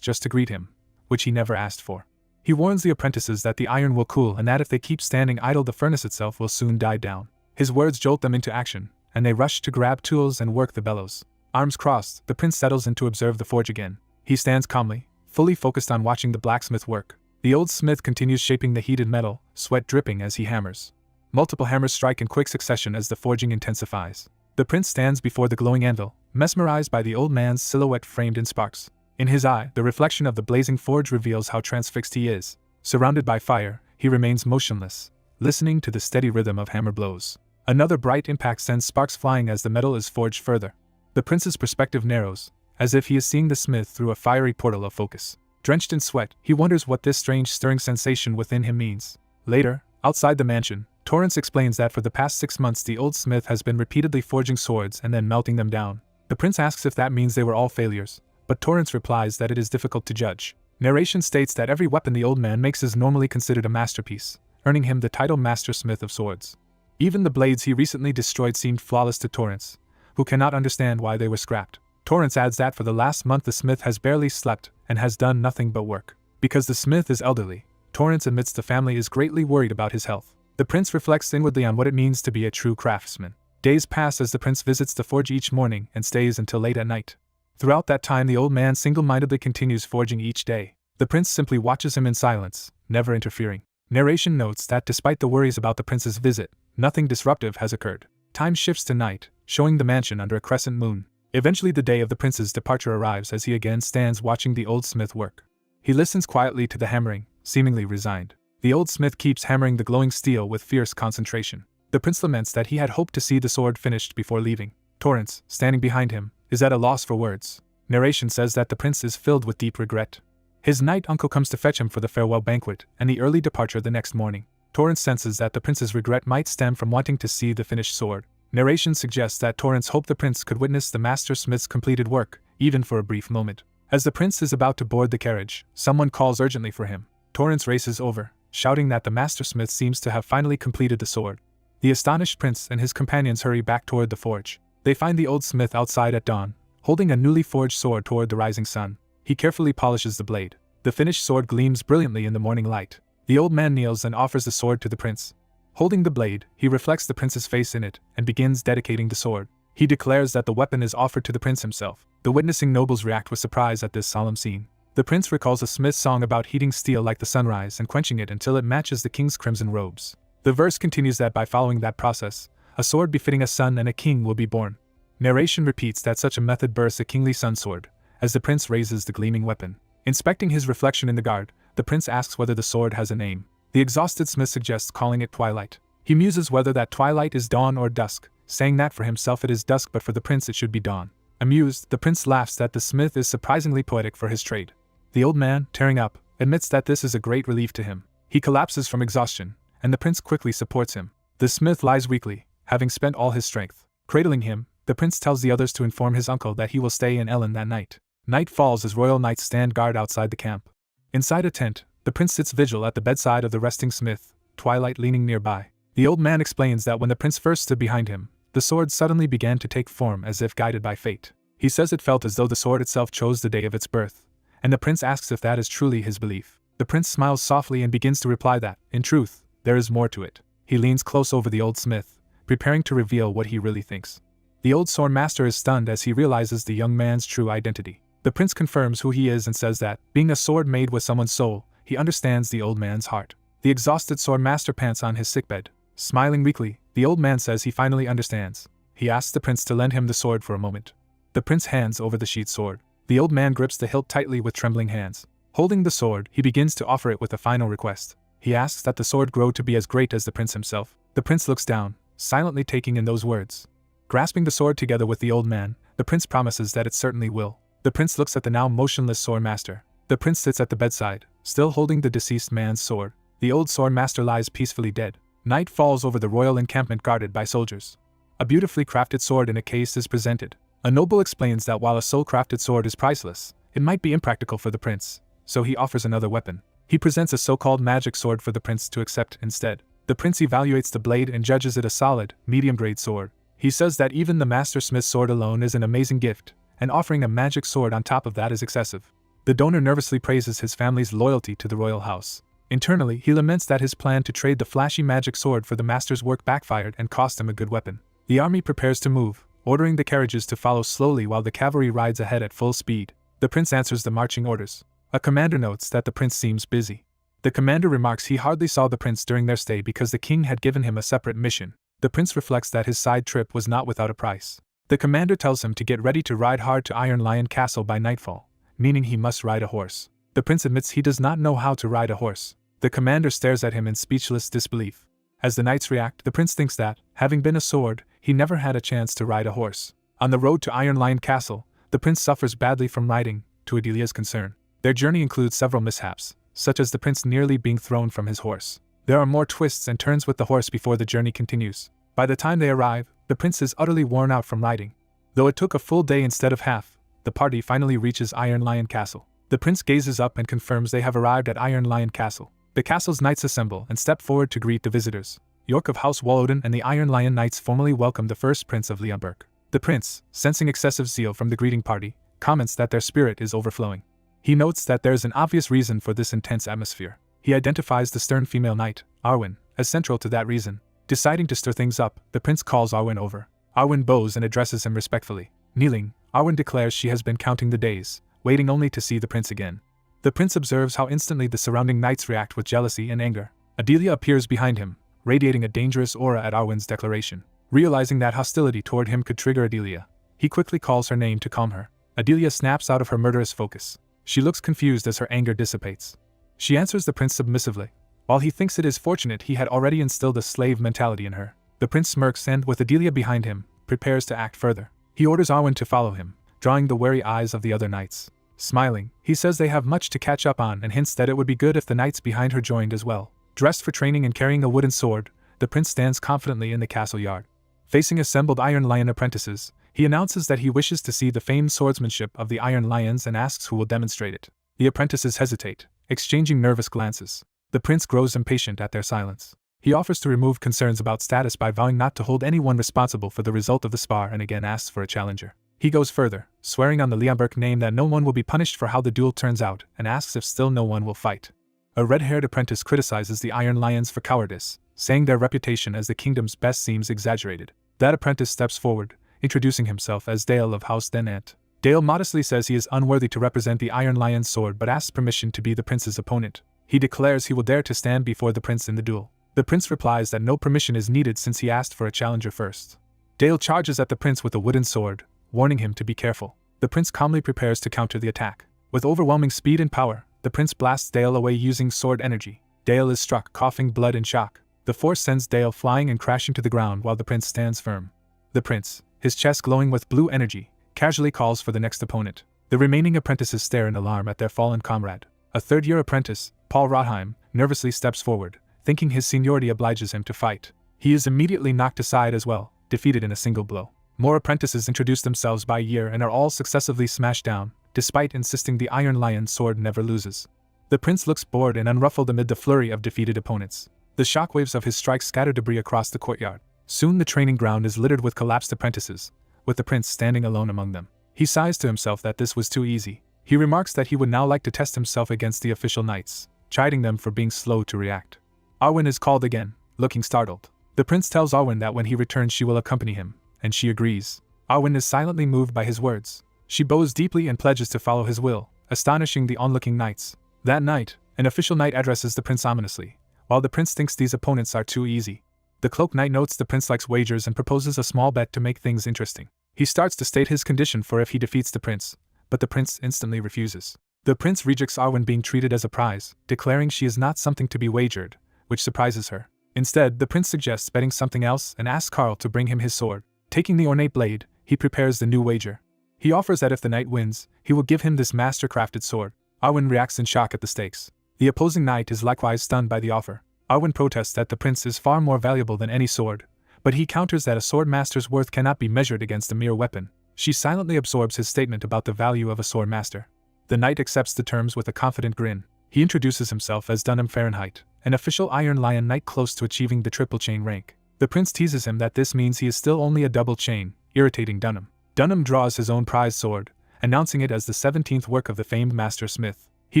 just to greet him, which he never asked for. He warns the apprentices that the iron will cool and that if they keep standing idle the furnace itself will soon die down. His words jolt them into action, and they rush to grab tools and work the bellows. Arms crossed, the prince settles in to observe the forge again. He stands calmly, fully focused on watching the blacksmith work. The old smith continues shaping the heated metal, sweat dripping as he hammers. Multiple hammers strike in quick succession as the forging intensifies. The prince stands before the glowing anvil, mesmerized by the old man's silhouette framed in sparks. In his eye, the reflection of the blazing forge reveals how transfixed he is. Surrounded by fire, he remains motionless, listening to the steady rhythm of hammer blows. Another bright impact sends sparks flying as the metal is forged further. The prince's perspective narrows, as if he is seeing the smith through a fiery portal of focus. Drenched in sweat, he wonders what this strange stirring sensation within him means. Later, outside the mansion, Torrance explains that for the past 6 months the old smith has been repeatedly forging swords and then melting them down. The prince asks if that means they were all failures, but Torrance replies that it is difficult to judge. Narration states that every weapon the old man makes is normally considered a masterpiece, earning him the title Master Smith of Swords. Even the blades he recently destroyed seemed flawless to Torrance, who cannot understand why they were scrapped. Torrance adds that for the last month the smith has barely slept and has done nothing but work. Because the smith is elderly, Torrance admits the family is greatly worried about his health. The prince reflects inwardly on what it means to be a true craftsman. Days pass as the prince visits the forge each morning and stays until late at night. Throughout that time the old man single-mindedly continues forging each day. The prince simply watches him in silence, never interfering. Narration notes that despite the worries about the prince's visit, nothing disruptive has occurred. Time shifts to night, showing the mansion under a crescent moon. Eventually the day of the prince's departure arrives as he again stands watching the old smith work. He listens quietly to the hammering, seemingly resigned. The old smith keeps hammering the glowing steel with fierce concentration. The prince laments that he had hoped to see the sword finished before leaving. Torrance, standing behind him, is at a loss for words. Narration says that the prince is filled with deep regret. His knight uncle comes to fetch him for the farewell banquet and the early departure the next morning. Torrance senses that the prince's regret might stem from wanting to see the finished sword. Narration suggests that Torrance hoped the prince could witness the master smith's completed work, even for a brief moment. As the prince is about to board the carriage, someone calls urgently for him. Torrance races over, shouting that the master smith seems to have finally completed the sword. The astonished prince and his companions hurry back toward the forge. They find the old smith outside at dawn, holding a newly forged sword toward the rising sun. He carefully polishes the blade. The finished sword gleams brilliantly in the morning light. The old man kneels and offers the sword to the prince. Holding the blade, he reflects the prince's face in it and begins dedicating the sword. He declares that the weapon is offered to the prince himself. The witnessing nobles react with surprise at this solemn scene. The prince recalls a smith's song about heating steel like the sunrise and quenching it until it matches the king's crimson robes. The verse continues that by following that process, a sword befitting a son and a king will be born. Narration repeats that such a method births a kingly sun sword, as the prince raises the gleaming weapon. Inspecting his reflection in the guard, the prince asks whether the sword has a name. The exhausted smith suggests calling it Twilight. He muses whether that twilight is dawn or dusk, saying that for himself it is dusk but for the prince it should be dawn. Amused, the prince laughs that the smith is surprisingly poetic for his trade. The old man, tearing up, admits that this is a great relief to him. He collapses from exhaustion, and the prince quickly supports him. The smith lies weakly, having spent all his strength. Cradling him, the prince tells the others to inform his uncle that he will stay in Ellen that night. Night falls as royal knights stand guard outside the camp. Inside a tent, the prince sits vigil at the bedside of the resting smith, Twilight leaning nearby. The old man explains that when the prince first stood behind him, the sword suddenly began to take form as if guided by fate. He says it felt as though the sword itself chose the day of its birth, and the prince asks if that is truly his belief. The prince smiles softly and begins to reply that, in truth, there is more to it. He leans close over the old smith, preparing to reveal what he really thinks. The old sword master is stunned as he realizes the young man's true identity. The prince confirms who he is and says that, being a sword made with someone's soul, he understands the old man's heart. The exhausted sword master pants on his sickbed. Smiling weakly, the old man says he finally understands. He asks the prince to lend him the sword for a moment. The prince hands over the sheathed sword. The old man grips the hilt tightly with trembling hands. Holding the sword, he begins to offer it with a final request. He asks that the sword grow to be as great as the prince himself. The prince looks down, silently taking in those words. Grasping the sword together with the old man, the prince promises that it certainly will. The prince looks at the now motionless sword master. The prince sits at the bedside, still holding the deceased man's sword. The old sword master lies peacefully dead. Night falls over the royal encampment guarded by soldiers. A beautifully crafted sword in a case is presented. A noble explains that while a soul-crafted sword is priceless, it might be impractical for the prince, so he offers another weapon. He presents a so-called magic sword for the prince to accept instead. The prince evaluates the blade and judges it a solid, medium-grade sword. He says that even the master smith's sword alone is an amazing gift, and offering a magic sword on top of that is excessive. The donor nervously praises his family's loyalty to the royal house. Internally, he laments that his plan to trade the flashy magic sword for the master's work backfired and cost him a good weapon. The army prepares to move, ordering the carriages to follow slowly while the cavalry rides ahead at full speed. The prince answers the marching orders. A commander notes that the prince seems busy. The commander remarks he hardly saw the prince during their stay because the king had given him a separate mission. The prince reflects that his side trip was not without a price. The commander tells him to get ready to ride hard to Iron Lion Castle by nightfall, meaning he must ride a horse. The prince admits he does not know how to ride a horse. The commander stares at him in speechless disbelief. As the knights react, the prince thinks that, having been a sword, he never had a chance to ride a horse. On the road to Iron Lion Castle, the prince suffers badly from riding, to Adelia's concern. Their journey includes several mishaps, such as the prince nearly being thrown from his horse. There are more twists and turns with the horse before the journey continues. By the time they arrive, the prince is utterly worn out from riding. Though it took a full day instead of half, the party finally reaches Iron Lion Castle. The prince gazes up and confirms they have arrived at Iron Lion Castle. The castle's knights assemble and step forward to greet the visitors. York of House Walloden and the Iron Lion Knights formally welcome the first prince of Leonberg. The prince, sensing excessive zeal from the greeting party, comments that their spirit is overflowing. He notes that there is an obvious reason for this intense atmosphere. He identifies the stern female knight, Arwen, as central to that reason. Deciding to stir things up, the prince calls Arwen over. Arwen bows and addresses him respectfully. Kneeling, Arwen declares she has been counting the days, waiting only to see the prince again. The prince observes how instantly the surrounding knights react with jealousy and anger. Adelia appears behind him, radiating a dangerous aura at Arwen's declaration. Realizing that hostility toward him could trigger Adelia, he quickly calls her name to calm her. Adelia snaps out of her murderous focus. She looks confused as her anger dissipates. She answers the prince submissively. While he thinks it is fortunate he had already instilled a slave mentality in her, the prince smirks and, with Adelia behind him, prepares to act further. He orders Arwen to follow him, drawing the wary eyes of the other knights. Smiling, he says they have much to catch up on and hints that it would be good if the knights behind her joined as well. Dressed for training and carrying a wooden sword, the prince stands confidently in the castle yard. Facing assembled Iron Lion apprentices, he announces that he wishes to see the famed swordsmanship of the Iron Lions and asks who will demonstrate it. The apprentices hesitate, exchanging nervous glances. The prince grows impatient at their silence. He offers to remove concerns about status by vowing not to hold anyone responsible for the result of the spar and again asks for a challenger. He goes further, swearing on the Leonberg name that no one will be punished for how the duel turns out, and asks if still no one will fight. A red-haired apprentice criticizes the Iron Lions for cowardice, saying their reputation as the kingdom's best seems exaggerated. That apprentice steps forward, introducing himself as Dale of House Denant. Dale modestly says he is unworthy to represent the Iron Lion's sword but asks permission to be the prince's opponent. He declares he will dare to stand before the prince in the duel. The prince replies that no permission is needed since he asked for a challenger first. Dale charges at the prince with a wooden sword, warning him to be careful. The prince calmly prepares to counter the attack. With overwhelming speed and power, the prince blasts Dale away using sword energy. Dale is struck, coughing blood in shock. The force sends Dale flying and crashing to the ground while the prince stands firm. The prince, his chest glowing with blue energy, casually calls for the next opponent. The remaining apprentices stare in alarm at their fallen comrade. A third-year apprentice, Paul Rothheim, nervously steps forward, thinking his seniority obliges him to fight. He is immediately knocked aside as well, defeated in a single blow. More apprentices introduce themselves by year and are all successively smashed down, despite insisting the Iron Lion sword never loses. The prince looks bored and unruffled amid the flurry of defeated opponents. The shockwaves of his strikes scatter debris across the courtyard. Soon the training ground is littered with collapsed apprentices, with the prince standing alone among them. He sighs to himself that this was too easy. He remarks that he would now like to test himself against the official knights, chiding them for being slow to react. Arwen is called again, looking startled. The prince tells Arwen that when he returns she will accompany him, and she agrees. Arwen is silently moved by his words. She bows deeply and pledges to follow his will, astonishing the onlooking knights. That night, an official knight addresses the prince ominously, while the prince thinks these opponents are too easy. The cloaked knight notes the prince likes wagers and proposes a small bet to make things interesting. He starts to state his condition for if he defeats the prince, but the prince instantly refuses. The prince rejects Arwen being treated as a prize, declaring she is not something to be wagered, which surprises her. Instead, the prince suggests betting something else and asks Karl to bring him his sword. Taking the ornate blade, he prepares the new wager. He offers that if the knight wins, he will give him this master-crafted sword. Arwen reacts in shock at the stakes. The opposing knight is likewise stunned by the offer. Arwen protests that the prince is far more valuable than any sword, but he counters that a sword master's worth cannot be measured against a mere weapon. She silently absorbs his statement about the value of a sword master. The knight accepts the terms with a confident grin. He introduces himself as Dunham Fahrenheit, an official Iron Lion knight close to achieving the triple chain rank. The prince teases him that this means he is still only a double chain, irritating Dunham. Dunham draws his own prize sword, announcing it as the 17th work of the famed master smith. He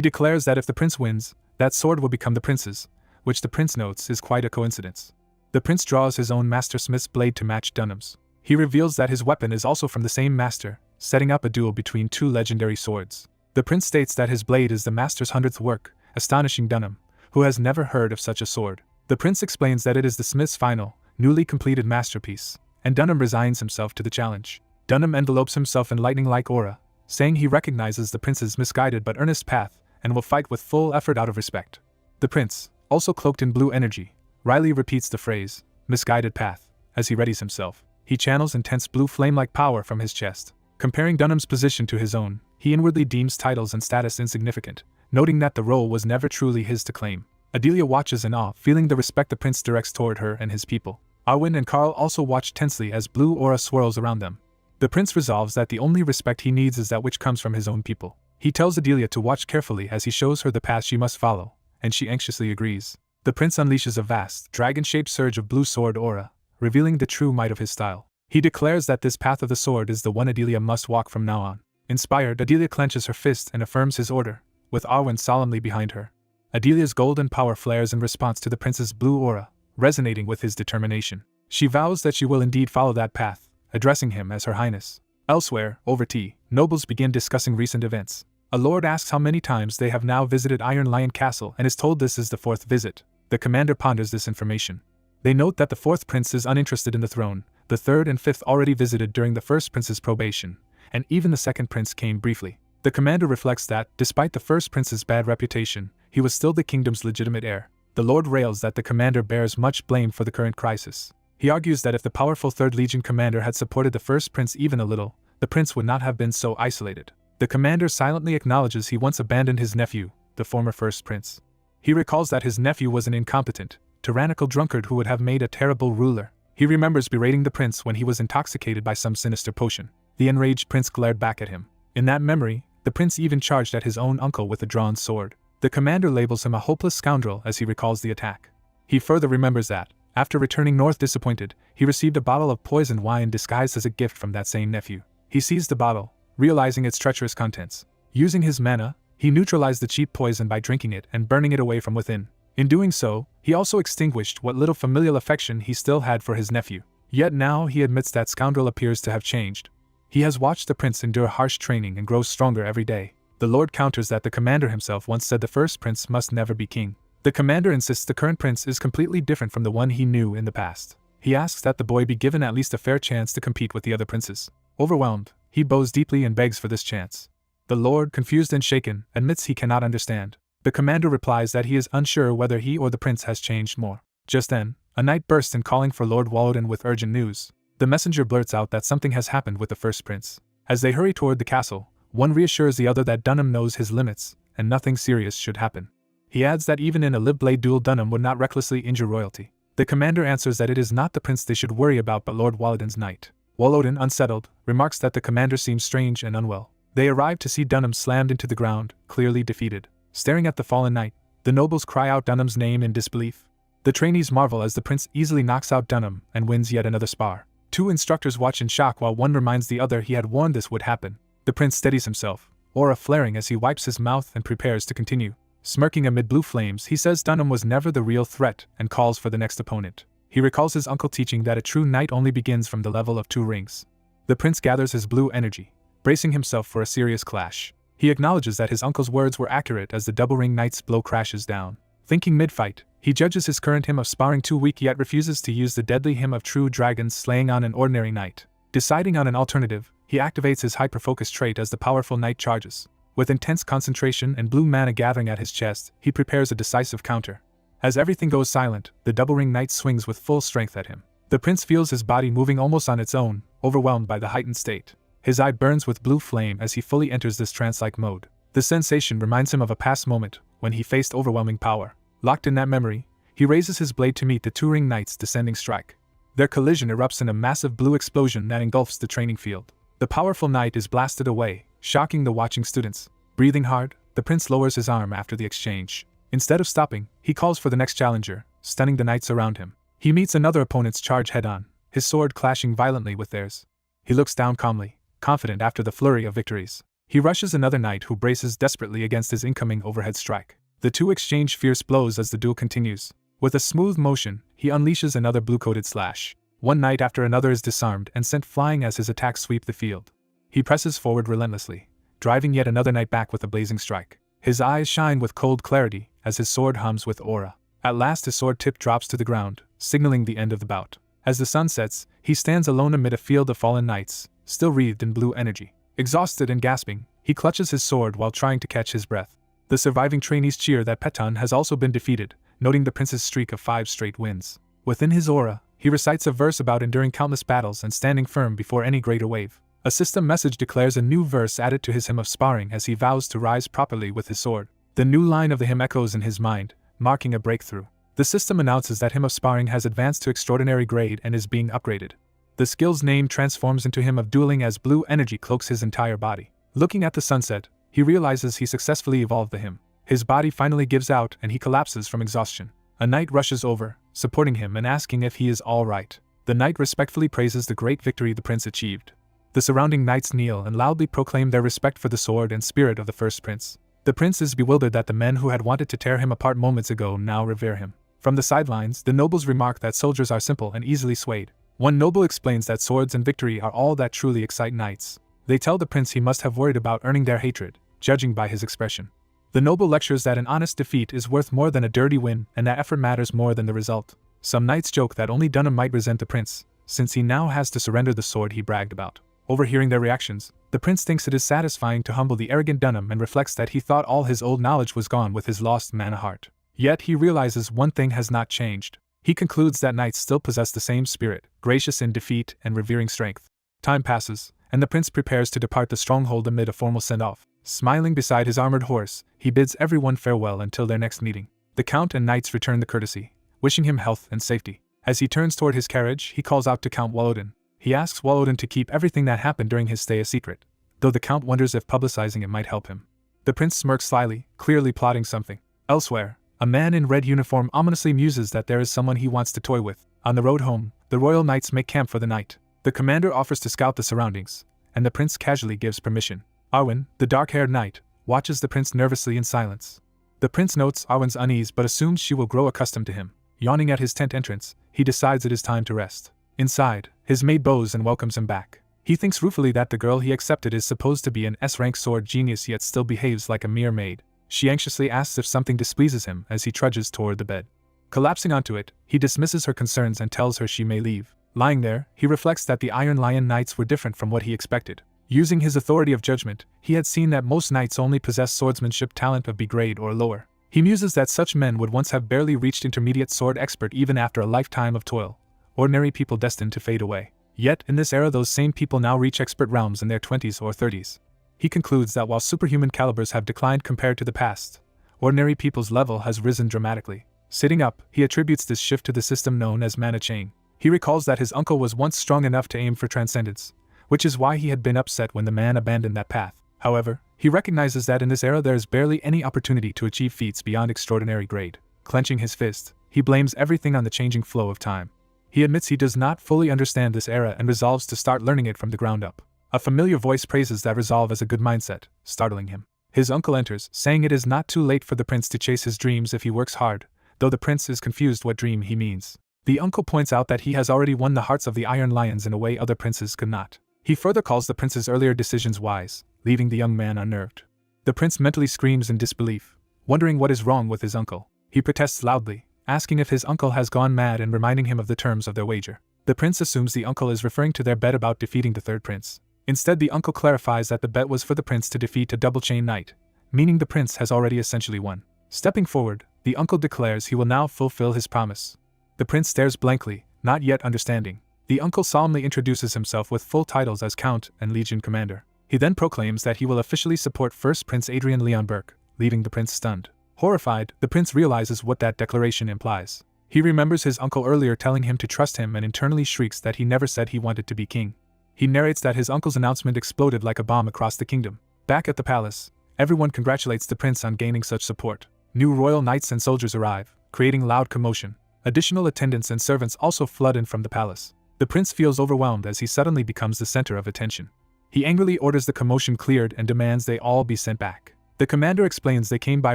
declares that if the prince wins, that sword will become the prince's, which the prince notes is quite a coincidence. The prince draws his own master smith's blade to match Dunham's. He reveals that his weapon is also from the same master, setting up a duel between two legendary swords. The prince states that his blade is the master's 100th work, astonishing Dunham, who has never heard of such a sword. The prince explains that it is the smith's final, newly completed masterpiece, and Dunham resigns himself to the challenge. Dunham envelopes himself in lightning-like aura, saying he recognizes the prince's misguided but earnest path and will fight with full effort out of respect. The prince, also cloaked in blue energy, wryly repeats the phrase, misguided path, as he readies himself. He channels intense blue flame-like power from his chest. Comparing Dunham's position to his own, he inwardly deems titles and status insignificant, noting that the role was never truly his to claim. Adelia watches in awe, feeling the respect the prince directs toward her and his people. Arwen and Carl also watch tensely as blue aura swirls around them. The prince resolves that the only respect he needs is that which comes from his own people. He tells Adelia to watch carefully as he shows her the path she must follow, and she anxiously agrees. The prince unleashes a vast, dragon-shaped surge of blue sword aura, revealing the true might of his style. He declares that this path of the sword is the one Adelia must walk from now on. Inspired, Adelia clenches her fist and affirms his order, with Arwen solemnly behind her. Adelia's golden power flares in response to the prince's blue aura, resonating with his determination. She vows that she will indeed follow that path, addressing him as Her Highness. Elsewhere, over tea, nobles begin discussing recent events. A lord asks how many times they have now visited Iron Lion Castle and is told this is the 4th visit. The commander ponders this information. They note that the 4th prince is uninterested in the throne, the 3rd and 5th already visited during the 1st prince's probation, and even the 2nd prince came briefly. The commander reflects that, despite the 1st prince's bad reputation, he was still the kingdom's legitimate heir. The lord rails that the commander bears much blame for the current crisis. He argues that if the powerful 3rd Legion commander had supported the 1st prince even a little, the prince would not have been so isolated. The commander silently acknowledges he once abandoned his nephew, the former 1st prince. He recalls that his nephew was an incompetent, tyrannical drunkard who would have made a terrible ruler. He remembers berating the prince when he was intoxicated by some sinister potion. The enraged prince glared back at him. In that memory, the prince even charged at his own uncle with a drawn sword. The commander labels him a hopeless scoundrel as he recalls the attack. He further remembers that, after returning north disappointed, he received a bottle of poisoned wine disguised as a gift from that same nephew. He seized the bottle, realizing its treacherous contents. Using his mana, he neutralized the cheap poison by drinking it and burning it away from within. In doing so, he also extinguished what little familial affection he still had for his nephew. Yet now he admits that scoundrel appears to have changed. He has watched the prince endure harsh training and grow stronger every day. The lord counters that the commander himself once said the 1st prince must never be king. The commander insists the current prince is completely different from the one he knew in the past. He asks that the boy be given at least a fair chance to compete with the other princes. Overwhelmed, he bows deeply and begs for this chance. The lord, confused and shaken, admits he cannot understand. The commander replies that he is unsure whether he or the prince has changed more. Just then, a knight bursts in calling for Lord Walloden with urgent news. The messenger blurts out that something has happened with the 1st prince. As they hurry toward the castle, one reassures the other that Dunham knows his limits, and nothing serious should happen. He adds that even in a live-blade duel Dunham would not recklessly injure royalty. The commander answers that it is not the prince they should worry about but Lord Walloden's knight. Walloden, unsettled, remarks that the commander seems strange and unwell. They arrive to see Dunham slammed into the ground, clearly defeated. Staring at the fallen knight, the nobles cry out Dunham's name in disbelief. The trainees marvel as the prince easily knocks out Dunham and wins yet another spar. Two instructors watch in shock while one reminds the other he had warned this would happen. The prince steadies himself, aura flaring as he wipes his mouth and prepares to continue. Smirking amid blue flames, he says Dunham was never the real threat and calls for the next opponent. He recalls his uncle teaching that a true knight only begins from the level of 2 rings. The prince gathers his blue energy, bracing himself for a serious clash. He acknowledges that his uncle's words were accurate as the double-ring knight's blow crashes down. Thinking mid-fight, he judges his current hymn of sparring too weak yet refuses to use the deadly hymn of true dragons slaying on an ordinary knight. Deciding on an alternative, he activates his hyper-focus trait as the powerful knight charges. With intense concentration and blue mana gathering at his chest, he prepares a decisive counter. As everything goes silent, the double-ring knight swings with full strength at him. The prince feels his body moving almost on its own, overwhelmed by the heightened state. His eye burns with blue flame as he fully enters this trance-like mode. The sensation reminds him of a past moment, when he faced overwhelming power. Locked in that memory, he raises his blade to meet the two-ring knight's descending strike. Their collision erupts in a massive blue explosion that engulfs the training field. The powerful knight is blasted away, shocking the watching students. Breathing hard, the prince lowers his arm after the exchange. Instead of stopping, he calls for the next challenger, stunning the knights around him. He meets another opponent's charge head-on, his sword clashing violently with theirs. He looks down calmly, confident after the flurry of victories. He rushes another knight who braces desperately against his incoming overhead strike. The two exchange fierce blows as the duel continues. With a smooth motion, he unleashes another blue-coated slash. One knight after another is disarmed and sent flying as his attacks sweep the field. He presses forward relentlessly, driving yet another knight back with a blazing strike. His eyes shine with cold clarity as his sword hums with aura. At last his sword tip drops to the ground, signaling the end of the bout. As the sun sets, he stands alone amid a field of fallen knights, still wreathed in blue energy. Exhausted and gasping, he clutches his sword while trying to catch his breath. The surviving trainees cheer that Peton has also been defeated, noting the prince's streak of 5 straight wins. Within his aura, he recites a verse about enduring countless battles and standing firm before any greater wave. A system message declares a new verse added to his hymn of sparring as he vows to rise properly with his sword. The new line of the hymn echoes in his mind, marking a breakthrough. The system announces that hymn of sparring has advanced to extraordinary grade and is being upgraded. The skill's name transforms into hymn of dueling as blue energy cloaks his entire body. Looking at the sunset, he realizes he successfully evolved the hymn. His body finally gives out and he collapses from exhaustion. A knight rushes over, supporting him and asking if he is all right. The knight respectfully praises the great victory the prince achieved. The surrounding knights kneel and loudly proclaim their respect for the sword and spirit of the first prince. The prince is bewildered that the men who had wanted to tear him apart moments ago now revere him. From the sidelines, the nobles remark that soldiers are simple and easily swayed. One noble explains that swords and victory are all that truly excite knights. They tell the prince he must have worried about earning their hatred, judging by his expression. The noble lectures that an honest defeat is worth more than a dirty win and that effort matters more than the result. Some knights joke that only Dunham might resent the prince, since he now has to surrender the sword he bragged about. Overhearing their reactions, the prince thinks it is satisfying to humble the arrogant Dunham and reflects that he thought all his old knowledge was gone with his lost mana heart. Yet he realizes one thing has not changed. He concludes that knights still possess the same spirit, gracious in defeat and revering strength. Time passes, and the prince prepares to depart the stronghold amid a formal send-off. Smiling beside his armored horse, he bids everyone farewell until their next meeting. The count and knights return the courtesy, wishing him health and safety. As he turns toward his carriage, he calls out to Count Wallodin. He asks Wallodin to keep everything that happened during his stay a secret, though the count wonders if publicizing it might help him. The prince smirks slyly, clearly plotting something. Elsewhere, a man in red uniform ominously muses that there is someone he wants to toy with. On the road home, the royal knights make camp for the night. The commander offers to scout the surroundings, and the prince casually gives permission. Arwen, the dark-haired knight, watches the prince nervously in silence. The prince notes Arwen's unease but assumes she will grow accustomed to him. Yawning at his tent entrance, he decides it is time to rest. Inside, his maid bows and welcomes him back. He thinks ruefully that the girl he accepted is supposed to be an S-rank sword genius yet still behaves like a mere maid. She anxiously asks if something displeases him as he trudges toward the bed. Collapsing onto it, he dismisses her concerns and tells her she may leave. Lying there, he reflects that the Iron Lion Knights were different from what he expected. Using his authority of judgment, he had seen that most knights only possess swordsmanship talent of B grade or lower. He muses that such men would once have barely reached intermediate sword expert even after a lifetime of toil, ordinary people destined to fade away. Yet, in this era those same people now reach expert realms in their 20s or 30s. He concludes that while superhuman calibers have declined compared to the past, ordinary people's level has risen dramatically. Sitting up, he attributes this shift to the system known as mana chain. He recalls that his uncle was once strong enough to aim for transcendence, which is why he had been upset when the man abandoned that path. However, he recognizes that in this era there is barely any opportunity to achieve feats beyond extraordinary grade. Clenching his fist, he blames everything on the changing flow of time. He admits he does not fully understand this era and resolves to start learning it from the ground up. A familiar voice praises that resolve as a good mindset, startling him. His uncle enters, saying it is not too late for the prince to chase his dreams if he works hard, though the prince is confused what dream he means. The uncle points out that he has already won the hearts of the Iron Lions in a way other princes could not. He further calls the prince's earlier decisions wise, leaving the young man unnerved. The prince mentally screams in disbelief, wondering what is wrong with his uncle. He protests loudly, asking if his uncle has gone mad and reminding him of the terms of their wager. The prince assumes the uncle is referring to their bet about defeating the third prince. Instead, the uncle clarifies that the bet was for the prince to defeat a double-chain knight, meaning the prince has already essentially won. Stepping forward, the uncle declares he will now fulfill his promise. The prince stares blankly, not yet understanding. The uncle solemnly introduces himself with full titles as Count and Legion Commander. He then proclaims that he will officially support First Prince Adrian Leon Burke, leaving the prince stunned. Horrified, the prince realizes what that declaration implies. He remembers his uncle earlier telling him to trust him and internally shrieks that he never said he wanted to be king. He narrates that his uncle's announcement exploded like a bomb across the kingdom. Back at the palace, everyone congratulates the prince on gaining such support. New royal knights and soldiers arrive, creating loud commotion. Additional attendants and servants also flood in from the palace. The prince feels overwhelmed as he suddenly becomes the center of attention. He angrily orders the commotion cleared and demands they all be sent back. The commander explains they came by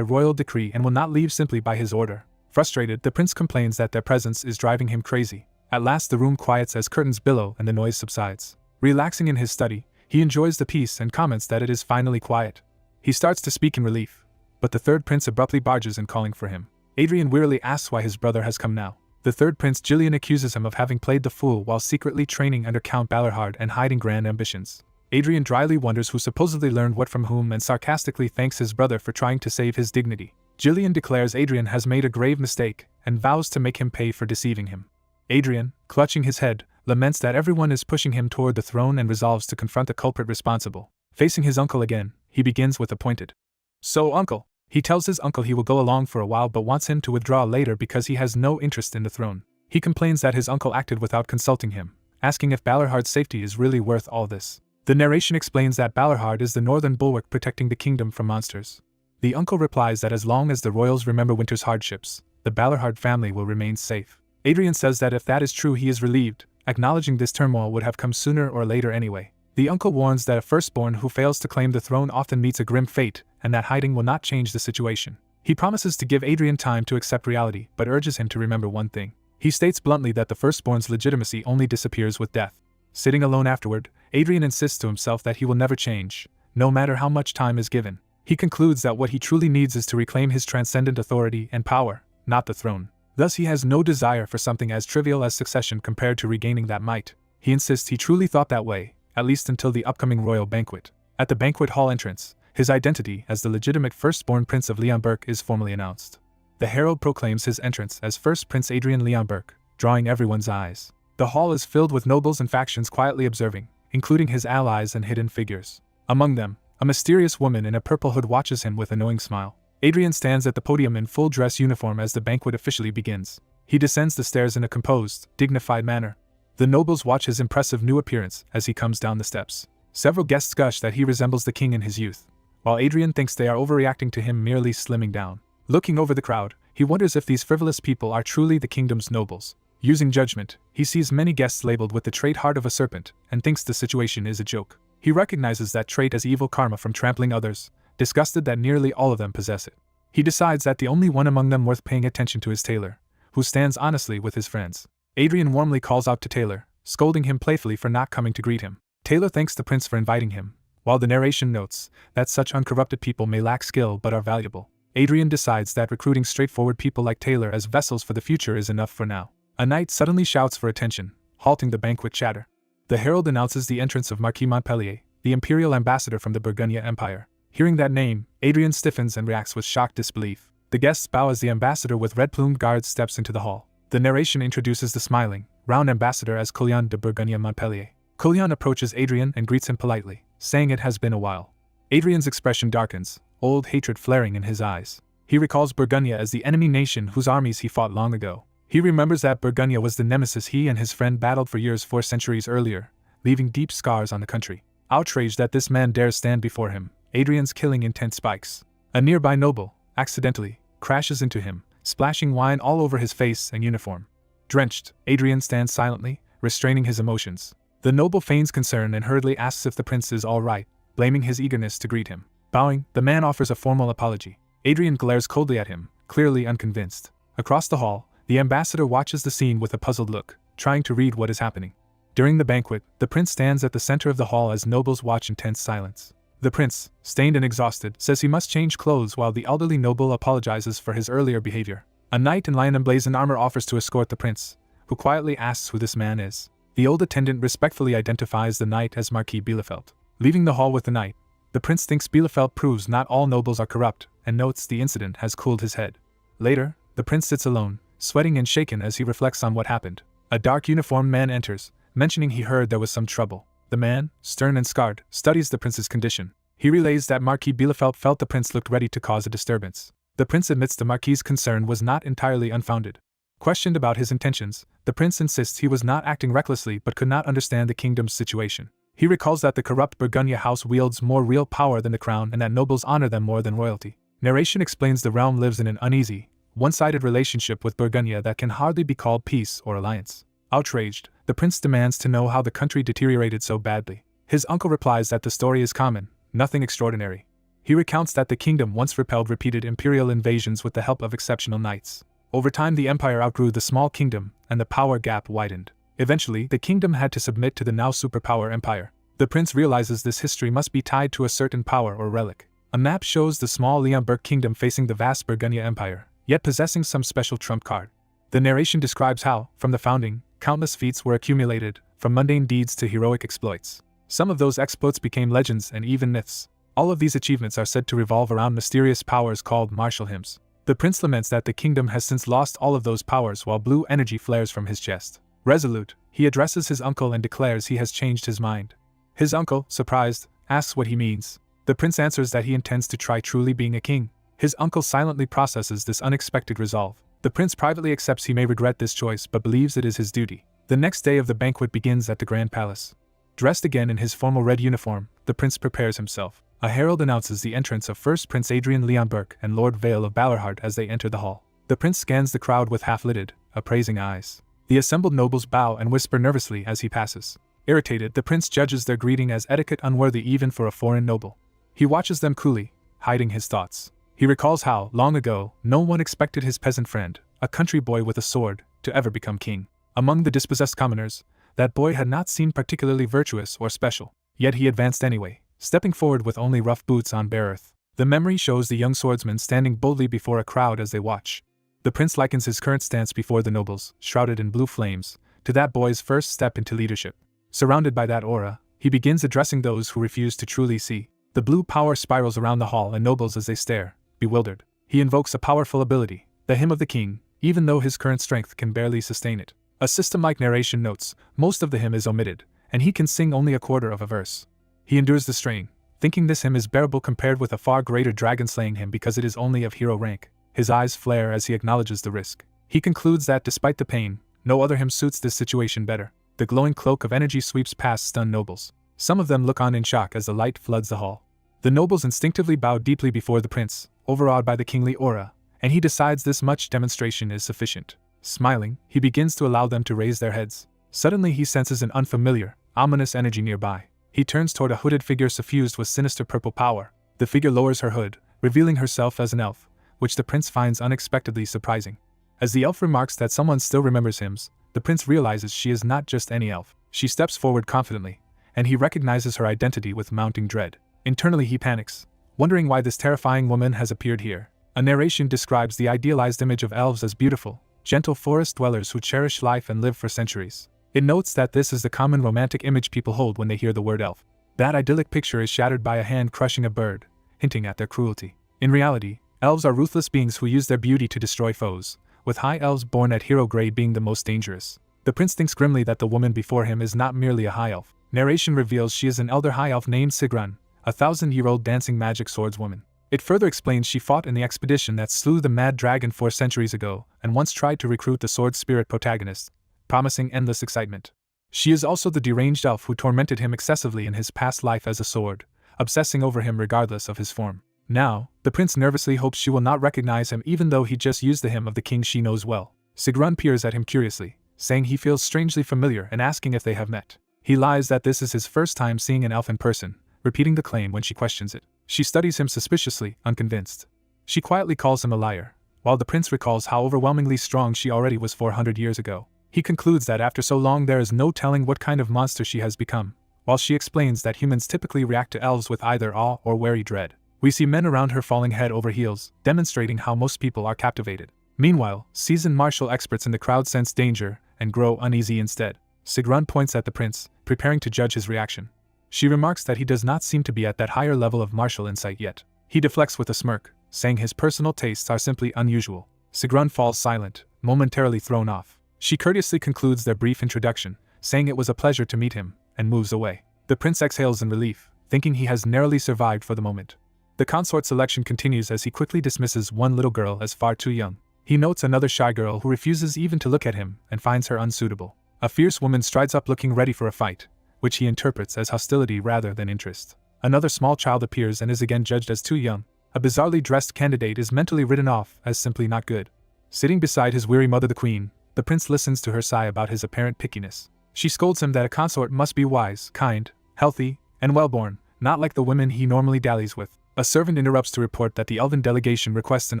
royal decree and will not leave simply by his order. Frustrated, the prince complains that their presence is driving him crazy. At last the room quiets as curtains billow and the noise subsides. Relaxing in his study, he enjoys the peace and comments that it is finally quiet. He starts to speak in relief, but the third prince abruptly barges in calling for him. Adrian wearily asks why his brother has come now. The third prince Gillian accuses him of having played the fool while secretly training under Count Balerhard and hiding grand ambitions. Adrian dryly wonders who supposedly learned what from whom and sarcastically thanks his brother for trying to save his dignity. Gillian declares Adrian has made a grave mistake and vows to make him pay for deceiving him. Adrian, clutching his head, laments that everyone is pushing him toward the throne and resolves to confront the culprit responsible. Facing his uncle again, he begins with a pointed, "So, uncle." He tells his uncle he will go along for a while but wants him to withdraw later because he has no interest in the throne. He complains that his uncle acted without consulting him, asking if Balerhard's safety is really worth all this. The narration explains that Balerhard is the northern bulwark protecting the kingdom from monsters. The uncle replies that as long as the royals remember winter's hardships, the Balerhard family will remain safe. Adrian says that if that is true he is relieved, acknowledging this turmoil would have come sooner or later anyway. The uncle warns that a firstborn who fails to claim the throne often meets a grim fate, and that hiding will not change the situation. He promises to give Adrian time to accept reality, but urges him to remember one thing. He states bluntly that the firstborn's legitimacy only disappears with death. Sitting alone afterward, Adrian insists to himself that he will never change, no matter how much time is given. He concludes that what he truly needs is to reclaim his transcendent authority and power, not the throne. Thus he has no desire for something as trivial as succession compared to regaining that might. He insists he truly thought that way, at least until the upcoming royal banquet. At the banquet hall entrance, his identity as the legitimate firstborn prince of Leonberg is formally announced. The herald proclaims his entrance as first Prince Adrian Leonberg, drawing everyone's eyes. The hall is filled with nobles and factions quietly observing, including his allies and hidden figures. Among them, a mysterious woman in a purple hood watches him with a knowing smile. Adrian stands at the podium in full dress uniform as the banquet officially begins. He descends the stairs in a composed, dignified manner. The nobles watch his impressive new appearance as he comes down the steps. Several guests gush that he resembles the king in his youth, while Adrian thinks they are overreacting to him merely slimming down. Looking over the crowd, he wonders if these frivolous people are truly the kingdom's nobles. Using judgment, he sees many guests labeled with the trait Heart of a Serpent and thinks the situation is a joke. He recognizes that trait as evil karma from trampling others, disgusted that nearly all of them possess it. He decides that the only one among them worth paying attention to is Taylor, who stands honestly with his friends. Adrian warmly calls out to Taylor, scolding him playfully for not coming to greet him. Taylor thanks the prince for inviting him, while the narration notes that such uncorrupted people may lack skill but are valuable. Adrian decides that recruiting straightforward people like Taylor as vessels for the future is enough for now. A knight suddenly shouts for attention, halting the banquet chatter. The herald announces the entrance of Marquis Montpellier, the imperial ambassador from the Burgundia Empire. Hearing that name, Adrian stiffens and reacts with shocked disbelief. The guests bow as the ambassador with red-plumed guards steps into the hall. The narration introduces the smiling, round ambassador as Coulon de Burgundia Montpellier. Coulon approaches Adrian and greets him politely, saying it has been a while. Adrian's expression darkens, old hatred flaring in his eyes. He recalls Burgundia as the enemy nation whose armies he fought long ago. He remembers that Burgundia was the nemesis he and his friend battled for years 4 centuries earlier, leaving deep scars on the country. Outraged that this man dares stand before him, Adrian's killing intent spikes. A nearby noble, accidentally, crashes into him, splashing wine all over his face and uniform. Drenched, Adrian stands silently, restraining his emotions. The noble feigns concern and hurriedly asks if the prince is all right, blaming his eagerness to greet him. Bowing, the man offers a formal apology. Adrian glares coldly at him, clearly unconvinced. Across the hall, the ambassador watches the scene with a puzzled look, trying to read what is happening. During the banquet, the prince stands at the center of the hall as nobles watch in tense silence. The prince, stained and exhausted, says he must change clothes while the elderly noble apologizes for his earlier behavior. A knight in lion emblazoned armor offers to escort the prince, who quietly asks who this man is. The old attendant respectfully identifies the knight as Marquis Bielefeld. Leaving the hall with the knight, the prince thinks Bielefeld proves not all nobles are corrupt, and notes the incident has cooled his head. Later, the prince sits alone, sweating and shaken as he reflects on what happened. A dark uniformed man enters, mentioning he heard there was some trouble. The man, stern and scarred, studies the prince's condition. He relays that Marquis Bielefeld felt the prince looked ready to cause a disturbance. The prince admits the Marquis's concern was not entirely unfounded. Questioned about his intentions, the prince insists he was not acting recklessly but could not understand the kingdom's situation. He recalls that the corrupt Burgundia house wields more real power than the crown and that nobles honor them more than royalty. Narration explains the realm lives in an uneasy, one-sided relationship with Burgundia that can hardly be called peace or alliance. Outraged, the prince demands to know how the country deteriorated so badly. His uncle replies that the story is common, nothing extraordinary. He recounts that the kingdom once repelled repeated imperial invasions with the help of exceptional knights. Over time the empire outgrew the small kingdom, and the power gap widened. Eventually, the kingdom had to submit to the now superpower empire. The prince realizes this history must be tied to a certain power or relic. A map shows the small Leonberg kingdom facing the vast Burgundia Empire, yet possessing some special trump card. The narration describes how, from the founding, countless feats were accumulated, from mundane deeds to heroic exploits. Some of those exploits became legends and even myths. All of these achievements are said to revolve around mysterious powers called martial hymns. The prince laments that the kingdom has since lost all of those powers while blue energy flares from his chest. Resolute, he addresses his uncle and declares he has changed his mind. His uncle, surprised, asks what he means. The prince answers that he intends to try truly being a king. His uncle silently processes this unexpected resolve. The prince privately accepts he may regret this choice but believes it is his duty. The next day of the banquet begins at the Grand Palace. Dressed again in his formal red uniform, the prince prepares himself. A herald announces the entrance of first Prince Adrian Leonberg and Lord Vale of Ballarhart as they enter the hall. The prince scans the crowd with half-lidded, appraising eyes. The assembled nobles bow and whisper nervously as he passes. Irritated, the prince judges their greeting as etiquette unworthy even for a foreign noble. He watches them coolly, hiding his thoughts. He recalls how, long ago, no one expected his peasant friend, a country boy with a sword, to ever become king. Among the dispossessed commoners, that boy had not seemed particularly virtuous or special. Yet he advanced anyway, stepping forward with only rough boots on bare earth. The memory shows the young swordsman standing boldly before a crowd as they watch. The prince likens his current stance before the nobles, shrouded in blue flames, to that boy's first step into leadership. Surrounded by that aura, he begins addressing those who refuse to truly see. The blue power spirals around the hall and nobles as they stare, bewildered. He invokes a powerful ability, the Hymn of the King, even though his current strength can barely sustain it. A system-like narration notes, most of the hymn is omitted, and he can sing only a quarter of a verse. He endures the strain, thinking this hymn is bearable compared with a far greater dragon-slaying hymn because it is only of hero rank. His eyes flare as he acknowledges the risk. He concludes that despite the pain, no other hymn suits this situation better. The glowing cloak of energy sweeps past stunned nobles. Some of them look on in shock as the light floods the hall. The nobles instinctively bow deeply before the prince, overawed by the kingly aura, and he decides this much demonstration is sufficient. Smiling, he begins to allow them to raise their heads. Suddenly he senses an unfamiliar, ominous energy nearby. He turns toward a hooded figure suffused with sinister purple power. The figure lowers her hood, revealing herself as an elf, which the prince finds unexpectedly surprising. As the elf remarks that someone still remembers hymns, the prince realizes she is not just any elf. She steps forward confidently, and he recognizes her identity with mounting dread. Internally he panics, wondering why this terrifying woman has appeared here. A narration describes the idealized image of elves as beautiful, gentle forest dwellers who cherish life and live for centuries. It notes that this is the common romantic image people hold when they hear the word elf. That idyllic picture is shattered by a hand crushing a bird, hinting at their cruelty. In reality, elves are ruthless beings who use their beauty to destroy foes, with high elves born at hero grade being the most dangerous. The prince thinks grimly that the woman before him is not merely a high elf. Narration reveals she is an elder high elf named Sigrun, a 1,000-year-old dancing magic swordswoman. It further explains she fought in the expedition that slew the mad dragon 4 centuries ago and once tried to recruit the sword spirit protagonist, promising endless excitement. She is also the deranged elf who tormented him excessively in his past life as a sword, obsessing over him regardless of his form. Now, the prince nervously hopes she will not recognize him even though he just used the hymn of the king she knows well. Sigrun peers at him curiously, saying he feels strangely familiar and asking if they have met. He lies that this is his first time seeing an elf in person, repeating the claim when she questions it. She studies him suspiciously, unconvinced. She quietly calls him a liar, while the prince recalls how overwhelmingly strong she already was 400 years ago. He concludes that after so long there is no telling what kind of monster she has become, while she explains that humans typically react to elves with either awe or wary dread. We see men around her falling head over heels, demonstrating how most people are captivated. Meanwhile, seasoned martial experts in the crowd sense danger and grow uneasy instead. Sigrun points at the prince, preparing to judge his reaction. She remarks that he does not seem to be at that higher level of martial insight yet. He deflects with a smirk, saying his personal tastes are simply unusual. Sigrun falls silent, momentarily thrown off. She courteously concludes their brief introduction, saying it was a pleasure to meet him, and moves away. The prince exhales in relief, thinking he has narrowly survived for the moment. The consort selection continues as he quickly dismisses one little girl as far too young. He notes another shy girl who refuses even to look at him and finds her unsuitable. A fierce woman strides up looking ready for a fight, which he interprets as hostility rather than interest. Another small child appears and is again judged as too young. A bizarrely dressed candidate is mentally written off as simply not good. Sitting beside his weary mother the queen, the prince listens to her sigh about his apparent pickiness. She scolds him that a consort must be wise, kind, healthy, and well-born, not like the women he normally dallies with. A servant interrupts to report that the elven delegation requests an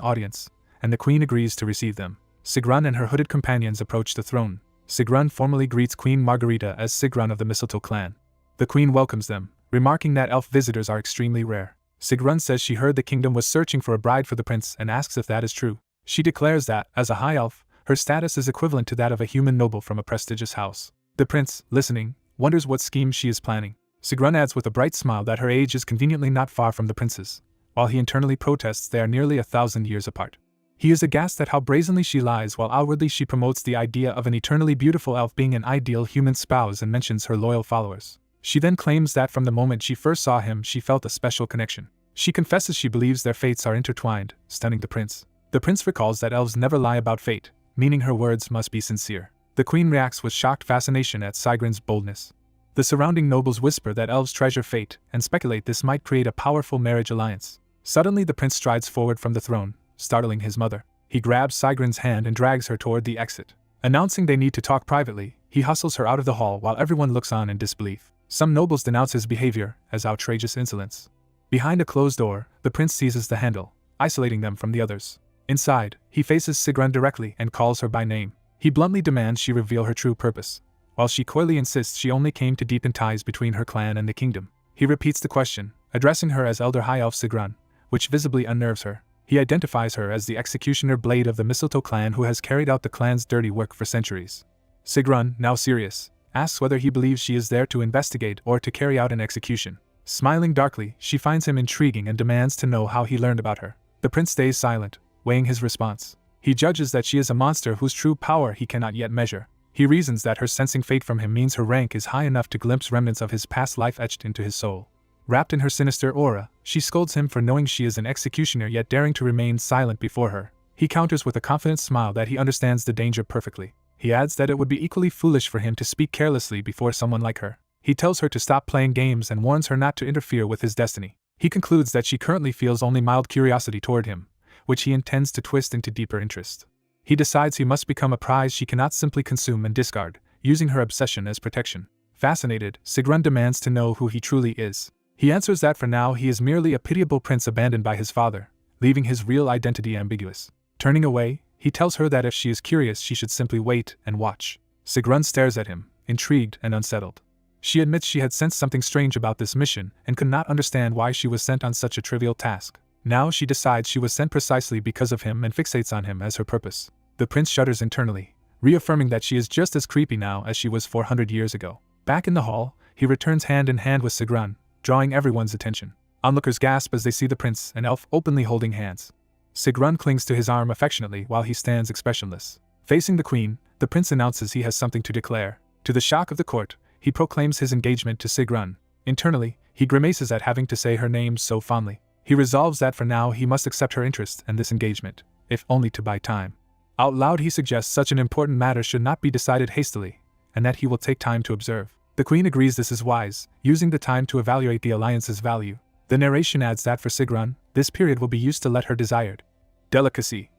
audience, and the queen agrees to receive them. Sigrun and her hooded companions approach the throne. Sigrun formally greets Queen Margarita as Sigrun of the Mistletoe clan. The queen welcomes them, remarking that elf visitors are extremely rare. Sigrun says she heard the kingdom was searching for a bride for the prince and asks if that is true. She declares that, as a high elf, her status is equivalent to that of a human noble from a prestigious house. The prince, listening, wonders what scheme she is planning. Sigrun adds with a bright smile that her age is conveniently not far from the prince's, while he internally protests they are nearly 1,000 years apart. He is aghast at how brazenly she lies while outwardly she promotes the idea of an eternally beautiful elf being an ideal human spouse and mentions her loyal followers. She then claims that from the moment she first saw him she felt a special connection. She confesses she believes their fates are intertwined, stunning the prince. The prince recalls that elves never lie about fate, meaning her words must be sincere. The queen reacts with shocked fascination at Sigrun's boldness. The surrounding nobles whisper that elves treasure fate and speculate this might create a powerful marriage alliance. Suddenly the prince strides forward from the throne, startling his mother. He grabs Sigrun's hand and drags her toward the exit. Announcing they need to talk privately, he hustles her out of the hall while everyone looks on in disbelief. Some nobles denounce his behavior as outrageous insolence. Behind a closed door, the prince seizes the handle, isolating them from the others. Inside, he faces Sigrun directly and calls her by name. He bluntly demands she reveal her true purpose, while she coyly insists she only came to deepen ties between her clan and the kingdom. He repeats the question, addressing her as Elder High Elf Sigrun, which visibly unnerves her. He identifies her as the executioner blade of the Mistletoe clan who has carried out the clan's dirty work for centuries. Sigrun, now serious, asks whether he believes she is there to investigate or to carry out an execution. Smiling darkly, she finds him intriguing and demands to know how he learned about her. The prince stays silent, weighing his response. He judges that she is a monster whose true power he cannot yet measure. He reasons that her sensing fate from him means her rank is high enough to glimpse remnants of his past life etched into his soul. Wrapped in her sinister aura, she scolds him for knowing she is an executioner yet daring to remain silent before her. He counters with a confident smile that he understands the danger perfectly. He adds that it would be equally foolish for him to speak carelessly before someone like her. He tells her to stop playing games and warns her not to interfere with his destiny. He concludes that she currently feels only mild curiosity toward him, which he intends to twist into deeper interest. He decides he must become a prize she cannot simply consume and discard, using her obsession as protection. Fascinated, Sigrun demands to know who he truly is. He answers that for now he is merely a pitiable prince abandoned by his father, leaving his real identity ambiguous. Turning away, he tells her that if she is curious she should simply wait and watch. Sigrun stares at him, intrigued and unsettled. She admits she had sensed something strange about this mission and could not understand why she was sent on such a trivial task. Now she decides she was sent precisely because of him and fixates on him as her purpose. The prince shudders internally, reaffirming that she is just as creepy now as she was 400 years ago. Back in the hall, he returns hand in hand with Sigrun, drawing everyone's attention. Onlookers gasp as they see the prince and elf openly holding hands. Sigrun clings to his arm affectionately while he stands expressionless. Facing the queen, the prince announces he has something to declare. To the shock of the court, he proclaims his engagement to Sigrun. Internally, he grimaces at having to say her name so fondly. He resolves that for now he must accept her interest and this engagement, if only to buy time. Out loud he suggests such an important matter should not be decided hastily, and that he will take time to observe. The queen agrees this is wise, using the time to evaluate the alliance's value. The narration adds that for Sigrun, this period will be used to let her desired delicacy,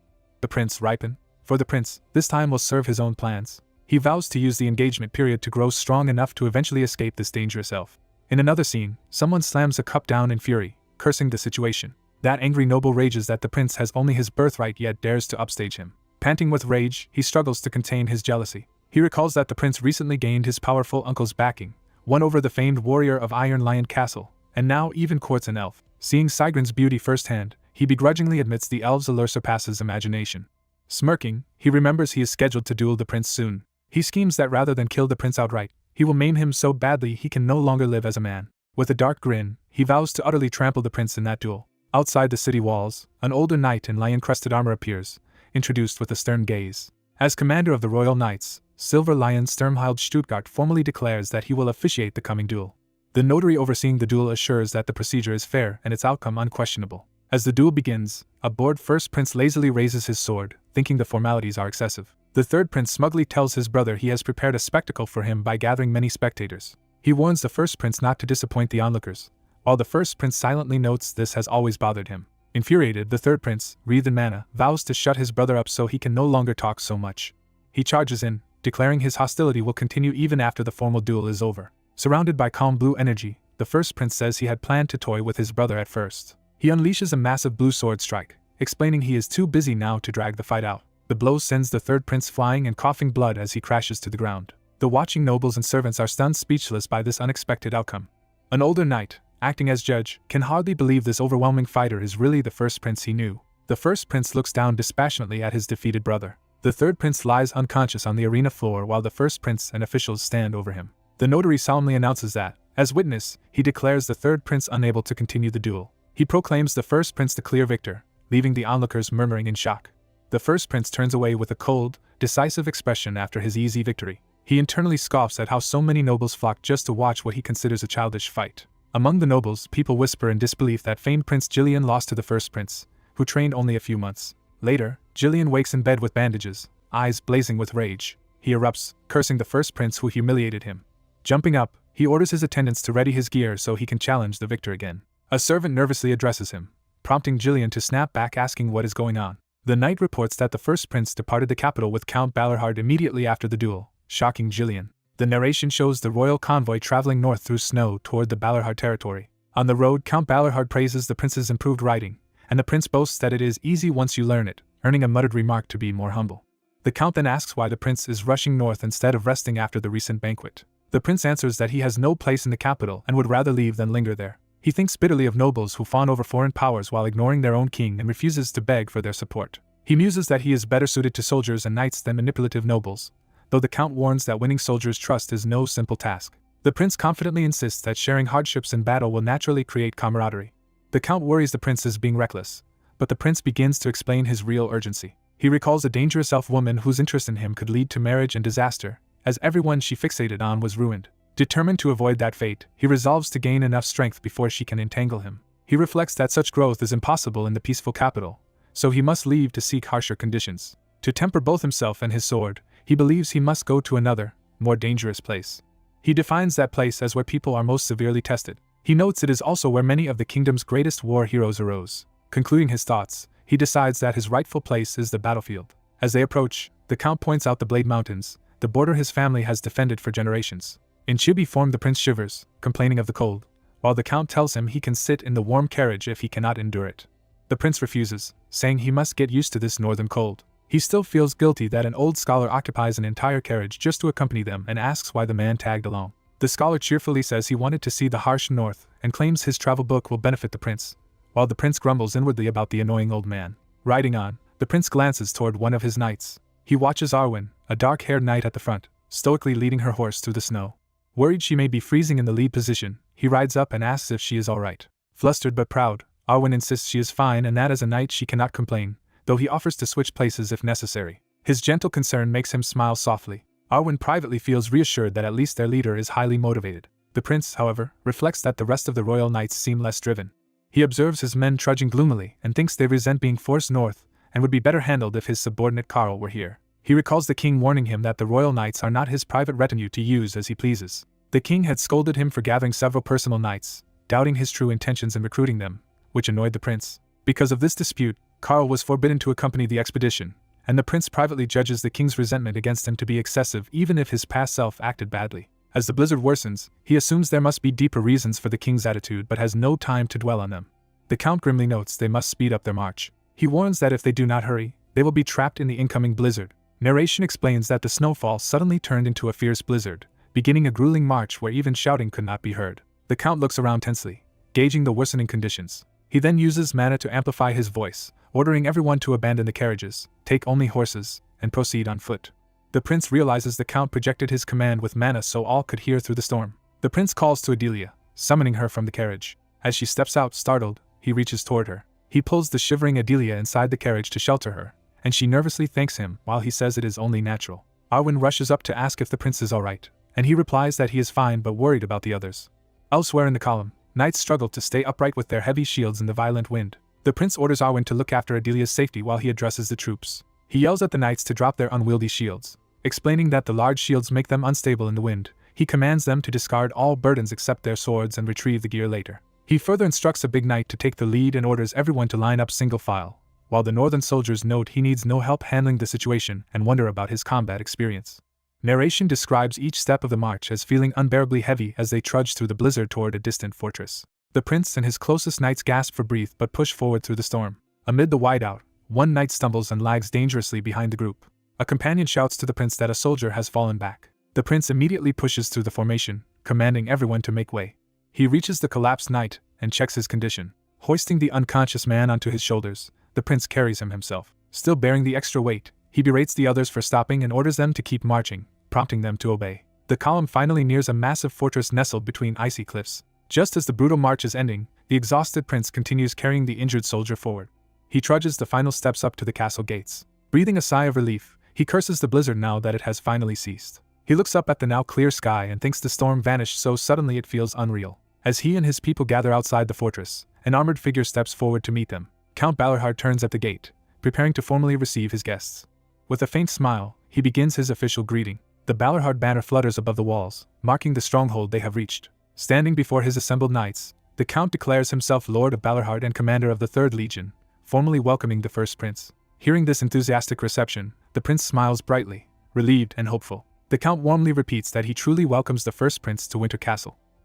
the prince, ripen. For the prince, this time will serve his own plans. He vows to use the engagement period to grow strong enough to eventually escape this dangerous elf. In another scene, someone slams a cup down in fury, cursing the situation. That angry noble rages that the prince has only his birthright yet dares to upstage him. Panting with rage, he struggles to contain his jealousy. He recalls that the prince recently gained his powerful uncle's backing, won over the famed warrior of Iron Lion Castle, and now even courts an elf. Seeing Sigrun's beauty firsthand, he begrudgingly admits the elf's allure surpasses imagination. Smirking, he remembers he is scheduled to duel the prince soon. He schemes that rather than kill the prince outright, he will maim him so badly he can no longer live as a man. With a dark grin, he vows to utterly trample the prince in that duel. Outside the city walls, an older knight in lion-crested armor appears, introduced with a stern gaze. As commander of the Royal Knights, Silver Lion Sturmhild Stuttgart formally declares that he will officiate the coming duel. The notary overseeing the duel assures that the procedure is fair and its outcome unquestionable. As the duel begins, a bored first prince lazily raises his sword, thinking the formalities are excessive. The third prince smugly tells his brother he has prepared a spectacle for him by gathering many spectators. He warns the first prince not to disappoint the onlookers, while the first prince silently notes this has always bothered him. Infuriated, the third prince, wreathed in mana, vows to shut his brother up so he can no longer talk so much. He charges in, declaring his hostility will continue even after the formal duel is over. Surrounded by calm blue energy, the first prince says he had planned to toy with his brother at first. He unleashes a massive blue sword strike, explaining he is too busy now to drag the fight out. The blow sends the third prince flying and coughing blood as he crashes to the ground. The watching nobles and servants are stunned speechless by this unexpected outcome. An older knight, acting as judge, can hardly believe this overwhelming fighter is really the first prince he knew. The first prince looks down dispassionately at his defeated brother. The third prince lies unconscious on the arena floor while the first prince and officials stand over him. The notary solemnly announces that, as witness, he declares the third prince unable to continue the duel. He proclaims the first prince the clear victor, leaving the onlookers murmuring in shock. The first prince turns away with a cold, decisive expression after his easy victory. He internally scoffs at how so many nobles flock just to watch what he considers a childish fight. Among the nobles, people whisper in disbelief that famed Prince Jillian lost to the first prince, who trained only a few months. Later, Jillian wakes in bed with bandages, eyes blazing with rage. He erupts, cursing the first prince who humiliated him. Jumping up, he orders his attendants to ready his gear so he can challenge the victor again. A servant nervously addresses him, prompting Jillian to snap back asking what is going on. The knight reports that the first prince departed the capital with Count Balerhard immediately after the duel, shocking Jillian. The narration shows the royal convoy traveling north through snow toward the Balerhard territory. On the road, Count Balerhard praises the prince's improved riding, and the prince boasts that it is easy once you learn it, earning a muttered remark to be more humble. The count then asks why the prince is rushing north instead of resting after the recent banquet. The prince answers that he has no place in the capital and would rather leave than linger there. He thinks bitterly of nobles who fawn over foreign powers while ignoring their own king and refuses to beg for their support. He muses that he is better suited to soldiers and knights than manipulative nobles, though the count warns that winning soldiers' trust is no simple task. The prince confidently insists that sharing hardships in battle will naturally create camaraderie. The count worries the prince is being reckless, but the prince begins to explain his real urgency. He recalls a dangerous elf woman whose interest in him could lead to marriage and disaster, as everyone she fixated on was ruined. Determined to avoid that fate, he resolves to gain enough strength before she can entangle him. He reflects that such growth is impossible in the peaceful capital, so he must leave to seek harsher conditions. To temper both himself and his sword, he believes he must go to another, more dangerous place. He defines that place as where people are most severely tested. He notes it is also where many of the kingdom's greatest war heroes arose. Concluding his thoughts, he decides that his rightful place is the battlefield. As they approach, the count points out the Blade Mountains, the border his family has defended for generations. In chibi form the prince shivers, complaining of the cold, while the count tells him he can sit in the warm carriage if he cannot endure it. The prince refuses, saying he must get used to this northern cold. He still feels guilty that an old scholar occupies an entire carriage just to accompany them and asks why the man tagged along. The scholar cheerfully says he wanted to see the harsh north and claims his travel book will benefit the prince, while the prince grumbles inwardly about the annoying old man. Riding on, the prince glances toward one of his knights. He watches Arwen, a dark-haired knight at the front, stoically leading her horse through the snow. Worried she may be freezing in the lead position, he rides up and asks if she is all right. Flustered but proud, Arwen insists she is fine and that as a knight she cannot complain, though he offers to switch places if necessary. His gentle concern makes him smile softly. Arwen privately feels reassured that at least their leader is highly motivated. The prince, however, reflects that the rest of the royal knights seem less driven. He observes his men trudging gloomily and thinks they resent being forced north and would be better handled if his subordinate Karl were here. He recalls the king warning him that the royal knights are not his private retinue to use as he pleases. The king had scolded him for gathering several personal knights, doubting his true intentions in recruiting them, which annoyed the prince. Because of this dispute, Karl was forbidden to accompany the expedition, and the prince privately judges the king's resentment against him to be excessive even if his past self acted badly. As the blizzard worsens, he assumes there must be deeper reasons for the king's attitude but has no time to dwell on them. The count grimly notes they must speed up their march. He warns that if they do not hurry, they will be trapped in the incoming blizzard. Narration explains that the snowfall suddenly turned into a fierce blizzard, beginning a grueling march where even shouting could not be heard. The count looks around tensely, gauging the worsening conditions. He then uses mana to amplify his voice, ordering everyone to abandon the carriages, take only horses, and proceed on foot. The prince realizes the count projected his command with mana so all could hear through the storm. The prince calls to Adelia, summoning her from the carriage. As she steps out startled, he reaches toward her. He pulls the shivering Adelia inside the carriage to shelter her, and she nervously thanks him while he says it is only natural. Arwen rushes up to ask if the prince is alright, and he replies that he is fine but worried about the others. Elsewhere in the column, knights struggle to stay upright with their heavy shields in the violent wind. The prince orders Arwen to look after Adelia's safety while he addresses the troops. He yells at the knights to drop their unwieldy shields. Explaining that the large shields make them unstable in the wind, he commands them to discard all burdens except their swords and retrieve the gear later. He further instructs a big knight to take the lead and orders everyone to line up single file, while the northern soldiers note he needs no help handling the situation and wonder about his combat experience. Narration describes each step of the march as feeling unbearably heavy as they trudge through the blizzard toward a distant fortress. The prince and his closest knights gasp for breath but push forward through the storm. Amid the whiteout, one knight stumbles and lags dangerously behind the group. A companion shouts to the prince that a soldier has fallen back. The prince immediately pushes through the formation, commanding everyone to make way. He reaches the collapsed knight and checks his condition. Hoisting the unconscious man onto his shoulders, the prince carries him himself. Still bearing the extra weight, he berates the others for stopping and orders them to keep marching, prompting them to obey. The column finally nears a massive fortress nestled between icy cliffs. Just as the brutal march is ending, the exhausted prince continues carrying the injured soldier forward. He trudges the final steps up to the castle gates. Breathing a sigh of relief, he curses the blizzard now that it has finally ceased. He looks up at the now clear sky and thinks the storm vanished so suddenly it feels unreal. As he and his people gather outside the fortress, an armored figure steps forward to meet them. Count Balarhard turns at the gate, preparing to formally receive his guests. With a faint smile, he begins his official greeting. The Balarhard banner flutters above the walls, marking the stronghold they have reached. Standing before his assembled knights, the Count declares himself Lord of Balarhard and commander of the 3rd Legion, formally welcoming the first prince. Hearing this enthusiastic reception, the prince smiles brightly, relieved and hopeful. The Count warmly repeats that he truly welcomes the first prince to Winter Castle.